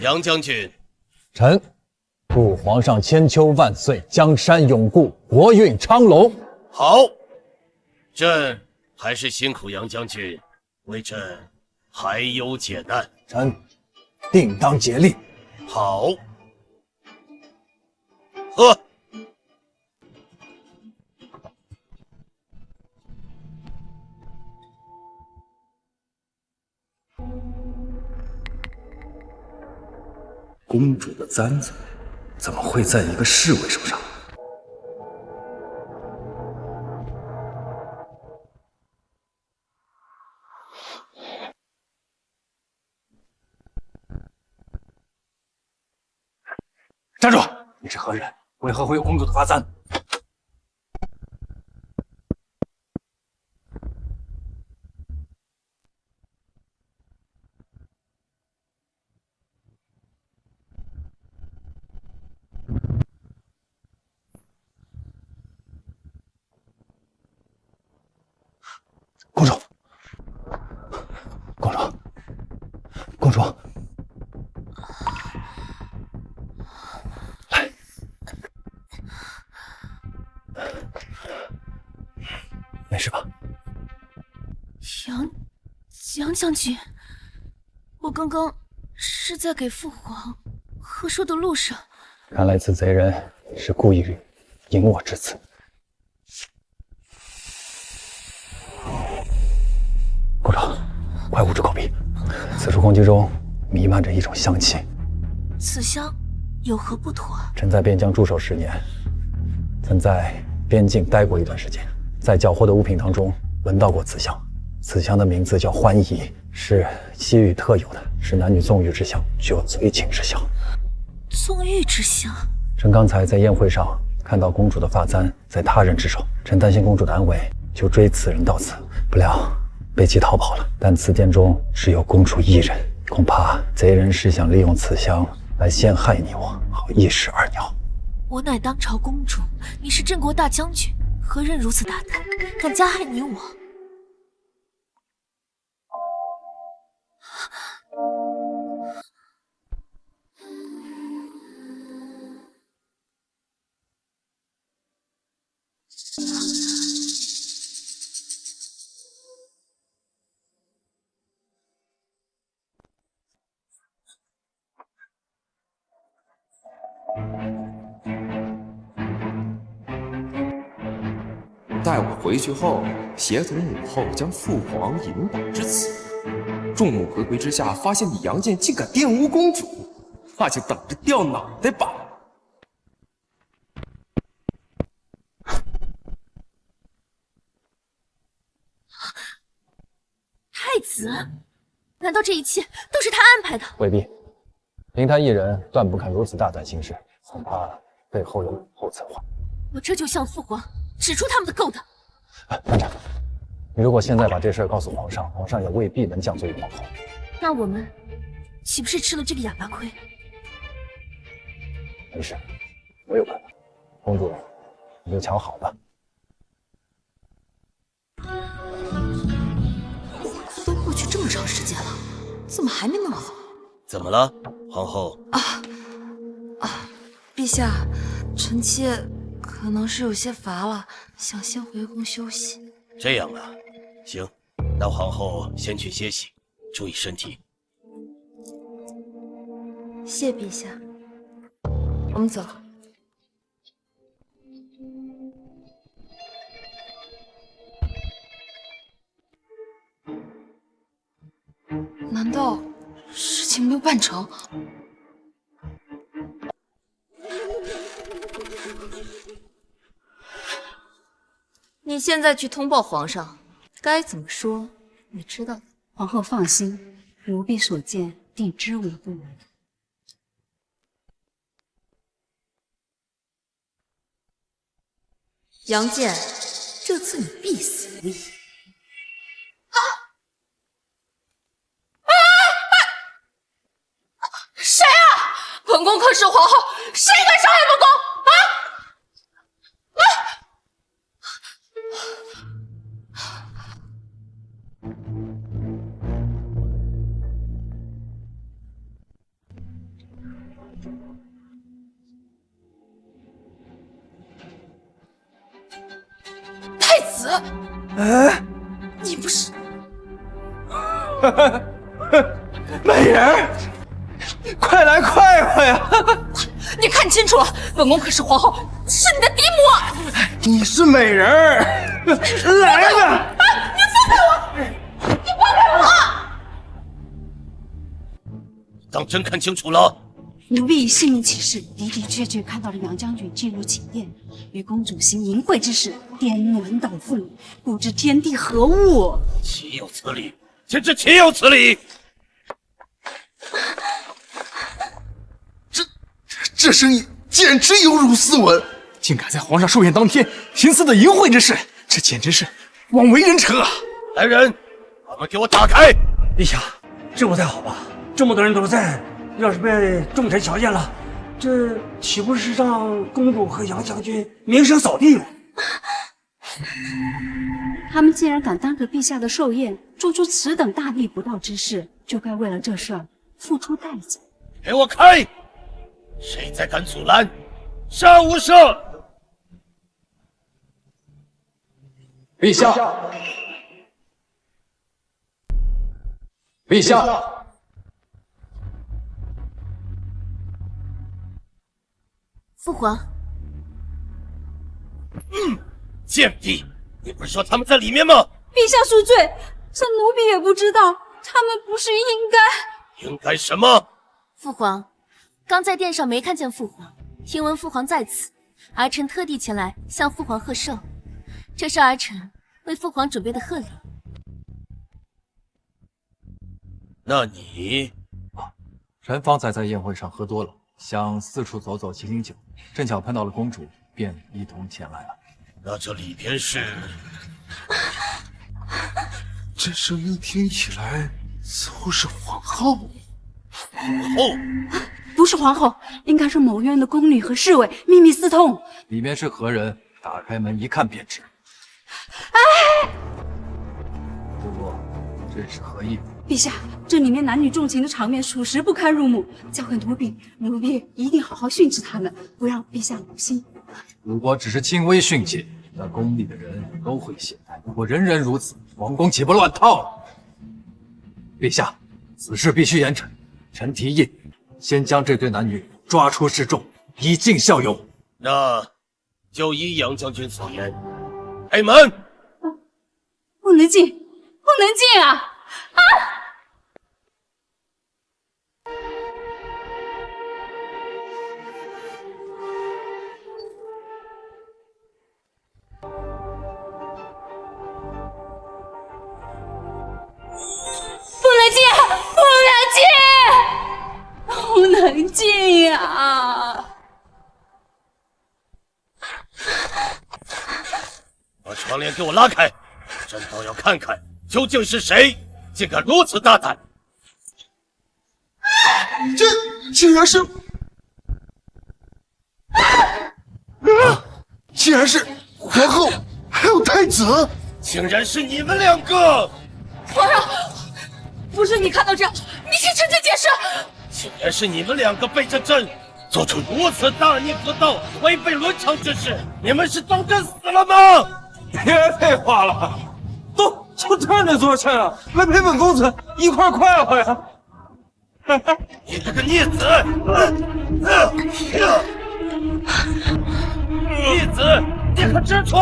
杨将军，臣祝皇上千秋万岁，江山永固，国运昌隆。好，朕还是辛苦杨将军为朕排忧解难。臣定当竭力。好，喝。公主的簪子怎么会在一个侍卫手上？站住！你是何人？为何会有公主的发簪？公主，公主，公主，来，没事吧？杨将军，我刚刚是在给父皇贺寿的路上。看来此贼人是故意引我至此。公主，快捂住口鼻！此处空气中弥漫着一种香气。此香有何不妥？臣在边疆驻守10年，曾在边境待过一段时间，在缴获的物品当中闻到过此香。此香的名字叫欢宜，是西域特有的，是男女纵欲之香，具有催情之效。纵欲之香？臣刚才在宴会上看到公主的发簪在他人之手，臣担心公主的安危，就追此人到此，不料被其逃跑了。但此殿中只有公主一人，恐怕贼人是想利用此香来陷害你我，好一石二鸟。我乃当朝公主，你是镇国大将军，何人如此大胆，敢加害你我？待我回去后，协同母后将父皇引导至此。众目睽睽之下，发现你杨戬竟敢玷污公主，那就等着掉脑袋吧！太子，难道这一切都是他安排的？未必，凭他一人断不肯如此大胆行事，恐怕背后有幕后策划。我这就向父皇指出他们的勾当。班长，你如果现在把这事儿告诉皇上，皇上也未必能降罪于皇后。那我们岂不是吃了这个哑巴亏？没事，我有办法。公主，你就瞧好吧。都过去这么长时间了，怎么还没弄好？怎么了，皇后？陛下，臣妾可能是有些乏了，想先回宫休息。这样啊，行，那皇后先去歇息，注意身体。谢陛下，我们走。难道事情没有办成？你现在去通报皇上，该怎么说？你知道的。皇后放心，奴婢所见，定知无不为。杨建，这次你必死！谁啊？本宫可是皇后，谁敢伤害本宫啊？太子，你不是美人，快来快活呀！你看清楚了，本宫可是皇后，是你的嫡母。你是美人儿，来吧！你放开我！你放开我！当真看清楚了？奴婢以性命起誓，的的确确看到了杨将军进入寝殿，与公主行淫秽之事，颠鸾倒凤，不知天地何物。岂有此理！简直岂有此理！这声音简直犹如斯文，竟敢在皇上寿宴当天行私的淫秽之事，这简直是枉为人臣啊！来人，把门给我打开！陛下，这不太好吧？这么多人都在，要是被众臣瞧见了，这岂不是让公主和杨将军名声扫地？他们既然敢当着陛下的寿宴做出此等大逆不道之事，就该为了这事儿付出代价。给我开！谁再敢阻拦，杀无赦！陛下，陛下，父皇。贱婢，你不是说他们在里面吗？陛下恕罪，这奴婢也不知道，他们不是应该……应该什么？父皇，刚在殿上没看见父皇，听闻父皇在此，儿臣特地前来向父皇贺寿。这是儿臣为父皇准备的贺礼。那你？臣方才在宴会上喝多了，想四处走走醒醒酒，正巧碰到了公主，便一同前来了。那这里边是？这声音听起来似乎是皇后。皇后？不是皇后，应该是某院的宫女和侍卫秘密私通。里面是何人？打开门一看便知。哎！不过这是何意？陛下，这里面男女重情的场面属实不堪入目，交给奴婢，奴婢一定好好训斥他们，不让陛下恼心。如果只是轻微训诫，那宫里的人都会懈怠。如果人人如此，皇宫岂不乱套了？陛下，此事必须严惩。臣提议，先将这对男女抓出示众，以儆效尤。那就依杨将军所言，开门。不能进，不能进啊！啊！不能进，不能进呀！把窗帘给我拉开，朕倒要看看究竟是谁竟敢如此大胆！这竟然是，竟然是皇后，还有太子，竟然是你们两个！皇上，不是你看到这样，你听臣妾解释。竟然是你们两个背着朕做出如此大逆不道、违背伦常之事，你们是当真死了吗？别废话了，就趁着多钱啊，来赔本公子一块快活呀！你这个逆子！逆子，你可知错？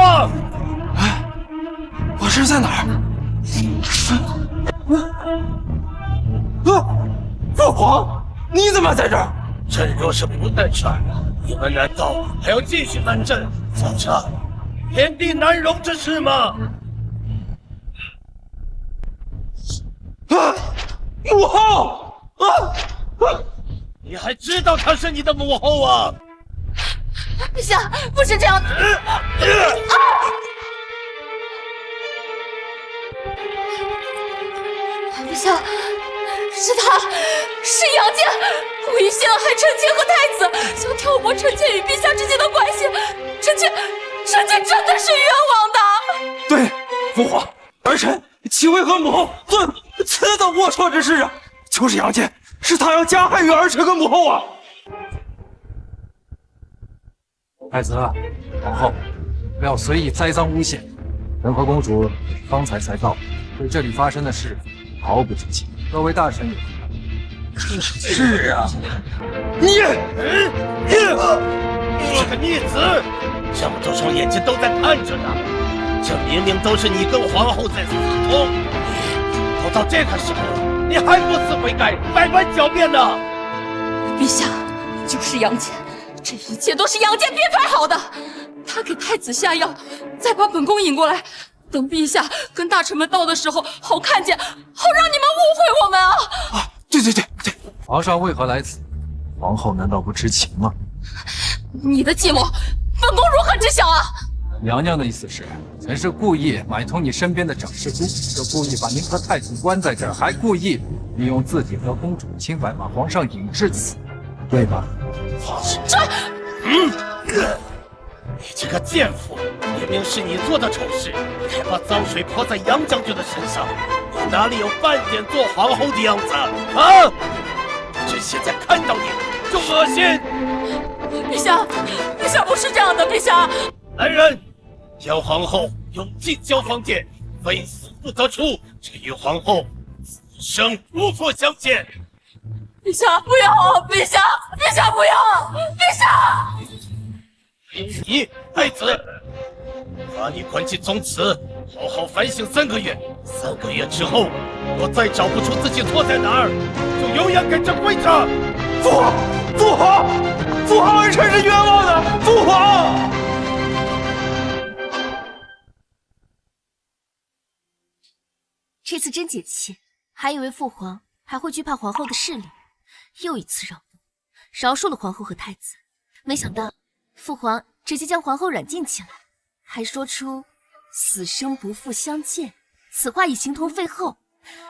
我这是在哪儿？父皇，你怎么在这儿？朕若是不在这儿，你们难道还要继续瞒朕做这天地难容之事吗？母后！你还知道她是你的母后啊？陛下，不是这样的。陛下，是他，是杨戬，故意陷害臣妾和太子，想挑拨臣妾与陛下之间的关系。臣妾真的是冤枉的。对，父皇，儿臣岂为和母后做此等龌龊之事啊？就是杨戬，是他要加害于儿臣和母后啊！太子、皇后，不要随意栽赃诬陷。人和公主方才到，对这里发生的事毫不知情。各位大臣有是啊，你这个逆子，这么多双眼睛都在看着呢，这明明都是你跟皇后在私通，都到这个时候了，你还不思悔改，百般狡辩呢？陛下，就是杨戬，这一切都是杨戬编排好的。他给太子下药，再把本宫引过来，等陛下跟大臣们到的时候，好看见，好让你们误会我们啊！对，皇上为何来此？皇后难道不知情吗？你的计谋，本宫如何知晓啊？娘娘的意思是，臣是故意买通你身边的掌事姑，又故意把您和太子关在这儿，还故意利用自己和公主清白，把皇上引至此，对吧？你这个贱妇，明明是你做的丑事，还把脏水泼在杨将军的身上，你哪里有半点做皇后的样子啊？朕现在看到你就恶心。陛下不是这样的，陛下。来人，将皇后永禁交房殿，非死不得出。这与皇后此生无复相见。陛下不要，陛下不要，陛下！你太子，把你关进宗祠，好好反省3个月。3个月之后，若再找不出自己错在哪儿，就永远给朕跪着。父皇，儿臣是冤枉的，父皇。这次真解气，还以为父皇还会惧怕皇后的势力，又一次让步，饶恕了皇后和太子。没想到父皇直接将皇后软禁起来，还说出死生不复相见，此话已形同废后。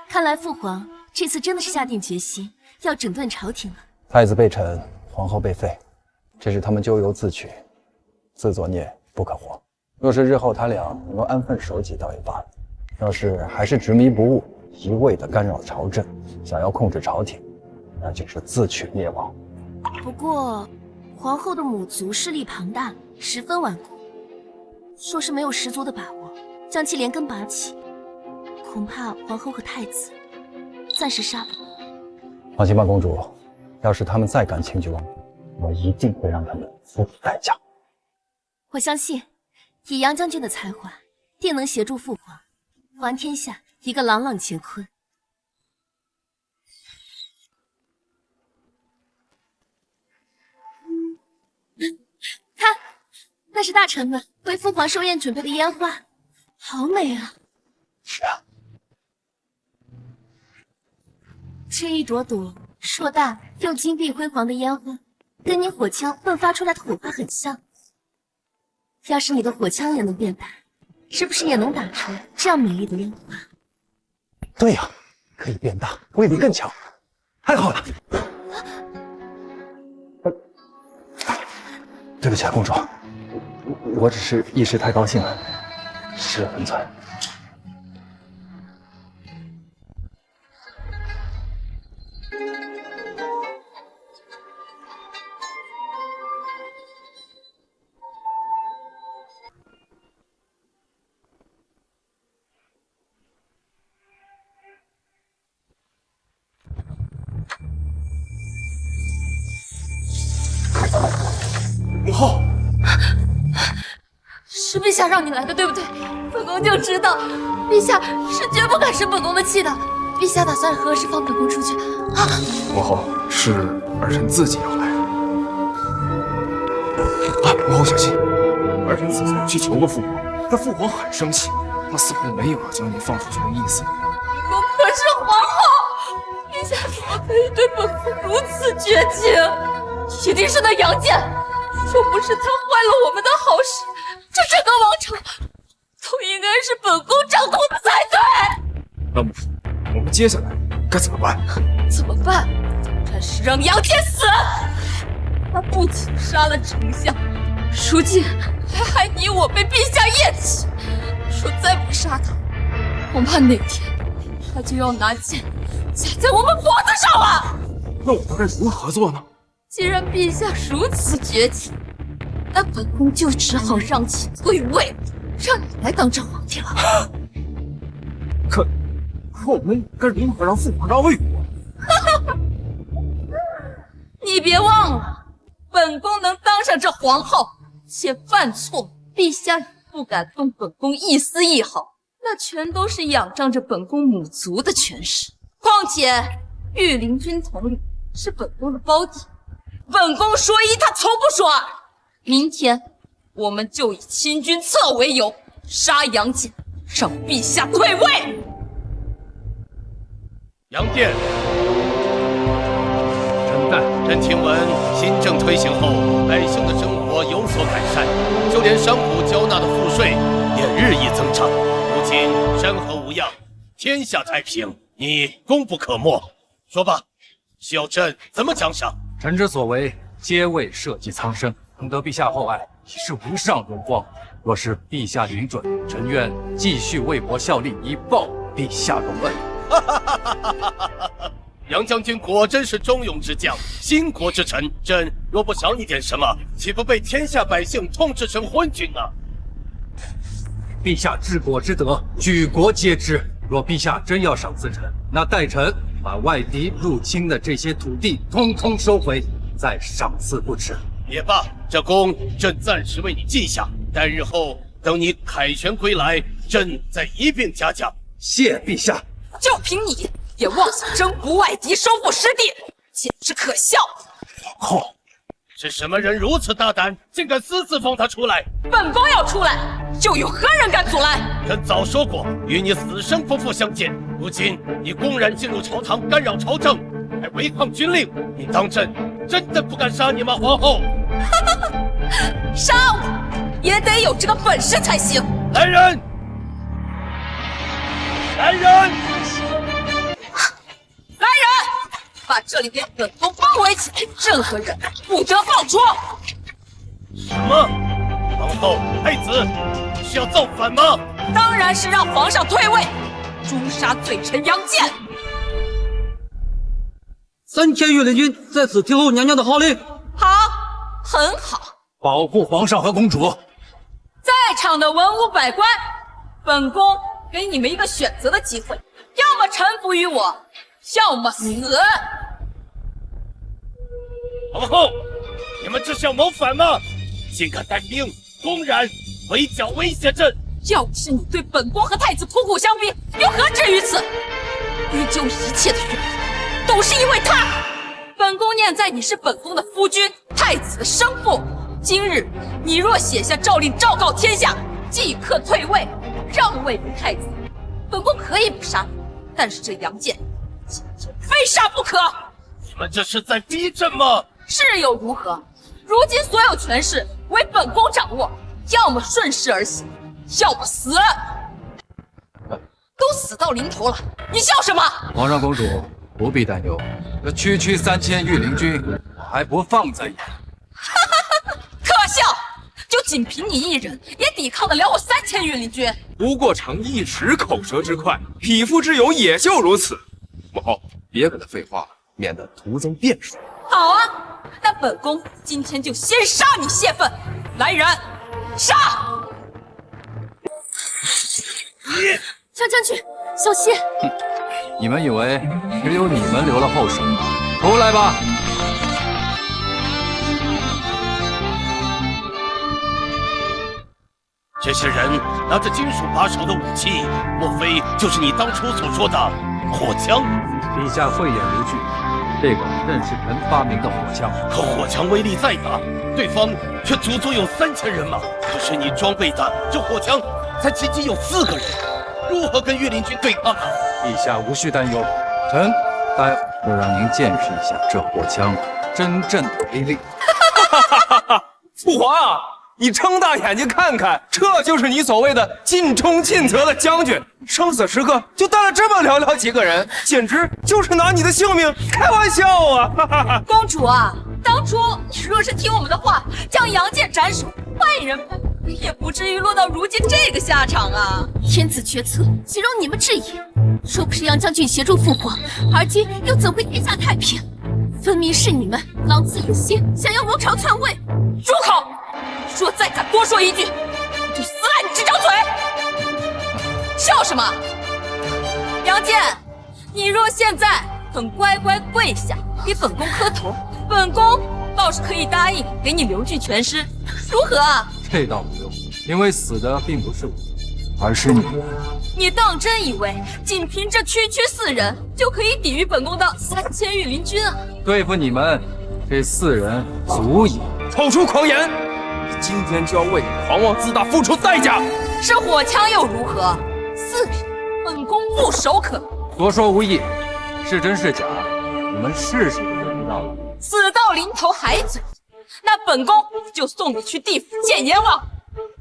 看来父皇这次真的是下定决心要整顿朝廷了。太子被惩，皇后被废，这是他们咎由自取，自作孽不可活。若是日后他俩能够安分守己，倒也罢了；要是还是执迷不悟，一味的干扰朝政，想要控制朝廷，那就是自取灭亡。不过皇后的母族势力庞大，十分顽固，若是没有十足的把握将其连根拔起，恐怕皇后和太子暂时杀不了。放心吧，公主，要是他们再敢轻举妄动，我一定会让他们付出代价。我相信以杨将军的才华，定能协助父皇还天下一个朗朗乾坤。看，那是大臣们为父皇寿宴准备的烟花，好美啊！是啊，这一朵朵硕大又金碧辉煌的烟花，跟你火枪迸发出来的火花很像。要是你的火枪也能变大，是不是也能打出这样美丽的烟花？对呀，可以变大，威力更强。太好了！对不起啊，公主，我只是一时太高兴了，失了分寸。后，是陛下让你来的，对不对？本宫就知道，陛下是绝不敢生本宫的气的。陛下打算何时放本宫出去？啊！母后，是儿臣自己要来的。啊，母后小心！儿臣此前去求过父皇，但父皇很生气，他似乎没有要将你放出去的意思。我可是皇后，陛下怎么可以对本宫如此绝情？一定是那杨戬，若不是他坏了我们的好事，这整个王朝都应该是本宫掌控的才对。那母父，我们接下来该怎么办？怎么办？暂时让杨戬死。他不仅杀了丞相，如今还害你我被陛下厌弃。若再不杀他，恐怕哪天他就要拿剑架在我们脖子上了。那我们该如何做呢？既然陛下如此绝情，那本宫就只好让其退位，让你来当真皇帝了。可我们该如何让父皇让位我？你别忘了，本宫能当上这皇后，且犯错，陛下也不敢动本宫一丝一毫，那全都是仰仗着本宫母族的权势。况且御林军统领是本宫的胞弟，本宫说一，他从不说二。明天我们就以清君侧为由，杀杨戬，让陛下退位。杨戬，朕听闻新政推行后，百姓的生活有所改善，就连商贾交纳的赋税也日益增长。如今山河无恙，天下太平，你功不可没。说吧，需要朕怎么奖赏？臣之所为，皆为社稷苍生，能得陛下厚爱，已是无上荣光。若是陛下允准，臣愿继续为国效力，以报陛下荣恩。杨将军果真是忠勇之将，兴国之臣。朕若不赏你点什么，岂不被天下百姓痛斥成昏君啊？陛下治国之德，举国皆知。若陛下真要赏赐臣，那待臣把外敌入侵的这些土地通通收回，再赏赐不迟。也罢，这功朕暂时为你记下，待日后等你凯旋归来，朕再一并嘉奖。谢陛下。就凭你也妄想征服外敌，收复失地，简直可笑！皇后，是什么人如此大胆，竟敢私自放他出来？本宫要出来，就有何人敢阻拦？朕早说过，与你死生不复相见。如今你公然进入朝堂，干扰朝政，还违抗军令，你当朕真的不敢杀你吗？皇后，杀我也得有这个本事才行。来人！来人！来人！把这里给本宫包围起来，任何人不得放出！什么？皇后、太子是要造反吗？当然是让皇上退位，诛杀罪臣杨戬。3000御林军在此听候娘娘的号令。好，很好。保护皇上和公主。在场的文武百官，本宫给你们一个选择的机会，要么臣服于我，要么死。皇后，你们这是要谋反吗？竟敢带兵公然围剿威胁朕！要不是你对本宫和太子苦苦相逼，又何至于此？归咎一切的原因，都是因为他。本宫念在你是本宫的夫君，太子的生父，今日你若写下诏令，昭告天下，即刻退位，让位给太子，本宫可以不杀你，但是这杨戬，非杀不可。你们这是在逼朕吗？是又如何？如今所有权势为本宫掌握，要么顺势而行，要么死。都死到临头了，你笑什么？皇上公主不必担忧，这区区3000御林军，我还不放在眼里。可笑！就仅凭你一人，也抵抗得了我3000御林军？不过逞一时口舌之快，匹夫之勇也就如此。母后，别跟他废话了，免得徒增变数。好啊，那本宫今天就先杀你泄愤。来人，杀！杨将军，小心！你们以为只有你们留了后手吗？出来吧！这些人拿着金属把手的武器，莫非就是你当初所说的火枪？陛下慧眼如炬，这个正是臣发明的火枪。可火枪威力再大，对方却足足有3000人马。可是你装备的这火枪才仅仅有4个人，如何跟御林军对抗呢？陛下无需担忧，臣待会就让您见识一下这火枪真正的威力。父皇啊，你睁大眼睛看看，这就是你所谓的尽忠尽责的将军，生死时刻就带了这么寥寥几个人，简直就是拿你的性命开玩笑啊！公主啊，当初你若是听我们的话，将杨戬斩首，换一人拍，也不至于落到如今这个下场啊！天子决策，岂容你们质疑？若不是杨将军协助父皇，而今又怎会天下太平？分明是你们狼子野心，想要谋朝篡位！住口！若再敢多说一句，我就撕烂你这张嘴！笑什么？杨戬，你若现在肯乖乖跪下给本宫磕头，本宫倒是可以答应给你留具全尸，如何啊？这倒不用，因为死的并不是我，而是你。你当真以为仅凭这区区4人就可以抵御本宫的3000御林军啊？对付你们这4人足矣。口出狂言！你今天就要为你狂妄自大付出代价！是火枪又如何？4人，本宫不手可。多说无益，是真是假，你们试试就知道了。死到临头还嘴，那本宫就送你去地府见阎王！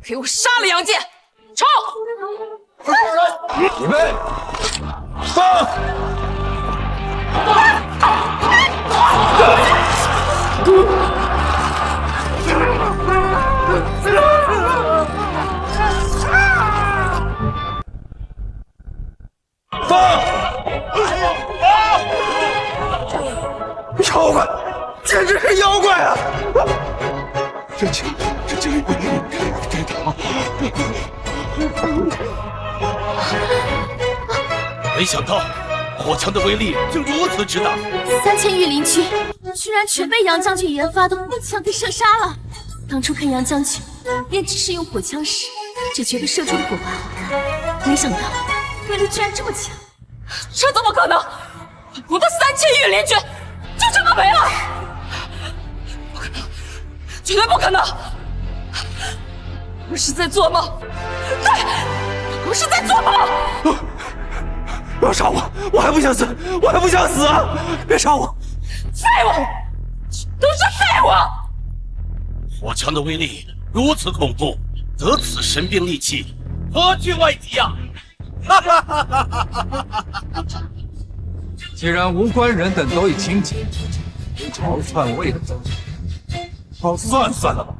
给我杀了杨戬！冲！预备，放！妖怪，简直是妖怪啊！这就没想到火枪的威力竟如此之大，3000御林军居然全被杨将军研发的火枪给射杀了。当初看杨将军便只是用火枪时，只觉得射出的火花好看，没想到威力居然这么强。这怎么可能？我的3000御林军就这么没了？不可能，绝对不可能！我是在做梦，对，我是在做梦！不要杀我！我还不想死，我还不想死啊！别杀我！废物，都是废物！火枪的威力如此恐怖，得此神兵利器，何惧外敌啊！既然无关人等都已清醒，无朝篡位的奏折，好算算了吧。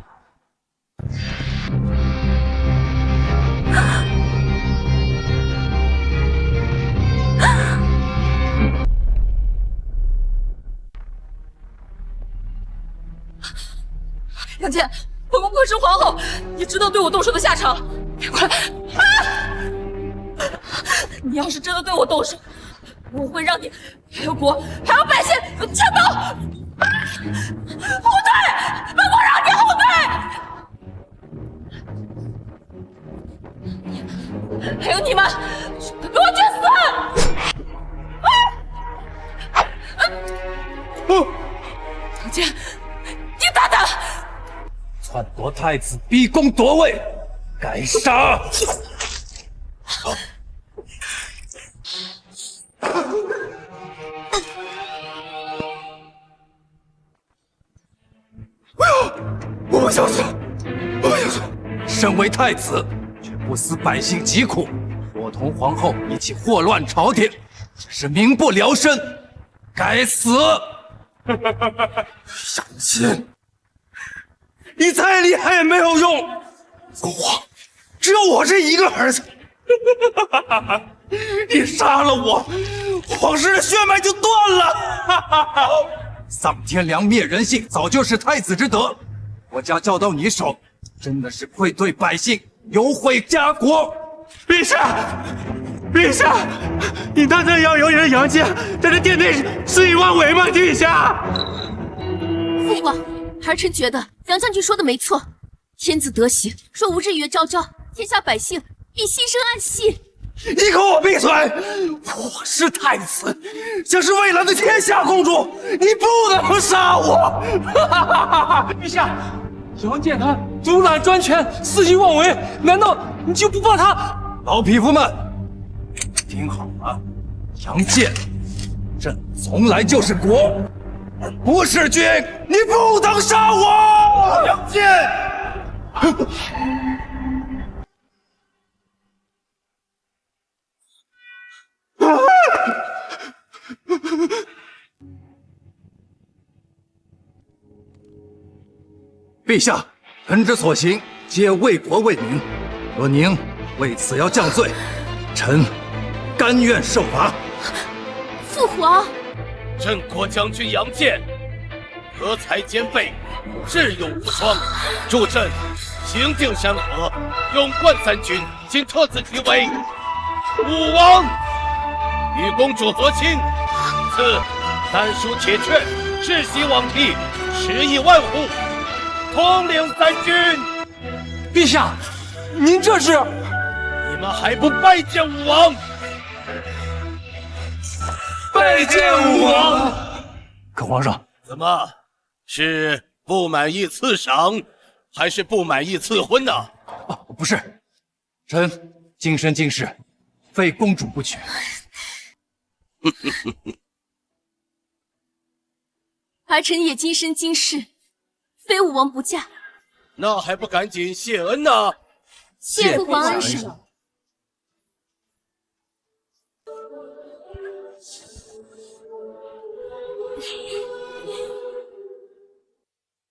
杨戬，本宫困身皇后，你知道对我动手的下场？别过来！啊！你要是真的对我动手，我会让你还有国还有百姓全都后退！本宫让你后退！还有你们，给我去死！杨戬，你大胆！篡夺太子，逼宫夺位，该杀！我不想死，我不想死！身为太子，却不思百姓疾苦，伙同皇后一起祸乱朝廷，这是民不聊生，该死！杨戬，你再厉害也没有用，父皇只有我这一个儿子，你杀了我，皇室的血脉就断了。丧天良，灭人性，早就是太子之德。国家交到你手，真的是愧对百姓，有毁家国。陛下，陛下，你当真要由人杨戬在这殿内肆意妄为吗？陛下，父皇，儿臣觉得杨将军说的没错，天子德行，若无日月昭昭，天下百姓必心生暗系。你给我闭嘴！我是太子，这是为了那天下公主，你不能杀我！陛下，杨建他独揽专权，肆意妄为，难道你就不怕他？老匹夫们，听好了，杨建，朕从来就是国，而不是君，你不能杀我！杨建。陛下，臣之所行，皆为国为民。若您为此要降罪，臣甘愿受罚。父皇，镇国将军杨建，德才兼备，智勇无双，助朕平定山河，勇冠三军，今特此其为武王。与公主和亲，赐丹书铁券，世袭罔替，10亿万户，统领三军。陛下，您这是？你们还不拜见武王？拜见武王！可皇上，怎么是不满意赐赏，还是不满意赐婚呢？不是，臣今生今世，非公主不娶。儿臣也今生今世，非武王不嫁。那还不赶紧谢恩呢？谢父皇恩赏。